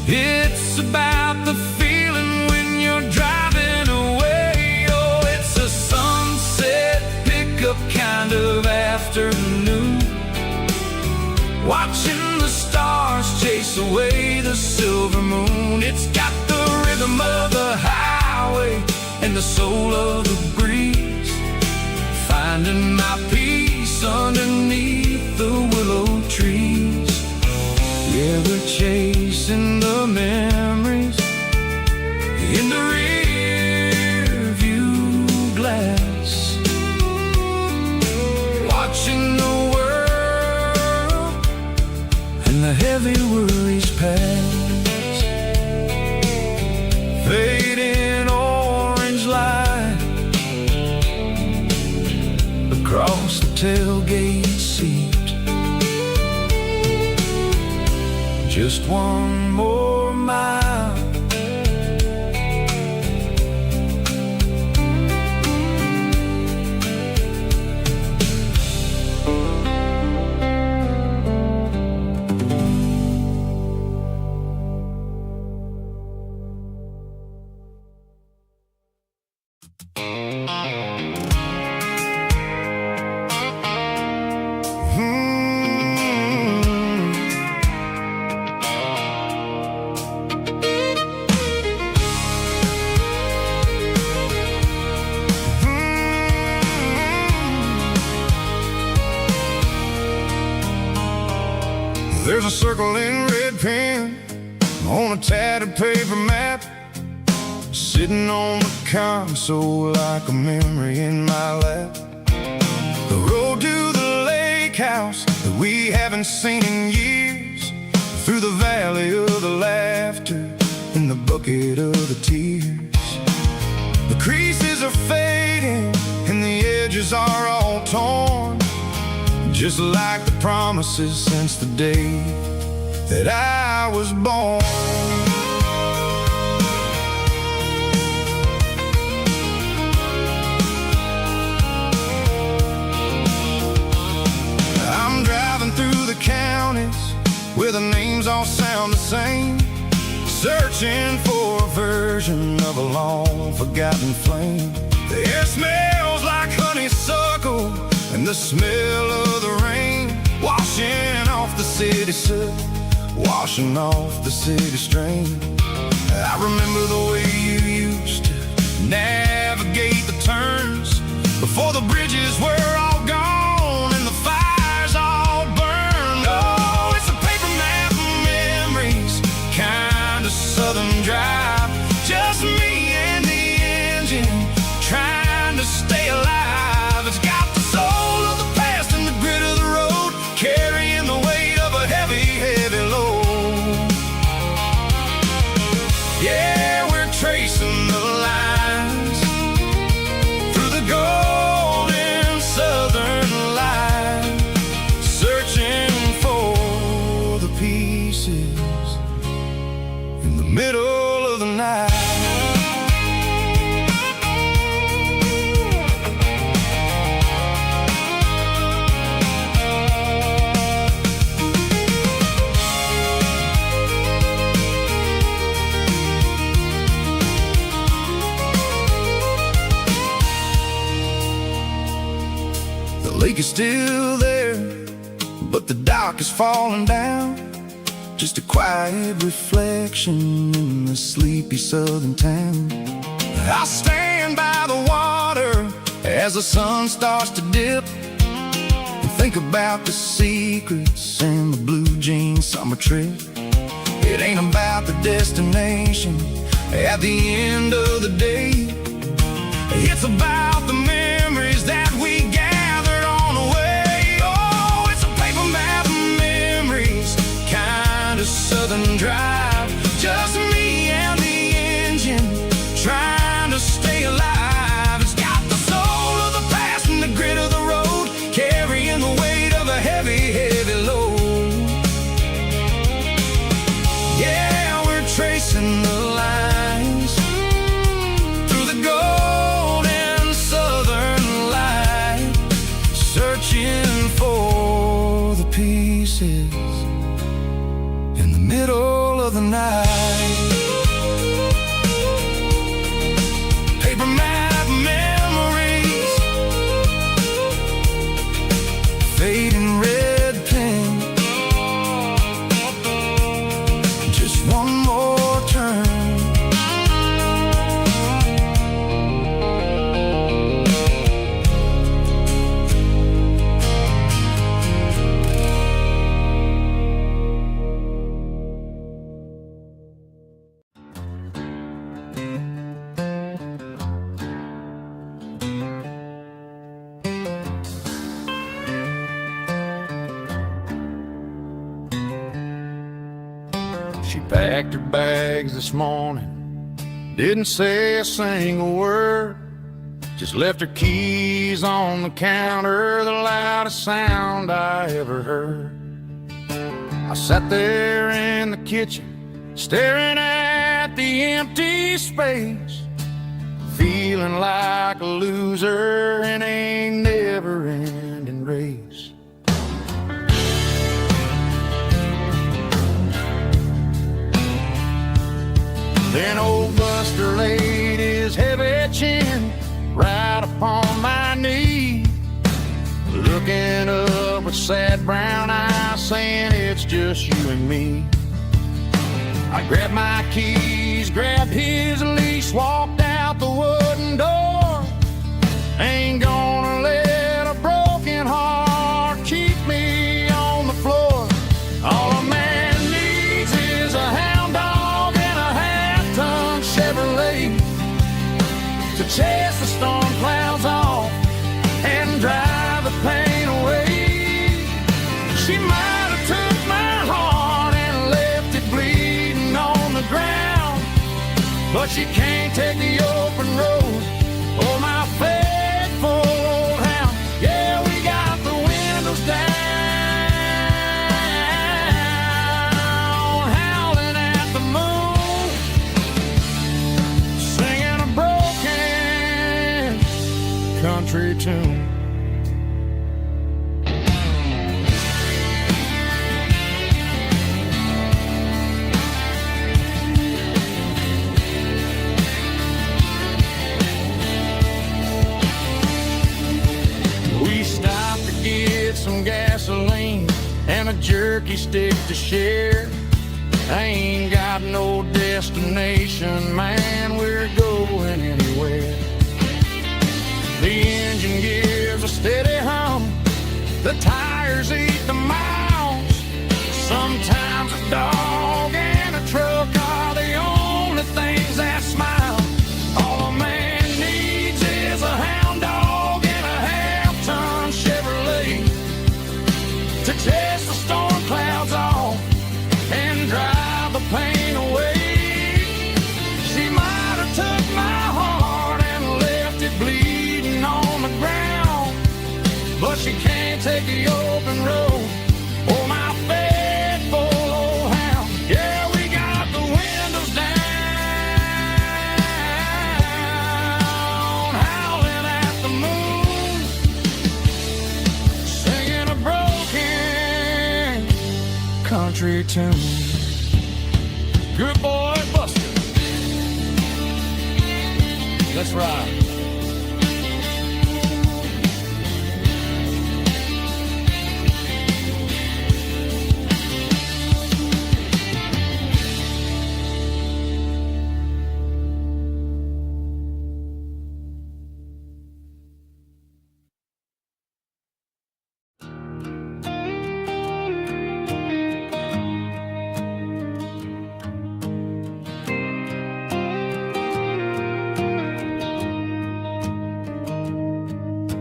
it's about the feeling when you're driving away. Oh, it's a sunset pickup kind of afternoon, watching the stars chase away the silver moon. It's got the rhythm of the highway and the soul of the breeze, finding my peace underneath the willow trees. Yeah, we're chasing the memories in the rear view glass, watching the world and the heavy worries pass. Fading orange light across the tailgate seat, just one more mile. There's a circle in red pen on a tattered paper map, sitting on the console like a memory in my lap. The road to the lake house that we haven't seen in years, through the valley of the laughter and the bucket of the tears. The creases are fading and the edges are all torn, just like the promises since the day that I was born. I'm driving through the counties where the names all sound the same, searching for a version of a long forgotten flame. The air smells like honeysuckle and the smell of the rain, washing off the city soot, washing off the city strain. I remember the way you used to navigate the turns before the bridges were all gone and the fires all burned. Oh, it's a paper map of memories, kind of southern drive, just me and the engine trying to stay alive. It's got the soul of the past and the grit of the road, carrying the weight of a heavy, heavy load. Yeah, we're tracing the lines through the golden southern light, searching for the pieces in the middle of the night. The lake is still there, but the dock is falling down, just a quiet reflection in the sleepy southern town. I stand by the water as the sun starts to dip and think about the secrets and the blue jean summer trip. It ain't about the destination at the end of the day, it's about the memories that we gathered on the way. Oh, it's a paper map of memories, kind of southern drive, just me and the engine trying to stay alive. It's got the soul of the past and the grit of the road, carrying the weight of a heavy, heavy load. Yeah, we're tracing the lines through the golden southern light, searching for the pieces in the middle of the night. Paper map memories, fading red pen, just one more turn. She packed her bags this morning, didn't say a single word, just left her keys on the counter, the loudest sound I ever heard. I sat there in the kitchen, staring at the empty space, feeling like a loser in a never-ending race. Then old Buster laid his heavy chin right upon my knee, looking up with sad brown eyes, saying it's just you and me. I grabbed my keys, grabbed his leash, walked out the wooden door. Ain't gonna let a broken heart keep me on the floor. All a man needs is a hound dog and a half-ton Chevrolet. chase the storm clouds off and drive the pain away. She might have took my heart and left it bleeding on the ground, but she can't take the open road or my faithful old hound. Yeah, we got the windows down, howling at the moon, singing a broken country tune. Some gasoline and a jerky stick to share. I ain't got no destination, man, we're going anywhere. The engine gives a steady hum, the tires eat the miles. Sometimes a dog and a truck are the only things that smile. All a man needs is a hound dog and a half-ton Chevrolet to chase the storm clouds off and drive the pain away. She might have took my heart and left it bleeding on the ground, but she can't take the open road or my faithful old hound. Yeah, we got the windows down, howling at the moon, singing a broken country tune. Good boy, Buster. Let's ride.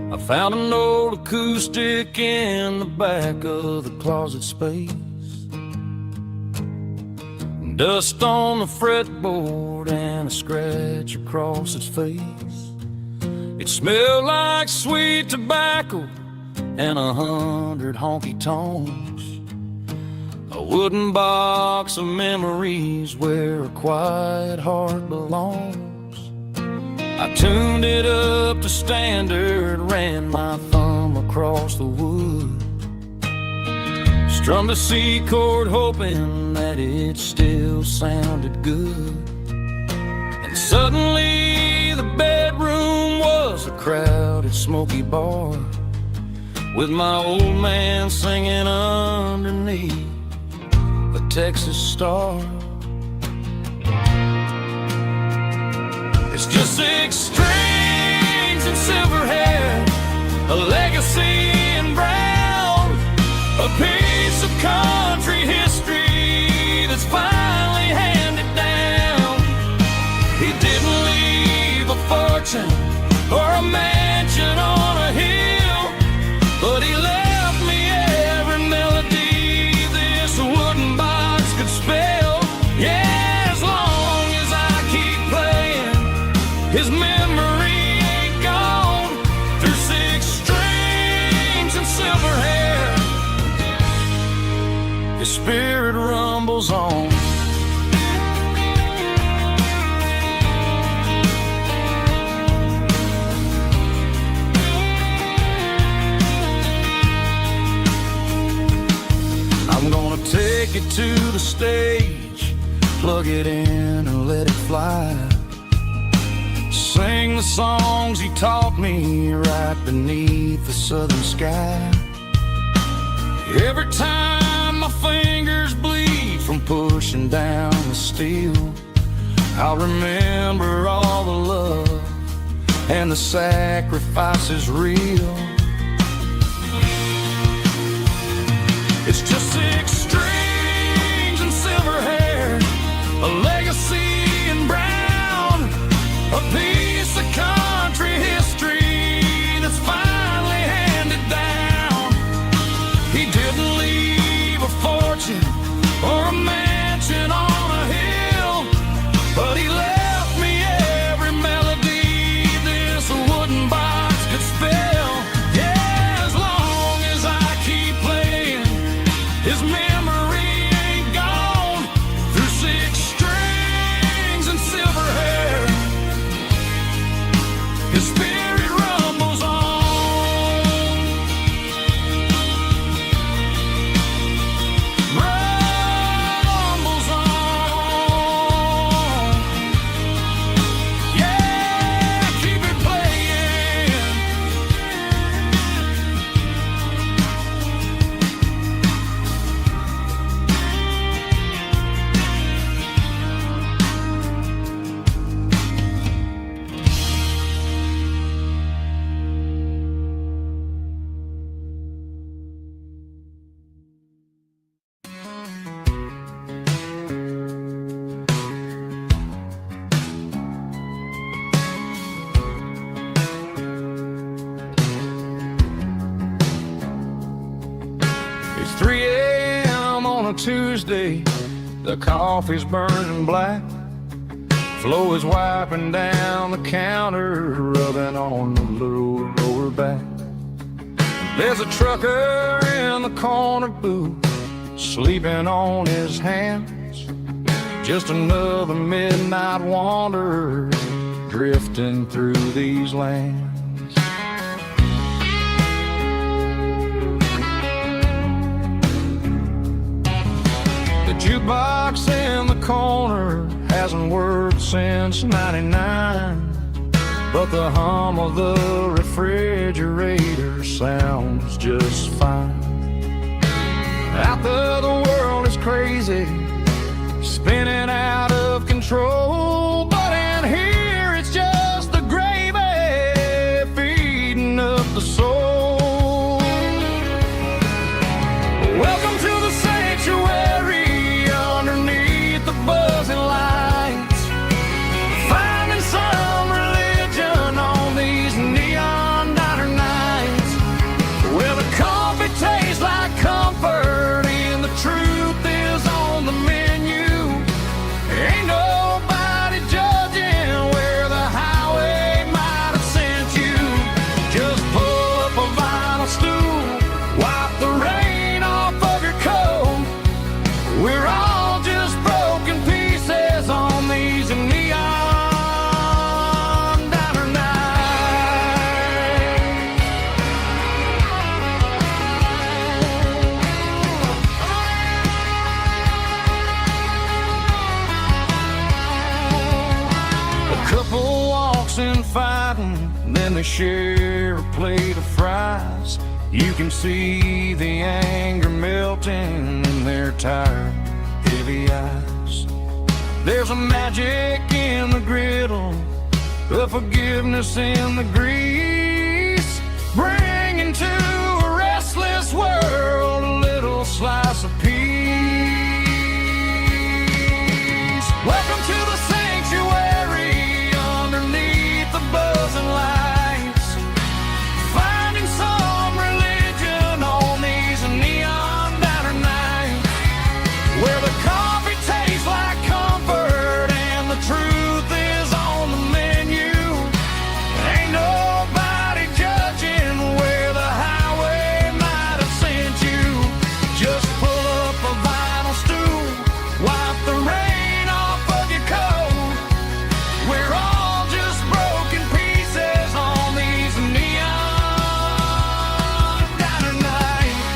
I found an old acoustic in the back of the closet space. Dust on the fretboard and a scratch across its face. It smelled like sweet tobacco and 100 honky tonks. A wooden box of memories where a quiet heart belongs. I tuned it up to standard, ran my thumb across the wood, strummed a C chord hoping that it still sounded good. And suddenly the bedroom was a crowded smoky bar, with my old man singing underneath a Texas star. It's just 6 strings and silver hair, a legacy in brown, a piece of country history that's finally handed down. He didn't leave a fortune or a mansion on a hill, but he left me every melody this wooden box could spell. Yeah, as long as I keep playing, his memory ain't gone. Through 6 strings and silver hair, his spirit rumbles on. I'm gonna take it to the stage, plug it in and let it fly. Sing the songs he taught me right beneath the southern sky. Every time my fingers bleed from pushing down the steel, I'll remember all the love and the sacrifices real. It's just 6 strings and silver hair, a legacy in brown, a piece of His spirit rumbles on, rumbles on. Yeah, keep it playing. It's 3 a.m. on a Tuesday. The coffee's burning black. Flo is wiping down the counter, rubbing on the little lower back. There's a trucker in the corner booth, sleeping on his hands. Just another midnight wanderer, drifting through these lands. The jukebox in the corner hasn't worked since '99, but the hum of the refrigerator sounds just fine. Out there the world is crazy, spinning out of control, but in here it's just the gravy feeding up the soul. Welcome to the sanctuary underneath the buzzing lights, finding some religion on these neon diner nights, where the coffee tastes like comfort and the truth is on the menu. Ain't nobody judging where the highway might have sent you. Just pull up a vinyl stool, wipe the rain off of your coat. We're all just broken pieces on these neon diner nights. A couple walks in fighting, then they share a plate of fries. You can see the anger melting in their tired, heavy eyes. There's a magic in the griddle, a forgiveness in the grease, bringing to a restless world a little slice of peace. Welcome to the sanctuary underneath the buzzing lights, finding some religion on these neon diner nights, where the coffee tastes like comfort and the truth is on the menu. Ain't nobody judging where the highway might have sent you. Just pull up a vinyl stool, wipe the rain off of your coat. We're all just broken pieces on these neon diner nights.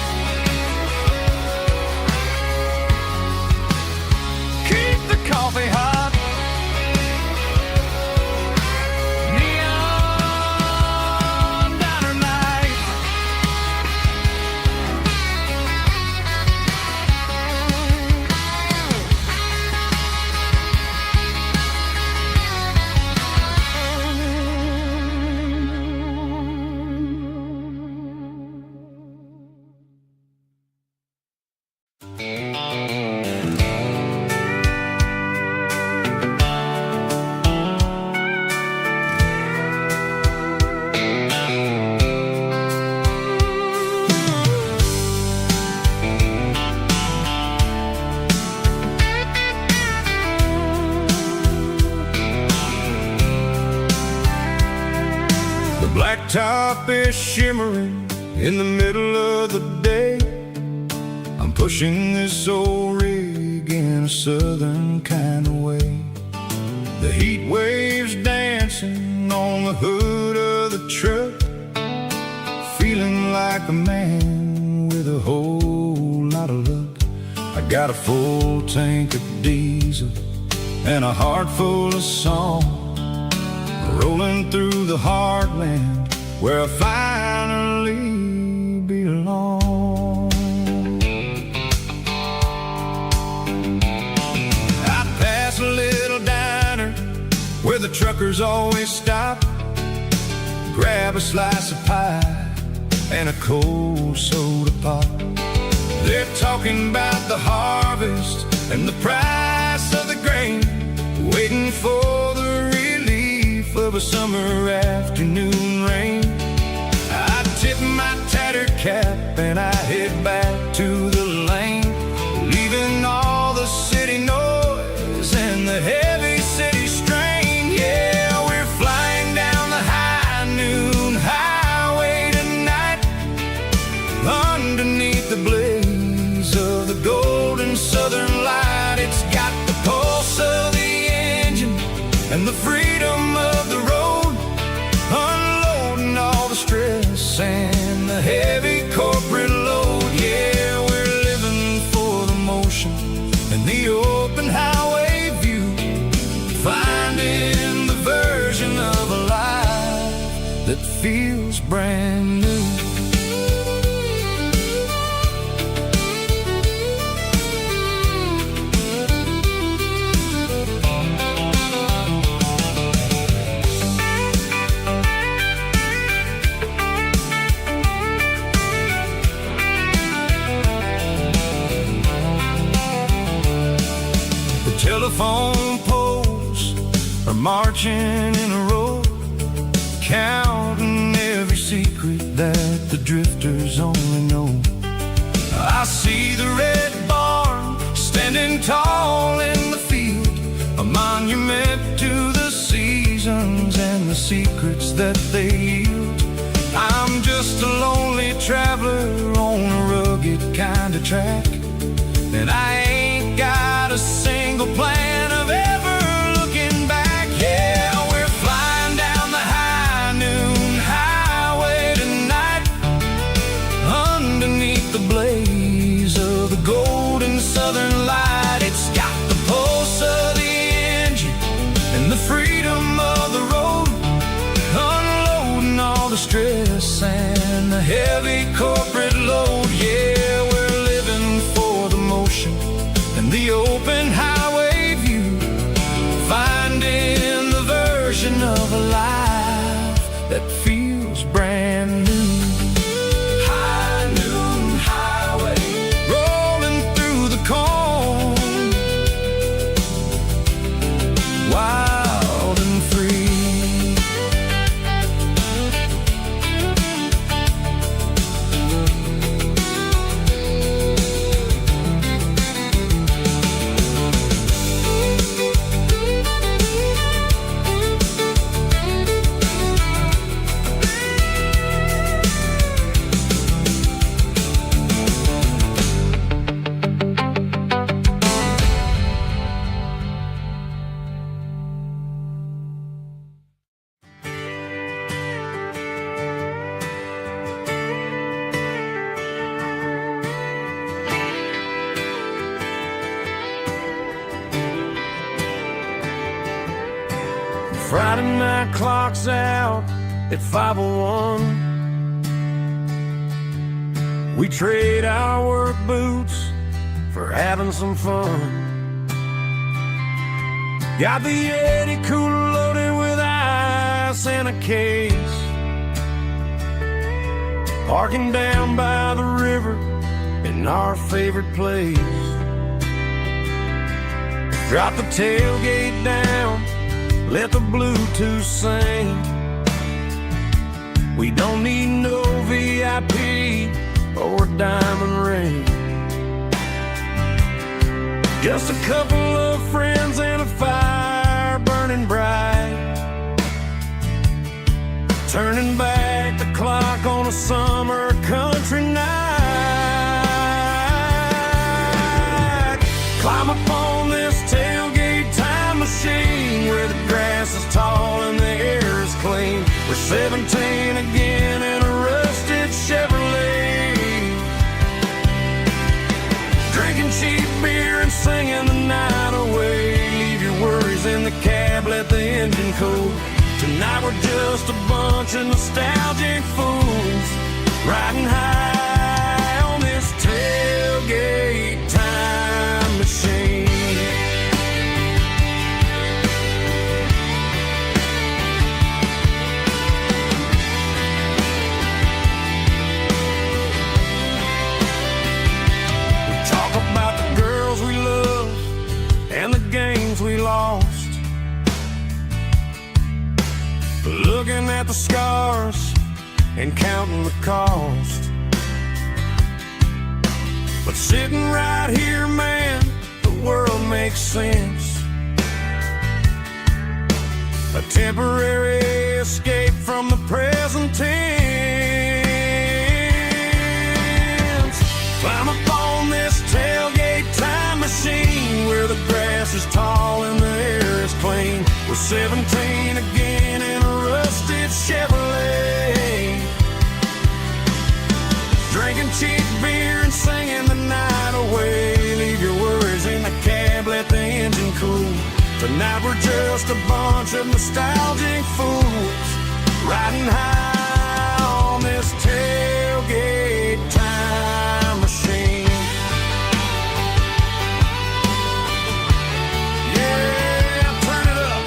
Keep the coffee hot. Neon diner nights. The blacktop is shimmering in the middle of the day. I'm pushing this old rig in a southern kind of way. The heat waves dancing on the hood of the truck, feeling like a man with a whole lot of luck. I got a full tank of diesel and a heart full of song, rolling through the heartland where I finally belong. I pass a little diner where the truckers always stop, grab a slice of pie and a cold soda pop. They're talking about the harvest and the price of the grain, waiting for the relief of a summer afternoon rain. I tip my tattered cap and I head back to the lane, leaving all the city noise and the heavy city strain. Yeah, we're flying down the high noon highway tonight, underneath the blaze of the golden southern light. It's got the pulse of the engine and the freedom of the road, unloading all the stress and the heavy corporate load. Yeah, we're living for the motion and the open highway view, finding the version of a life that feels brand new. Telephone poles are marching in a row, counting every secret that the drifters only know. I see the red barn standing tall in the field, a monument to the seasons and the secrets that they yield. I'm just a lonely traveler on a rugged kind of track, and I ain't got a single plan of ever looking back. Yeah, we're flying down the high noon highway tonight, underneath the blaze of the golden southern light. It's got the pulse of the engine and the freedom of the road, unloading all the stress and the heavy corporate load. Yeah, we're living for the motion and the open highway view, finding the version of a life that feels brand new. High noon highway, rolling through the corn, wild and free. Friday night clock's out at 5:01. We trade our work boots for having some fun. Got the Yeti cooler loaded with ice and a case, parking down by the river in our favorite place. Drop the tailgate down, let the Bluetooth sing. We don't need no VIP or diamond ring, just a couple of friends and a fire burning bright, turning back the clock on a summer country night. Climb up on this tailgate time machine where the grass is tall and the air is clean. We're 17 again in a rusted Chevrolet, drinking cheap beer and singing the night away. Leave your worries in the cab, let the engine cool. Tonight we're just a bunch of nostalgic fools, riding high on this tailgate time machine. We talk about the girls we love and the games we lost, looking at the scars and counting the cost. But sitting right here, man, the world makes sense. A temporary escape from the present tense. Climb up on this tailgate time machine, where the grass is tall and the air is clean. We're 17 again in a rusted Chevrolet, drinking cheap beer and singing the night away. Leave your worries in the cab, let the engine cool. Tonight we're just a bunch of nostalgic fools, riding high on this tailgate time machine. Yeah, turn it up.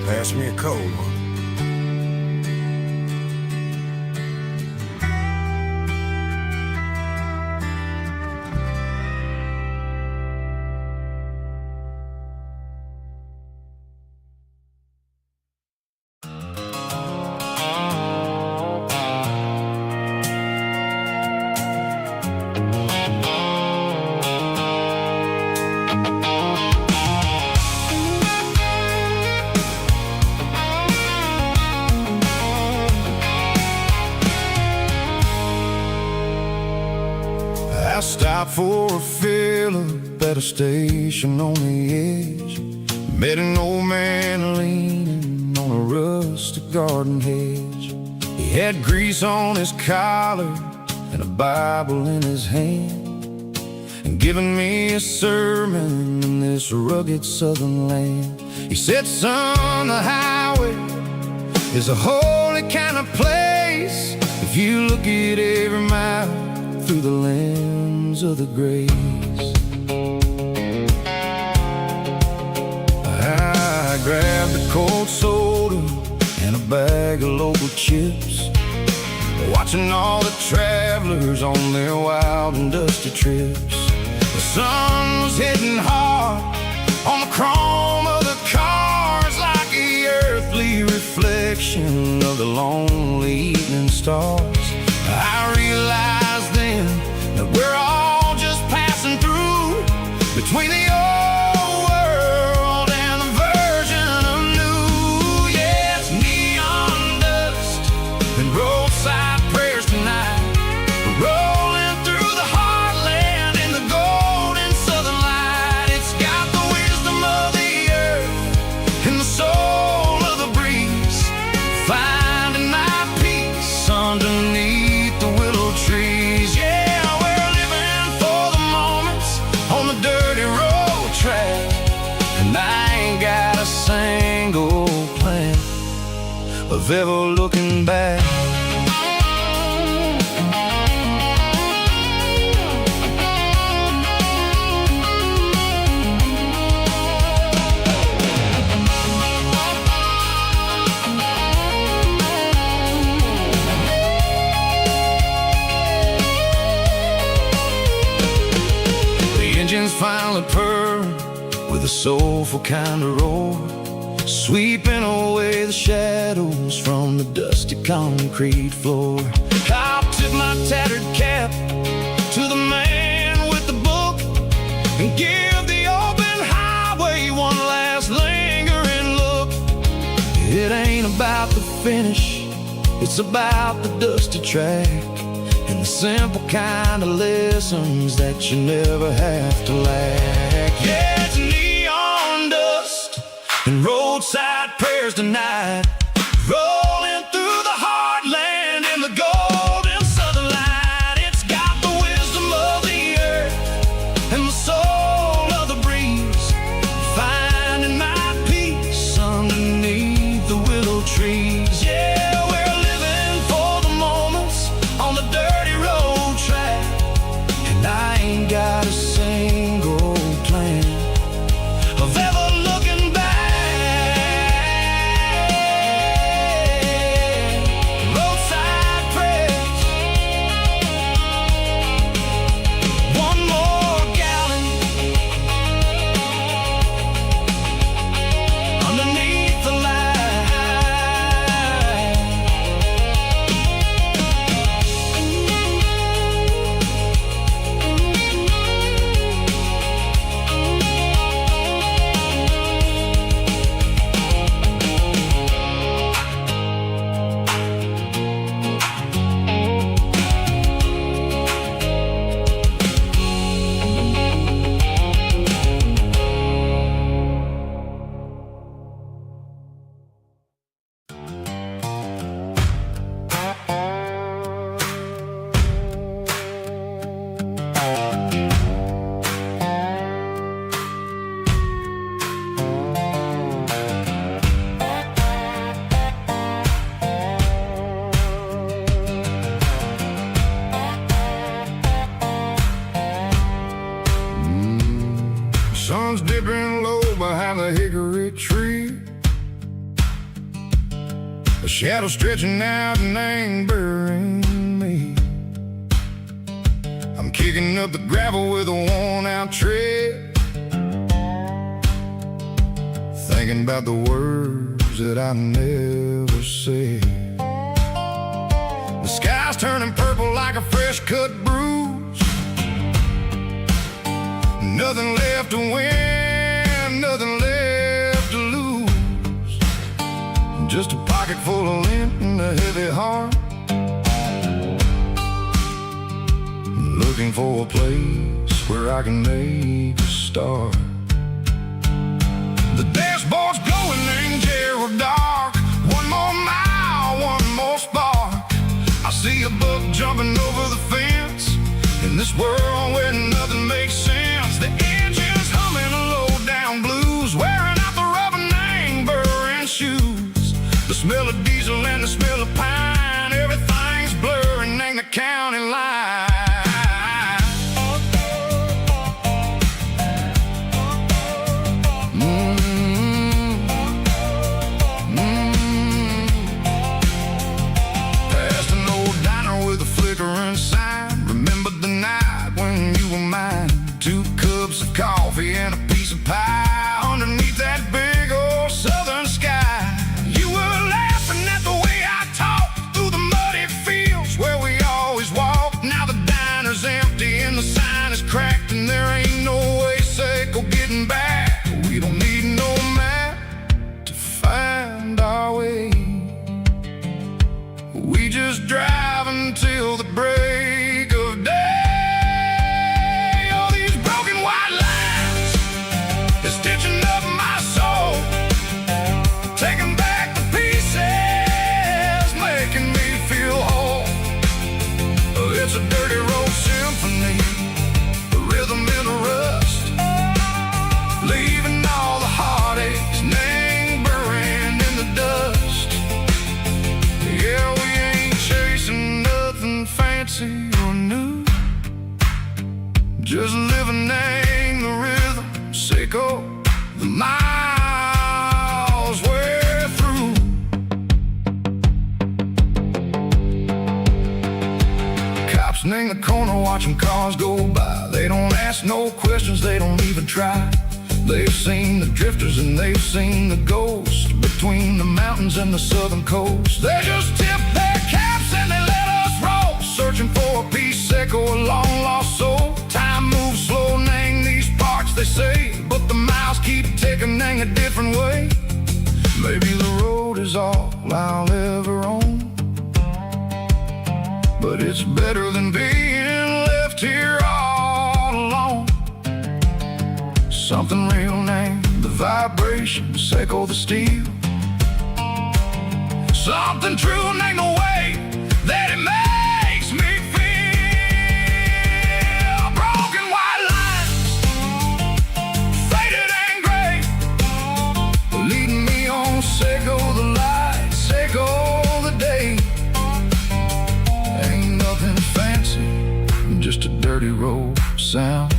Pass me a cold one. I stopped for a fill-up at a station on the edge. Met an old man leaning on a rustic garden hedge. He had grease on his collar and a Bible in his hand, and giving me a sermon in this rugged southern land. He said, son, the highway is a holy kind of place if you look at every mile through the lens of the grace. I grabbed a cold soda and a bag of local chips, watching all the travelers on their wild and dusty trips. The sun was hitting hard on the chrome of the cars, like the earthly reflection of the lonely evening stars. I realized then that we're all just passing through between the old world and the version of new. Yeah, it's neon dust and roadside prayers tonight. We're rolling through the heartland in the golden southern light. It's got the wisdom of the earth and the soul of the breeze, finding my peace underneath the willow trees. Yeah, we're living for the moments on the dirty road track, and I ain't got a single plan of ever looking back. Engines finally purr with a soulful kind of roar, sweeping away the shadows from the dusty concrete floor. I'll tip my tattered cap to the man with the book and give the open highway one last lingering look. It ain't about the finish, it's about the dusty track and the simple kind of lessons that you never have to lack. Yeah, it's neon dust and roadside prayers tonight, rolling through the heartland in the golden southern light. It's got the wisdom of the earth and the soul of the breeze, finding my peace underneath the willow trees. Yeah, we're living for the moments on the dirty road track, and I ain't got a single plan of ever looking back. Roadside prayers, one more gallon underneath the light. Sun's dipping low behind the hickory tree, a shadow stretching out and angering me. I'm kicking up the gravel with a worn-out tread, thinking about the words that I never said. The sky's turning purple like a fresh-cut bruise. Nothing left to win, nothing left to lose. Just a pocket full of lint and a heavy heart, looking for a place where I can make a start. The dashboard's glowing in Gerald dark. One more mile, one more spark. I see a buck jumping over the fence in this world where nothing makes sense. The engine's humming a low-down blues, wearing out the rubber name, burring shoes. The smell of diesel and the smell of pine, everything's blurring, ain't the county line. Past an old diner with a flickering sign, remember the night when you were mine. 2 cups of coffee and a piece of pie underneath that big old southern sky. You were laughing at the way I talked through the muddy fields where we always walked. Now the diner's empty and the sign is cracked, and there ain't no way safe of getting back. We don't need no map to find our way. We just drive until the break of day. Stitching up my soul, taking back the pieces, making me feel whole. It's a dirty road symphony, the rhythm in the rust, leaving all the heartaches lingering in the dust. Yeah, we ain't chasing nothing fancy or new, just living in the rhythm, sicko. The miles we're through. Cops in the corner watching cars go by. They don't ask no questions, they don't even try. They've seen the drifters and they've seen the ghosts between the mountains and the southern coast. They just tip their caps and they let us roll, searching for a piece echo, a long lost soul. Time moves slow, name these parts they say, but the miles keep ticking in a different way. Maybe the road is all I'll ever own, but it's better than being left here all alone. Something real named the vibrations echo the steel. Something true named the way that it makes me feel. Broken white lines, faded and gray, leading me on, Seco the light, Seco the day. Ain't nothing fancy, just a dirty road sound,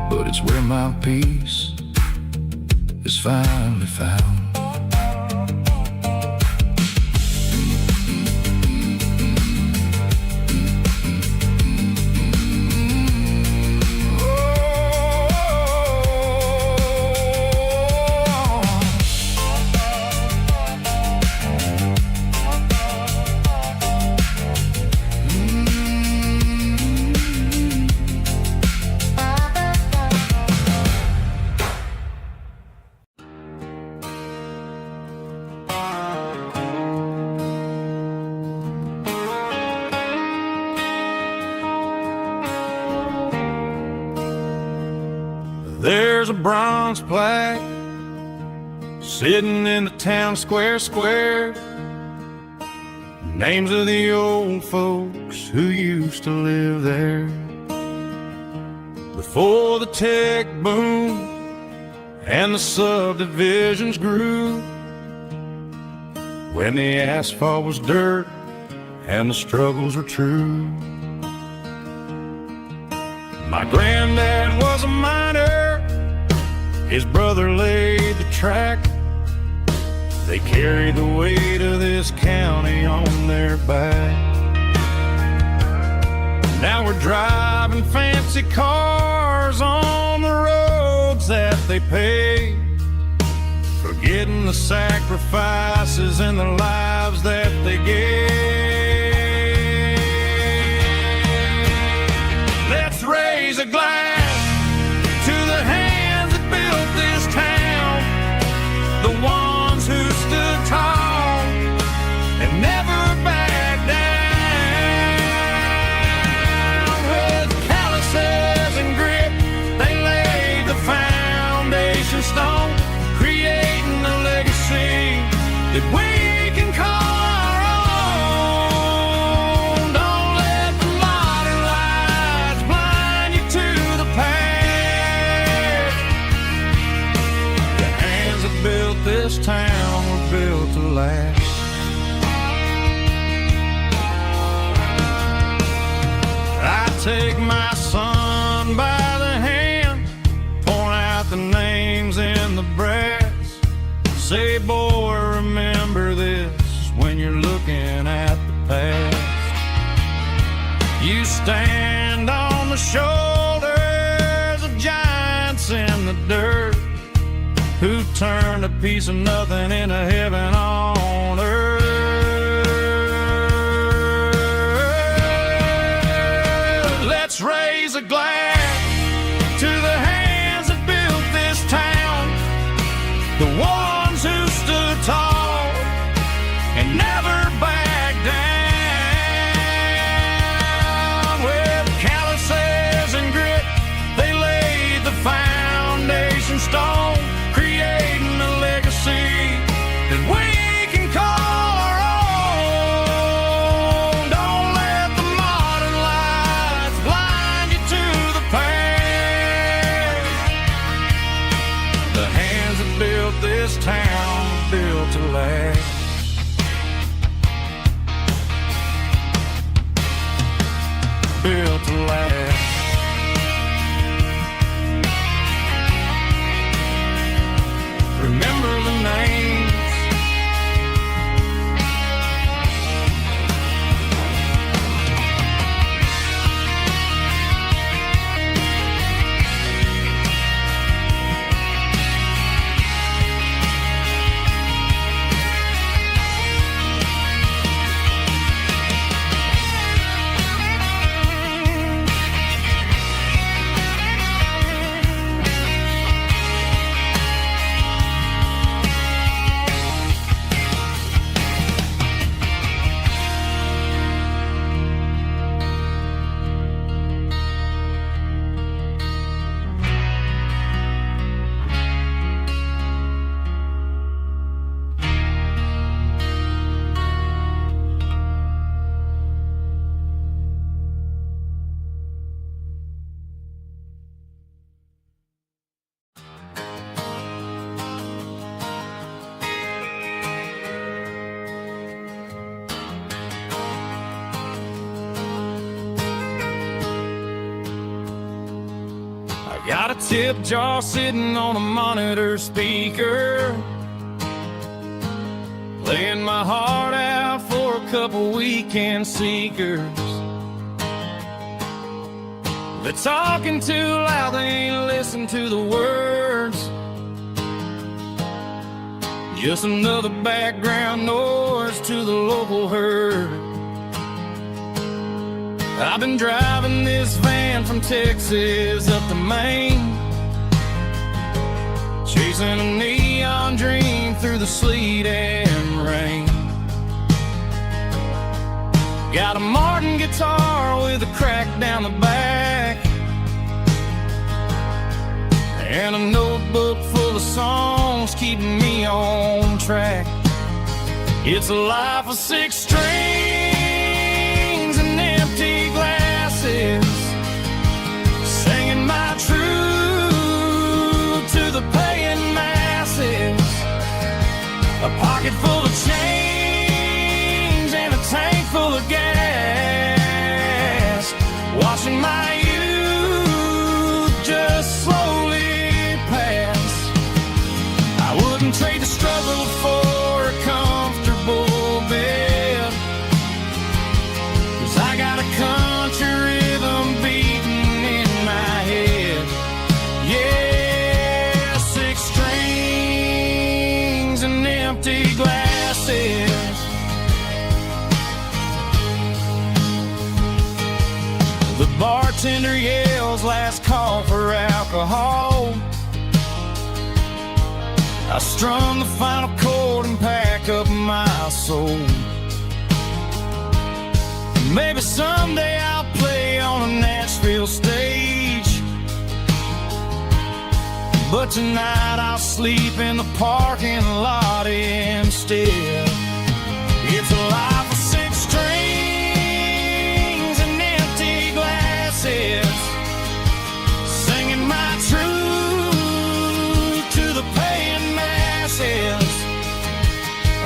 but it's where my peace is finally found. There's a bronze plaque sitting in the town square. Names of the old folks who used to live there before the tech boom and the subdivisions grew, when the asphalt was dirt and the struggles were true. My granddad was a miner, his brother laid the track. They carried the weight of this county on their back. Now we're driving fancy cars on the roads that they paved, forgetting the sacrifices and the lives that they gave. Let's raise a glass to the hands that built this town, the ones who stood tall and never backed down. With calluses and grit, they laid the foundation stone, creating a legacy that we can call our own. Don't let the modern lights blind you to the past. The hands that built this town were built to last. I take my son by the hand, point out the names in the brass, say, boy, remember this when you're looking at the past. You stand on the shoulders of giants in the dirt, who turned a piece of nothing into heaven on earth. Let's raise a glass to the hands that built this town, the ones who stood tall and never backed down. With calluses and grit, they laid the foundation stone, creating a legacy that we can call our own. Don't let the modern lights blind you to the past. The hands that built this town built to last. Built to last. Remember the names. I got a tip jar sitting on a monitor speaker, laying my heart out for a couple weekend seekers. They're talking too loud, they ain't listen to the words. Just another background noise to the local herd. I've been driving this van from Texas up to Maine, chasing a neon dream through the sleet and rain. Got a Martin guitar with a crack down the back, and a notebook full of songs keeping me on track. It's a life of 6 strings and empty glasses, singing my truth to the paying masses. A pocket full of change and a tank full of gas, watching my youth just slowly pass. I wouldn't trade the struggle for a comfortable bed, 'cause I got a country rhythm beating in my head. Yeah, 6 strings and empty glasses. The bartender yells last call for alcohol. I strum the final chord and pack up my soul. Maybe someday I'll play on a Nashville stage, but tonight I'll sleep in the parking lot instead. It's a life of 6 strings and empty glasses, singing my truth to the paying masses.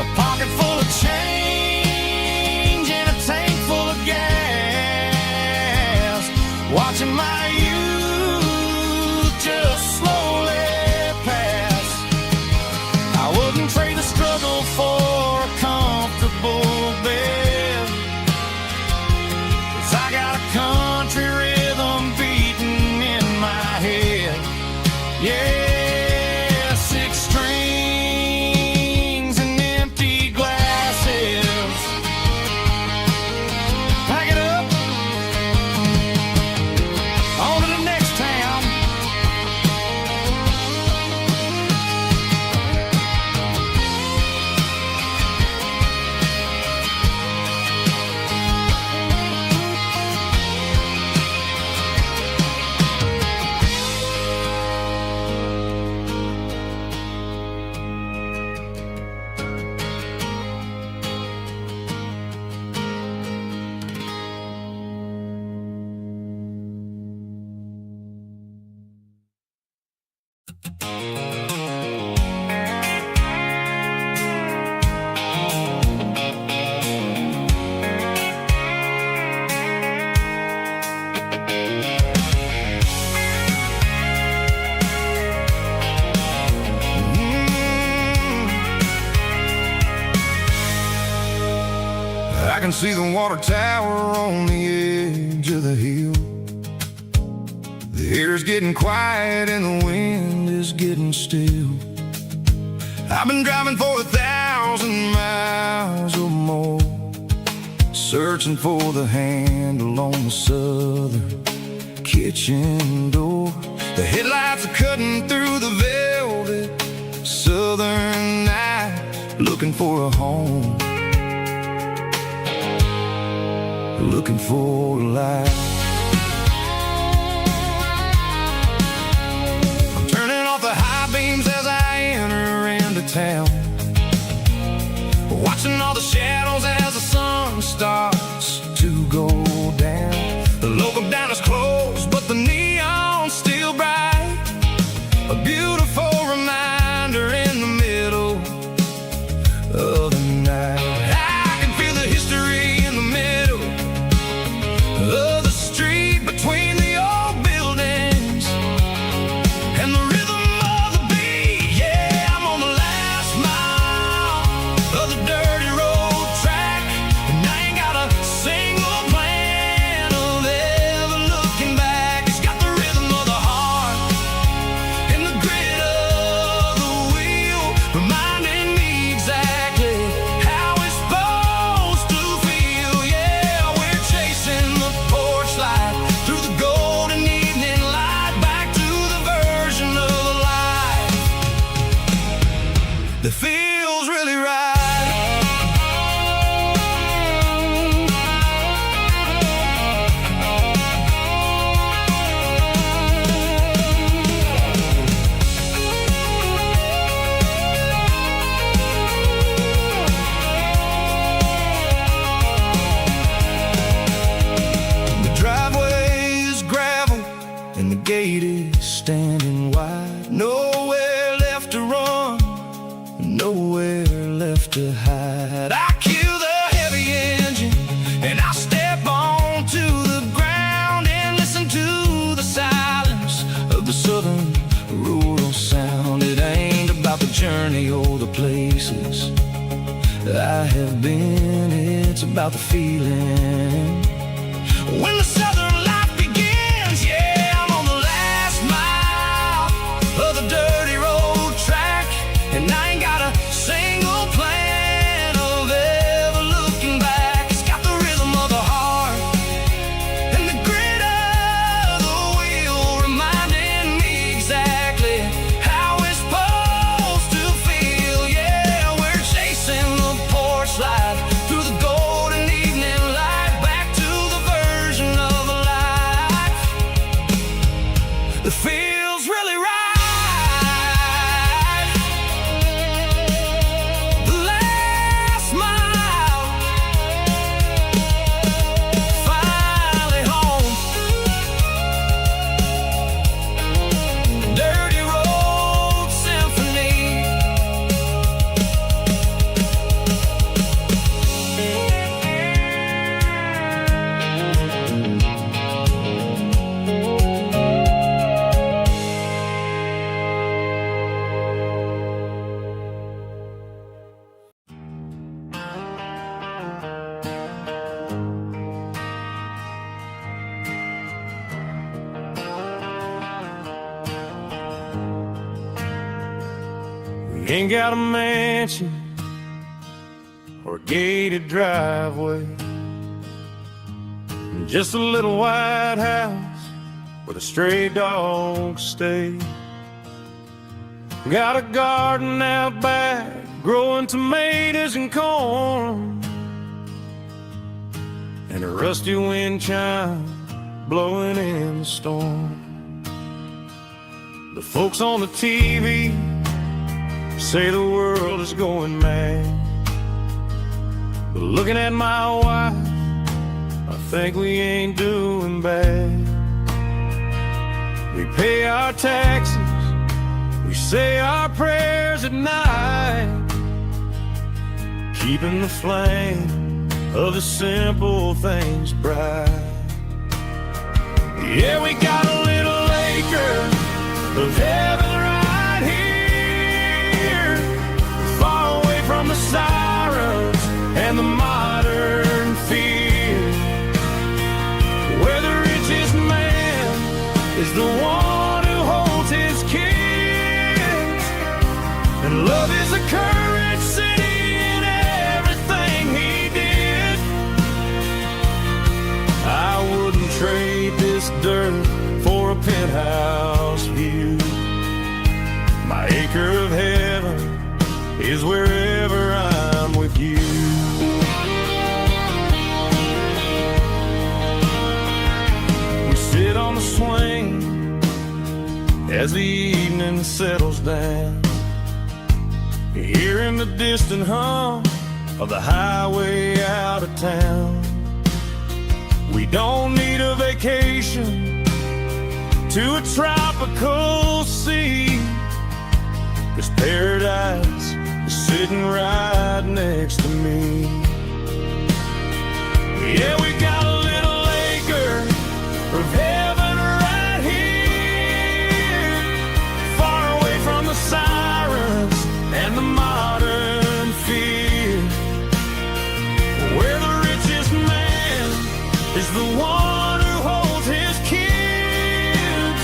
A pocket full of change and a tank full of gas, watching my youth just slowly pass. I wouldn't trade the struggle for a comfortable bed, 'cause I got a country rhythm beating in my head. Yeah, 6 strings and empty glasses. Pack it up, on to the next town. I can see the water tower on the edge of the hill. The air's getting quiet and the wind is getting still. I've been driving for 1,000 miles or more, searching for the handle on the southern kitchen door. The headlights are cutting through the velvet southern night, looking for a home, looking for a life. I'm turning off the high beams as I enter into town, watching all the shadows as the sun starts to go down. The local diner's closed, but the neon's still bright, a beautiful reminder in the middle of the night. I can feel the history in the middle of the street, between the old buildings street is standing wide. Nowhere left to run, nowhere left to hide. I kill the heavy engine and I step onto the ground and listen to the silence of the southern rural sound. It ain't about the journey or the places I have been, it's about the feeling when the southern life begins. Yeah, I'm on the last mile of the dirty road track, and I ain't got a single plan of ever looking back. It's got the rhythm of the heart and the grit of the wheel, reminding me exactly how it's supposed to feel. Yeah, we're chasing the porch light through the golden evening light, back to the version of a life that feels really right. The last mile, finally home. Dirty road symphony. We ain't got a mansion or a gated driveway, just a little white house where the stray dogs stay. Got a garden out back, growing tomatoes and corn, and a rusty wind chime blowing in the storm. The folks on the TV say the world is going mad, but looking at my wife, I think we ain't doing bad. We pay our taxes, we say our prayers at night, keeping the flame of the simple things bright. Yeah, we got a little acre of heaven right here, far away from the sirens and the modern fear, where the richest man is the one who holds his kids, and love is a currency in everything he did. I wouldn't trade this dirt for a penthouse view. My acre of heaven is wherever I'm with you. We sit on the swing as the evening settles down, hearing the distant hum of the highway out of town. We don't need a vacation to a tropical sea, 'cause paradise is sitting right next to me. Yeah, we got a little acre of heaven right here, far away from the sirens and the modern fear, where the richest man is the one who holds his kids,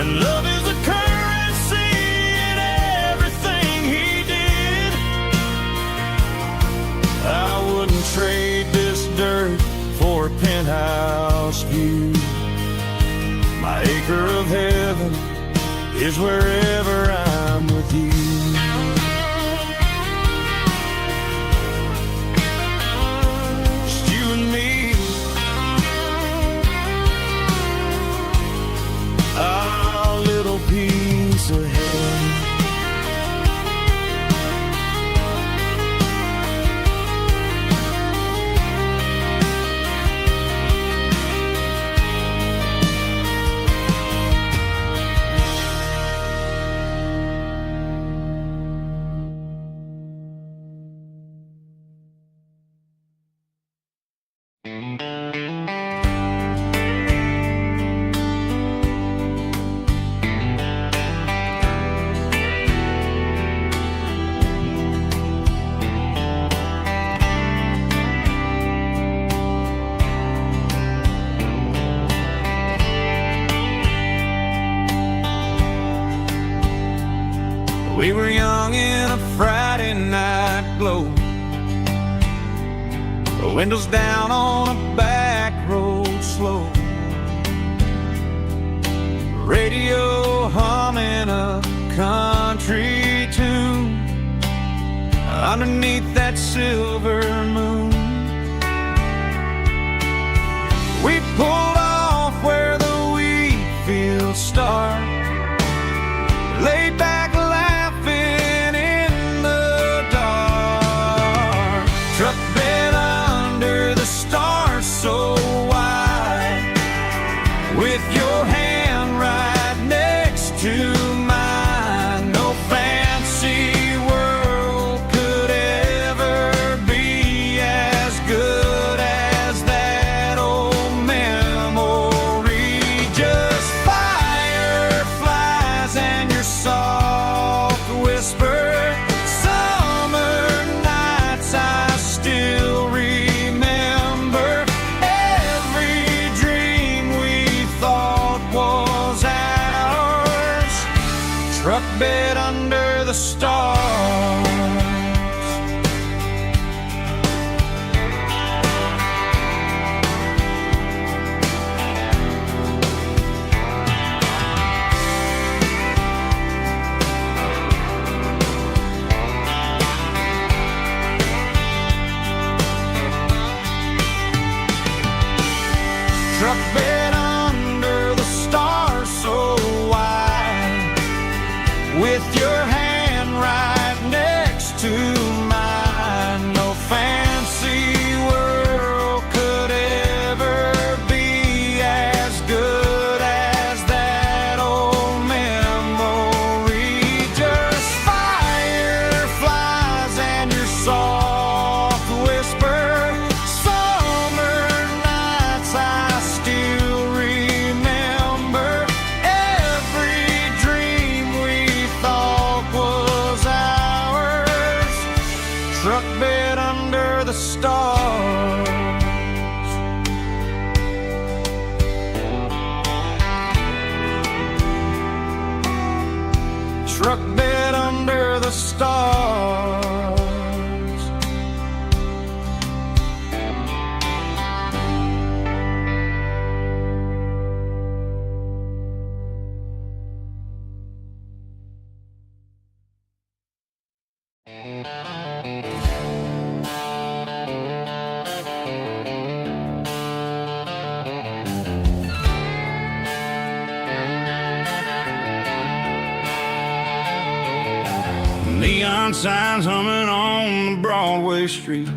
and love is a currency in everything he did. I wouldn't trade this dirt for a penthouse view. My acre of heaven is wherever I'm with you. Just you and me, our little piece of heaven. We were young in a Friday night glow, the windows down on a back road slow, radio humming a country tune underneath that silver moon. We pulled off where the wheat fields start, laid back laughing in the dark. Truck bed under the stars so wide, with your hand right next to mine. No fancy world could ever be as good as that old memory. Just fireflies and your soft whisper. Summer nights I still remember. Every dream we thought was ours. Truck bed under the stars. Truck bed under the stars so wide, with your hand right next to mine. No fancy world could ever be as good as that old memory. Just fireflies and your soft whisper. Summer nights I still remember. Every dream we thought was ours. Truck bed under the stars. Truck bed under the stars. Neon signs humming on the Broadway street,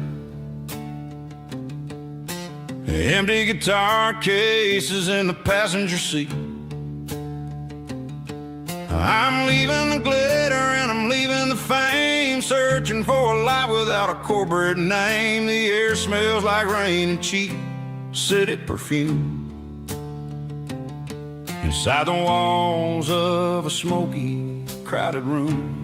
empty guitar cases in the passenger seat. I'm leaving the glitter and I'm leaving the fame, searching for a life without a corporate name. The air smells like rain and cheap city perfume inside the walls of a smoky, crowded room.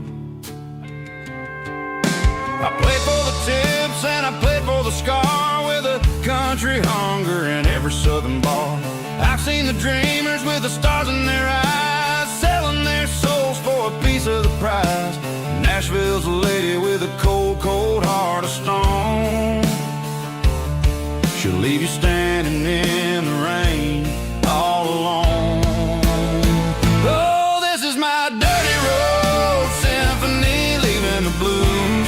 I played for the tips and I played for the scar, with a country hunger in every southern bar. I've seen the dreamers with the stars in their eyes, selling their souls for a piece of the prize. Nashville's a lady with a cold, cold heart of stone. She'll leave you standing in the rain all alone. Oh, this is my dirty road symphony, leaving the blues,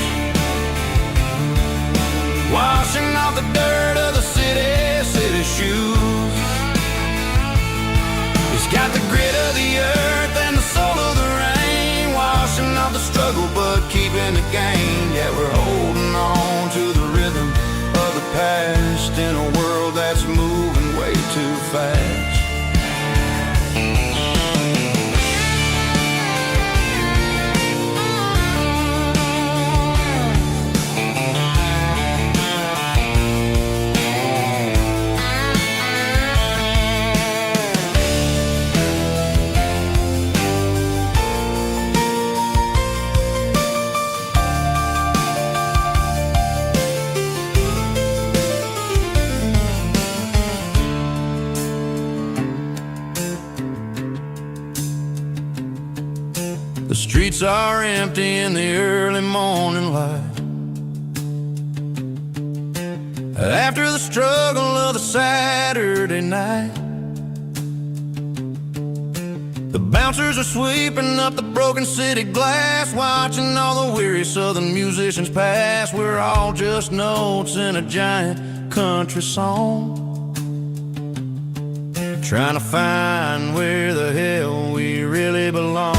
washing off the dirt of the city shoes. It's got the grit of The streets are empty in the early morning light. After the struggle of the Saturday night, the bouncers are sweeping up the broken city glass, watching all the weary southern musicians pass. We're all just notes in a giant country song, trying to find where the hell we really belong.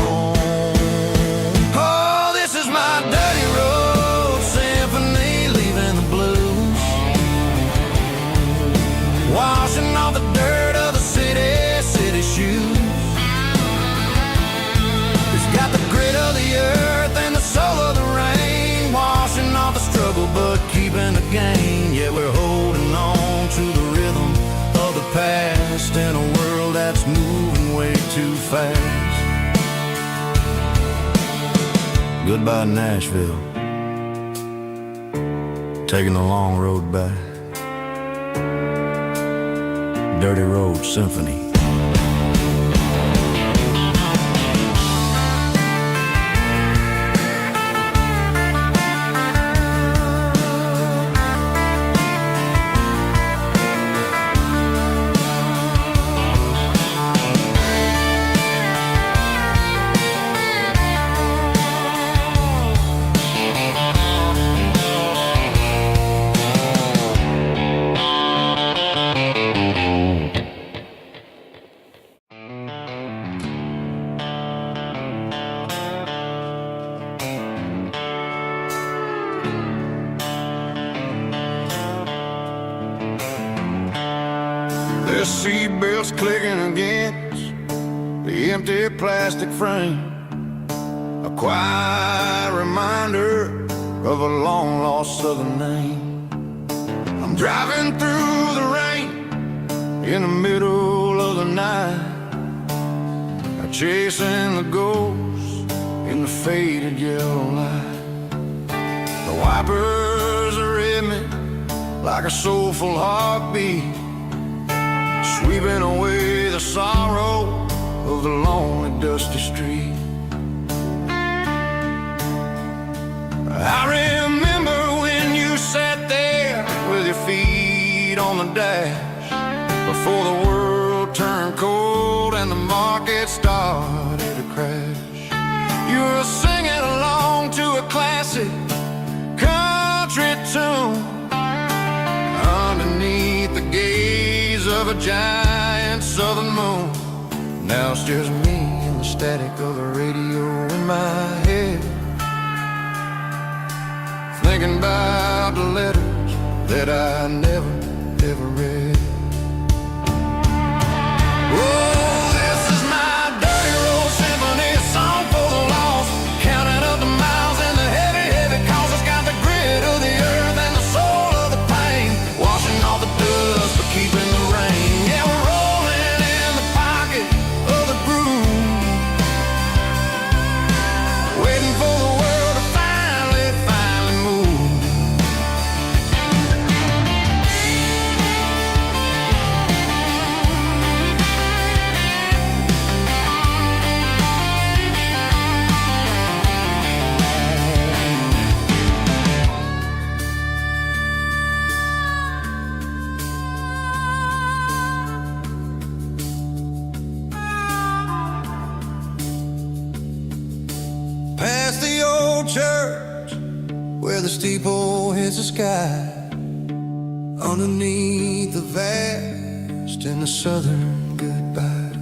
Oh, this is my dirty road symphony, leaving the blues, washing off the dirt of the city shoes. It's got the grit of the earth and the soul of the rain, washing off the struggle but keeping the gain. Yeah, we're holding on to the rhythm of the past in a world that's moving way too fast. Goodbye Nashville, taking the long road back. Dirty Road Symphony. The seatbelts clicking against the empty plastic frame, a quiet reminder of a long-lost southern name. I'm driving through the rain in the middle of the night, chasing the ghosts in the faded yellow light. The wipers are in me like a soulful heartbeat, sweeping away the sorrow of the lonely, dusty street. I remember when you sat there with your feet on the dash, before the world turned cold and the market started to crash. You were singing along to a classic country tune underneath the gaze of a giant southern moon. Now it's just me and the static of the radio in my head, thinking about the letters that I never, ever read. Oh, this is my dirty road symphony, a song for the lost, counting up the miles and the heavy, heavy calls. It's got the grit of the earth and the soul of the pain, washing off the dust but keeping the rain. Yeah, we're rolling in the pocket of the groove, waiting for the world to finally move. Past the old church where the steeple hits the sky, underneath the vast and the southern goodbye.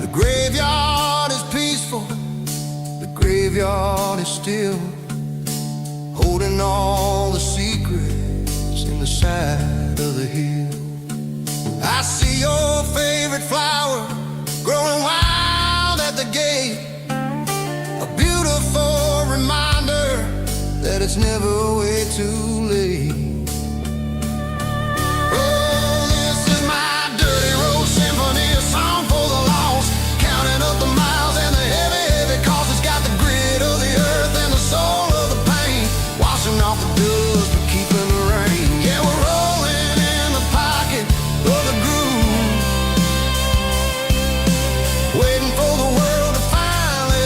The graveyard is peaceful, the graveyard is still, holding all the secrets in the side of the hill. I see your favorite flower growing wild at the gate, a beautiful reminder that it's never way too late. Oh, this is my dirty road symphony, a song for the lost, counting up the miles and the heavy, heavy calls. It's got the grit of the earth and the soul of the pain, washing off the dust but keeping the rain. Yeah, we're rolling in the pocket of the groove, waiting for the world to finally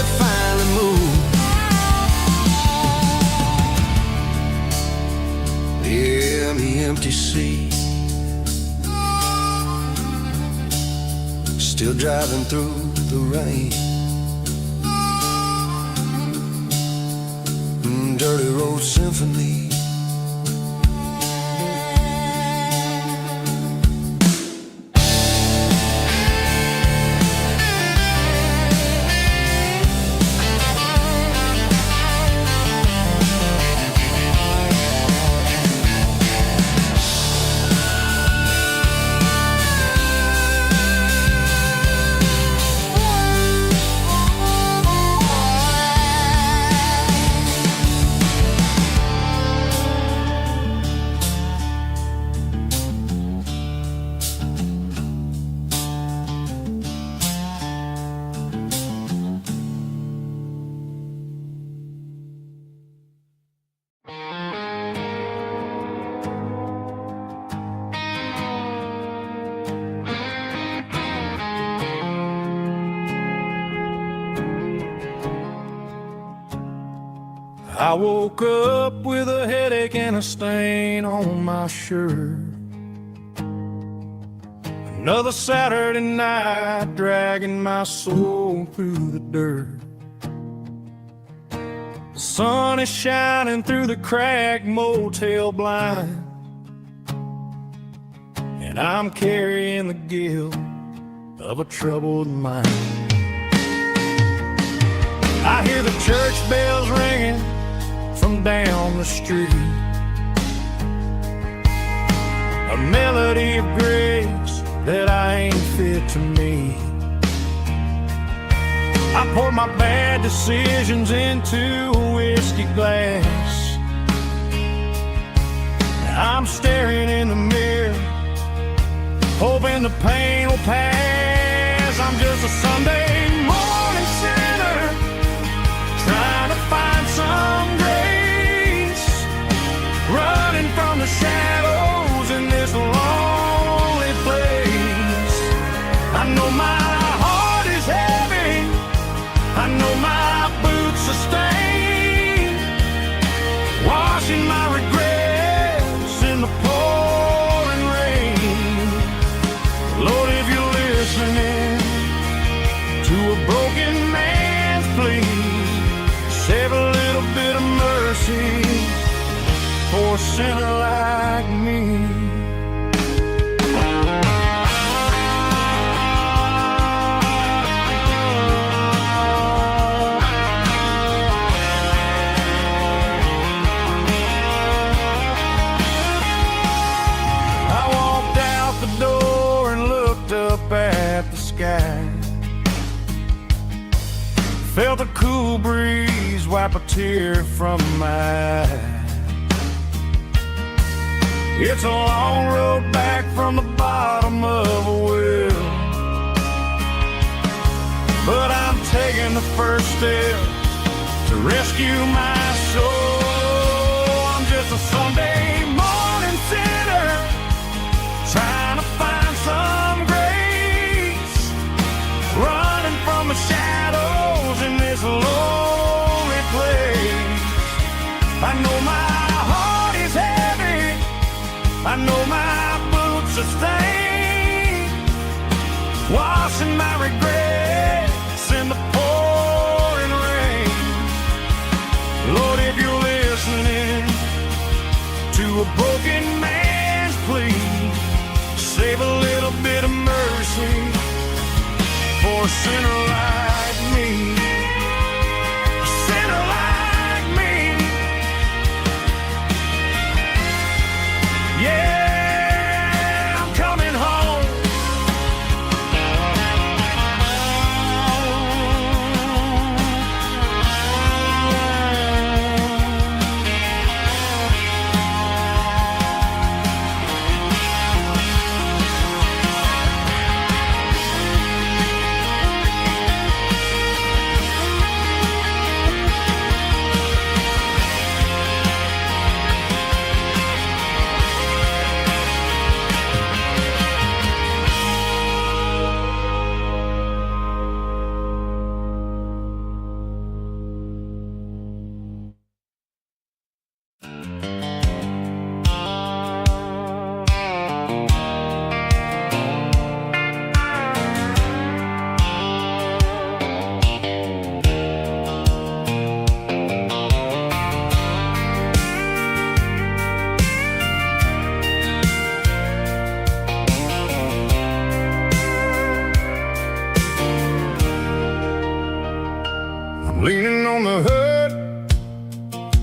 empty seat. Still driving through the rain. Dirty road symphony. I woke up with a headache and a stain on my shirt. Another Saturday night dragging my soul through the dirt. The sun is shining through the cracked motel blind, and I'm carrying the guilt of a troubled mind. I hear the church bells ringing from down the street, a melody of grace that I ain't fit to meet. I pour my bad decisions into a whiskey glass. I'm staring in the mirror, hoping the pain will pass. I'm just a Sunday morning sinner, trying to find some grace, running from the shadows in this lonely place. I know my heart is heavy, I know my boots are stained, washing my regrets in the pouring rain. Lord, if you're listening to a broken man's plea, save a little bit of mercy for a sinner like me. I walked out the door and looked up at the sky, felt a cool breeze wipe a tear from my eye. It's a long road back from the bottom of a well, but I'm taking the first step to rescue my soul. I'm just a Sunday morning sinner, trying to find some grace, running from the shadows in this lonely place. I know my heart is heavy, I know my boots are stained, washing my regrets in the pouring rain. Lord, if you're listening to a broken man's plea, save a little bit of mercy for a sinner like me. A sinner like me. Yeah, I'm coming home. leaning on the hood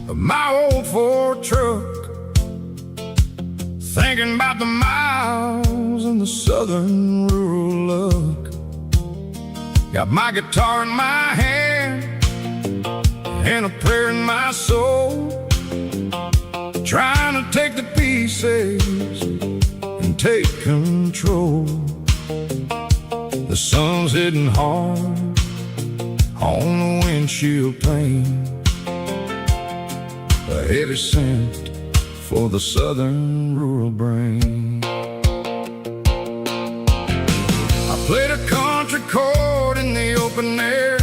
of my old Ford truck, thinking about the miles and the southern rural look. Got my guitar in my hand and a prayer in my soul, trying to take the pieces and take control. The sun's hitting hard on the windshield pane, a heavy scent for the southern rural brain. I played a country chord in the open air,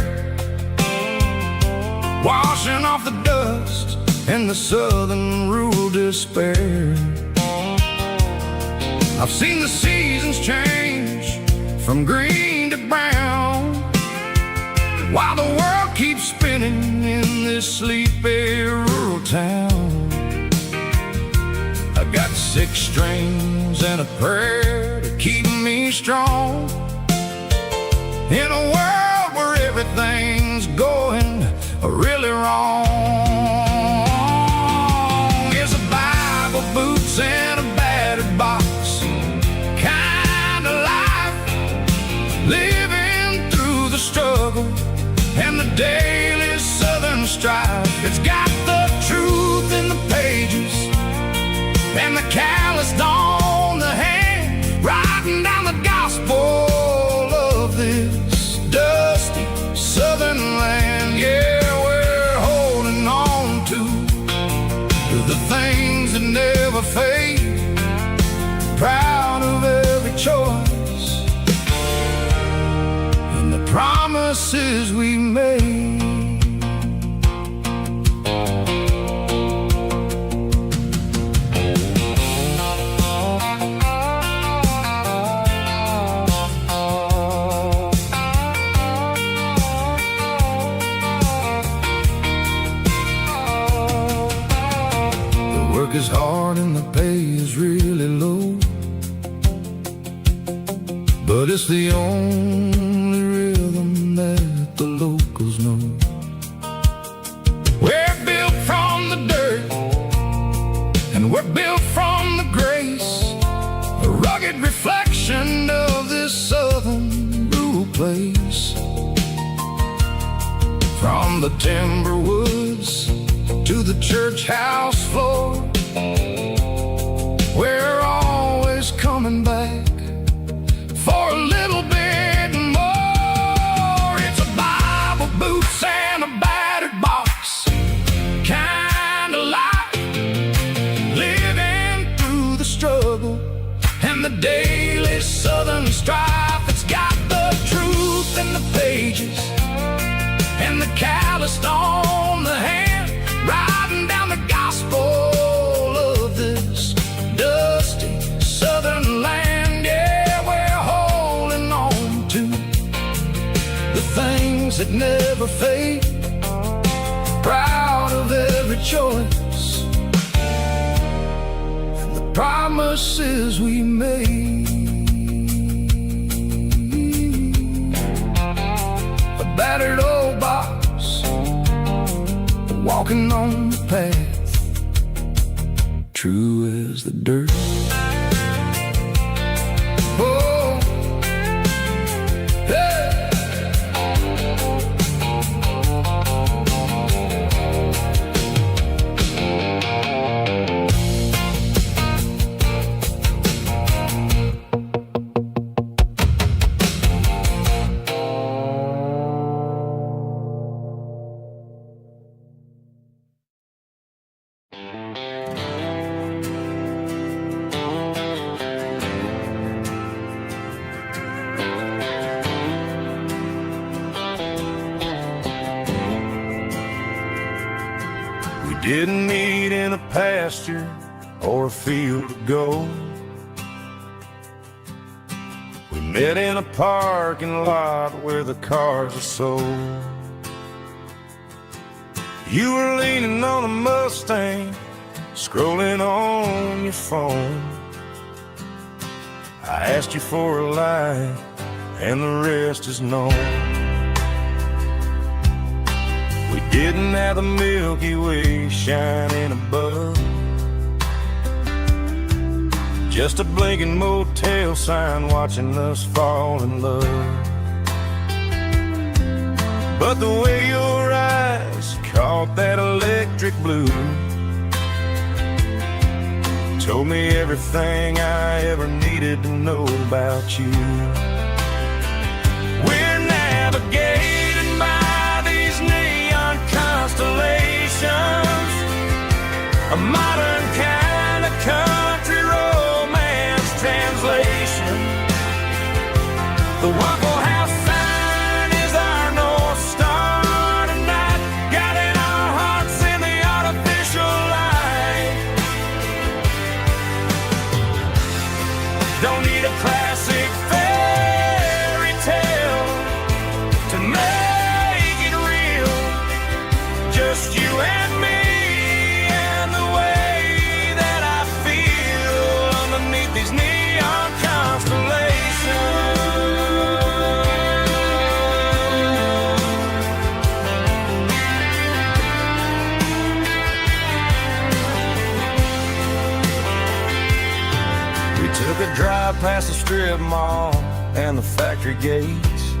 washing off the dust and the southern rural despair. I've seen the seasons change from green to brown, while the world keeps spinning in this sleepy rural town. I got 6 strings and a prayer to keep me strong, in a world where everything's going really wrong. Is a Bible, boots, and a battered box kind of life, living through the struggle and the daily southern strife. It's got the truth in the pages and the calloused on the hand, writing down the gospel of this dusty southern land. Yeah, we're holding on to the things that never fade, proud of every choice and the promises we made. Work is hard and the pay is really low, but it's the only rhythm that the locals know. We're built from the dirt and we're built from the grace, a rugged reflection of this southern rural place. From the timber woods to the church house floor, we're always coming back for a little bit more. It's a Bible, boots, and a battered box kind of life, living through the struggle and the daily southern strife. It's got the truth in the pages and the calloused on the hand, writing down the gospel of this dusty southern land. Yeah, we're holding on to the things that never fade, proud of every choice and the promises we made. A battered old box, walking on the path, true as the dirt. Oh, hey. Didn't meet in a pasture or a field of gold. We met in a parking lot where the cars are sold. You were leaning on a Mustang, scrolling on your phone. I asked you for a light, and the rest is known. at the Milky Way shining above. Just a blinking motel sign watching us fall in love. But the way your eyes caught that electric blue told me everything I ever needed to know about you. We're navigated by these neon constellations, a modern kind of country romance translation. The Waffle House sign is our North Star tonight, guiding our hearts in the artificial light. Don't need a classic fairy tale to make it real. Just you and me and the way that I feel underneath these neon constellations. We took a drive past the strip mall and the factory gates,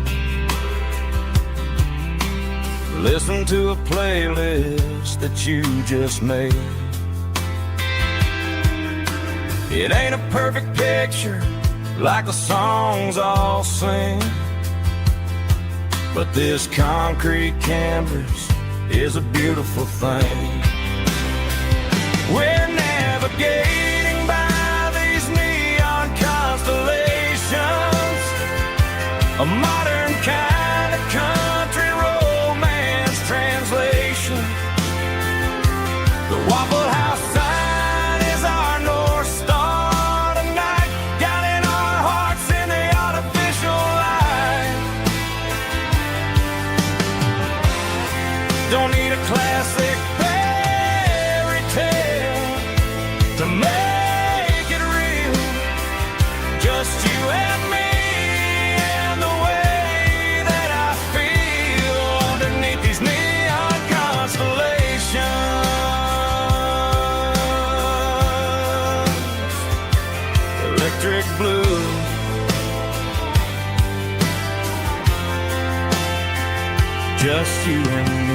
listened to a playlist that you just made. It ain't a perfect picture like the songs all sing, but this concrete canvas is a beautiful thing. We're navigating by these neon constellations, a modern kind of country romance translation. The Waffle House sign is our North Star tonight, guiding our hearts in the artificial light. Don't need a classic fairy tale to make it real. Just you and me and the way that I feel underneath these neon constellations. Electric blue, just you and me.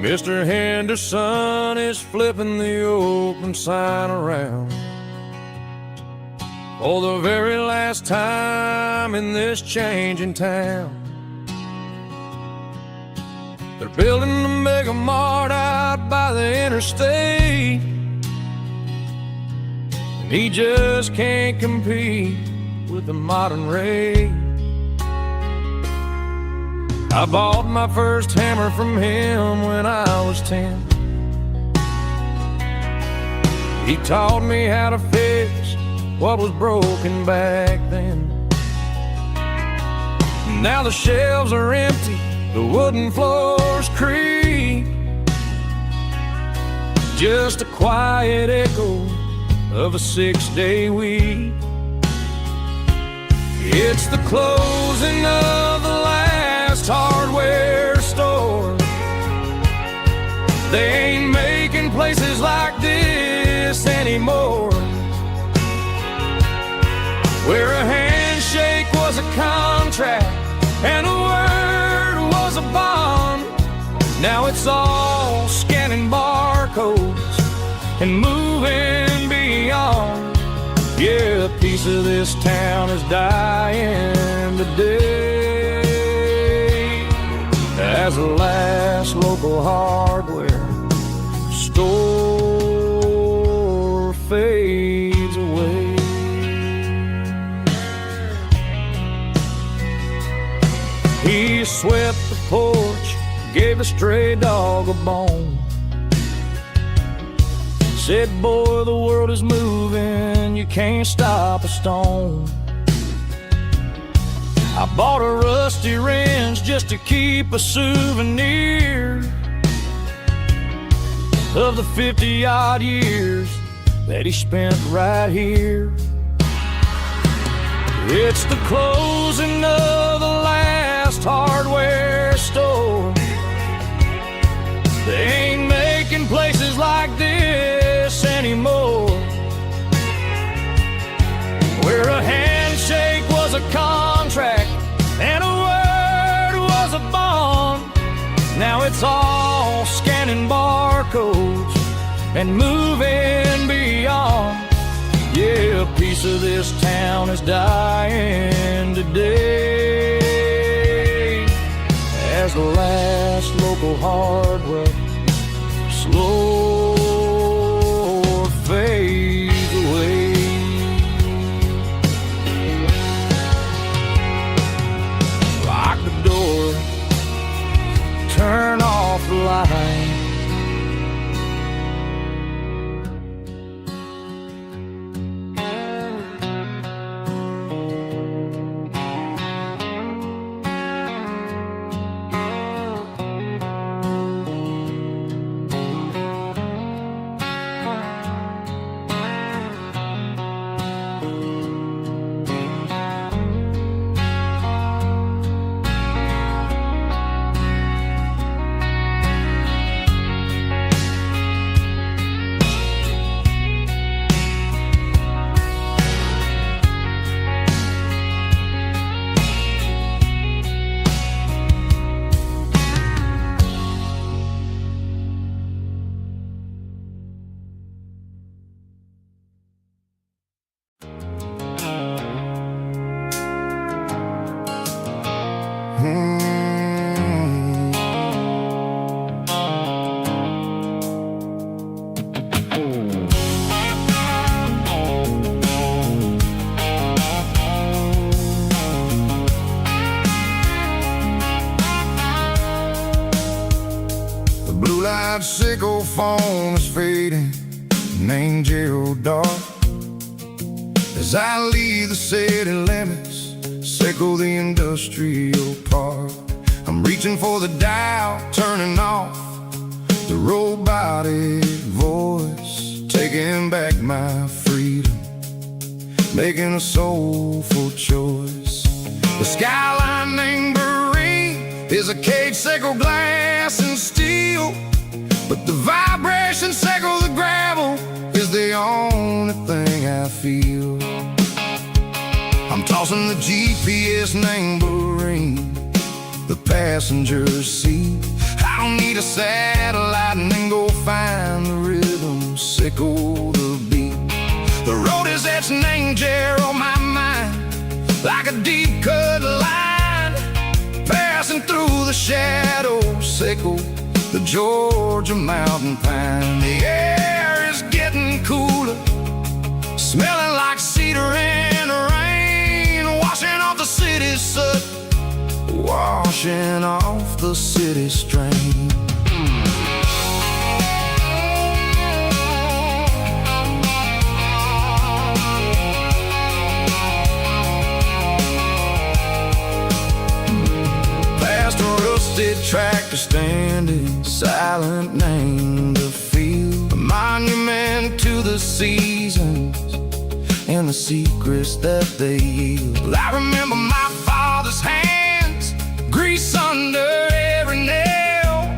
Mr. Henderson is flipping the open sign around for the very last time in this changing town. They're building a mega mart out by the interstate, and he just can't compete with the modern rate. I bought my first hammer from him when I was 10. He taught me how to fix what was broken back then. Now the shelves are empty, the wooden floors creak, just a quiet echo of a 6-day week. It's the closing of the last hardware store. They ain't making places like this anymore, where a handshake was a contract and a word was a bond. Now it's all scanning barcodes and moving beyond. Yeah, a piece of this town is dying today as the last local hardware store fades away. He swept the porch, gave the stray dog a bone. Said, boy, the world is moving, you can't stop a stone. I bought a rusty wrench just to keep a souvenir of the 50-odd years that he spent right here. It's the closing of the last hardware store. They ain't making places like this anymore, where a handshake was a contract and a word was a bond. Now it's all scanning barcodes and moving beyond. Yeah, a piece of this town is dying today as the last local hardware slow fades away. Lock the door, turn off the light. Sickle phone is fading, name Gerald dark. As I leave the city limits, sickle the industrial park. I'm reaching for the dial, turning off the robotic voice, taking back my freedom, making a soulful choice. The skyline named Marine is a cage, sickle glass and steel, but the vibration sickle the gravel is the only thing I feel. I'm tossing the GPS named Marine, the passenger seat. I don't need a satellite and then go find the rhythm, sickle the beat. The road is etched named Gerald on my mind, like a deep cut line, passing through the shadows, sickle the Georgia mountain pine. The air is getting cooler, smelling like cedar in the rain, washing off the city soot, washing off the city strain. Past a rusted tractor standing silent, named the field, a monument to the seasons and the secrets that they yield. I remember my father's hands, grease under every nail,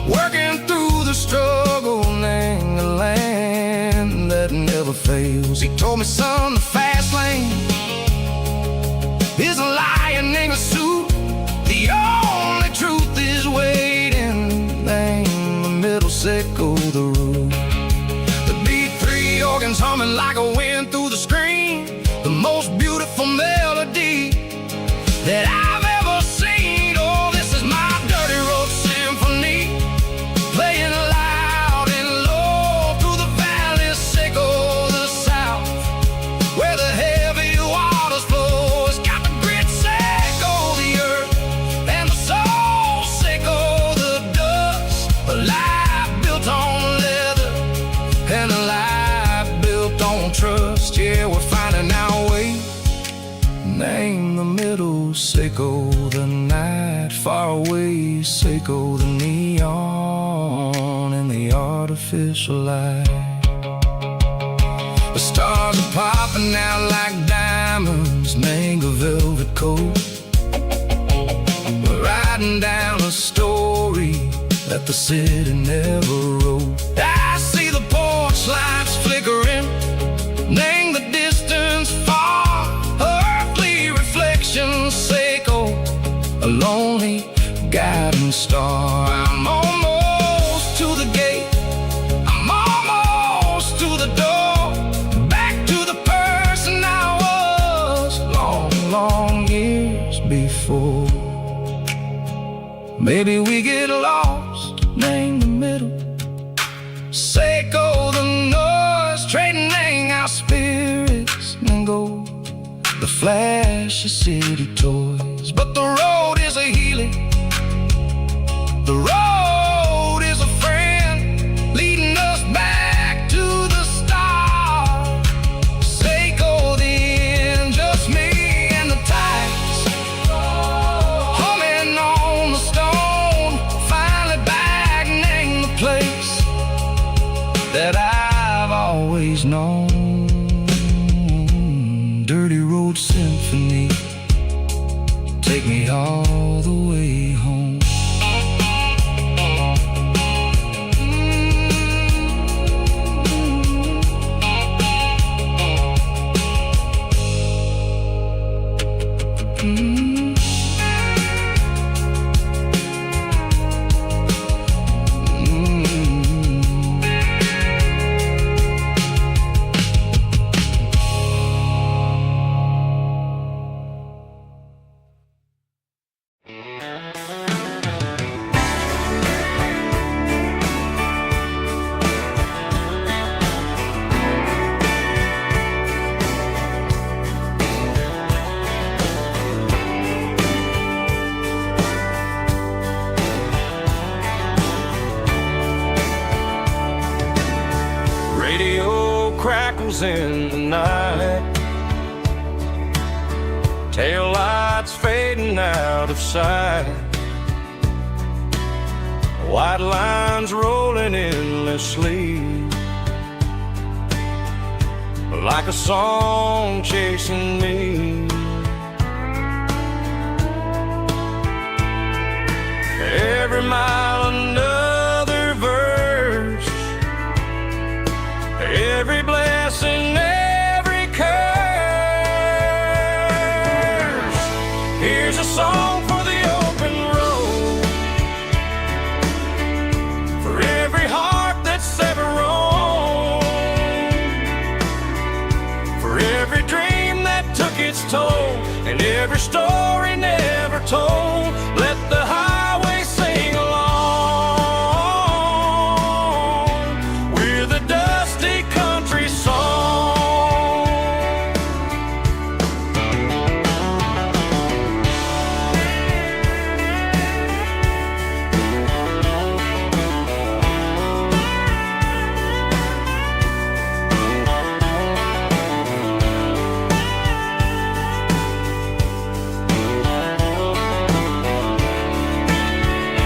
working through the struggle, named the land that never fails. He told me, son, the fast lane is a lion in a suit. The only truth is waiting, name the middle, sickle the root. The B3 organs humming like a wind through the screen, the most beautiful melody that I've ever seen. Oh, this is my dirty road symphony, playing loud and low through the valleys, sickle the south, where Seiko the night far away, Seiko the neon and the artificial light. The stars are popping out like diamonds, mango velvet coat. We're riding down a story that the city never wrote. I see the porch lights flickering, name the distance far, earthly reflections, Seiko, a lonely guiding star. I'm almost to the gate, I'm almost to the door, back to the person I was long, long years before. Maybe we get lost, name the middle, Seiko the noise, trading our spirits and gold, the flash of city toys. But the road is a healing, the road is a friend, leading us back to the start. Seiko the end, just me and the tides, humming on the stone, finally back, name the place that I've always known. Dirty Road Symphony, take me all the way home. Radio crackles in the night, tail lights fading out of sight, white lines rolling endlessly, like a song chasing me. Every mile another verse, every blessing, every curse. Here's a song for the open road, for every heart that's ever roamed, for every dream that took its toll, and every story never told.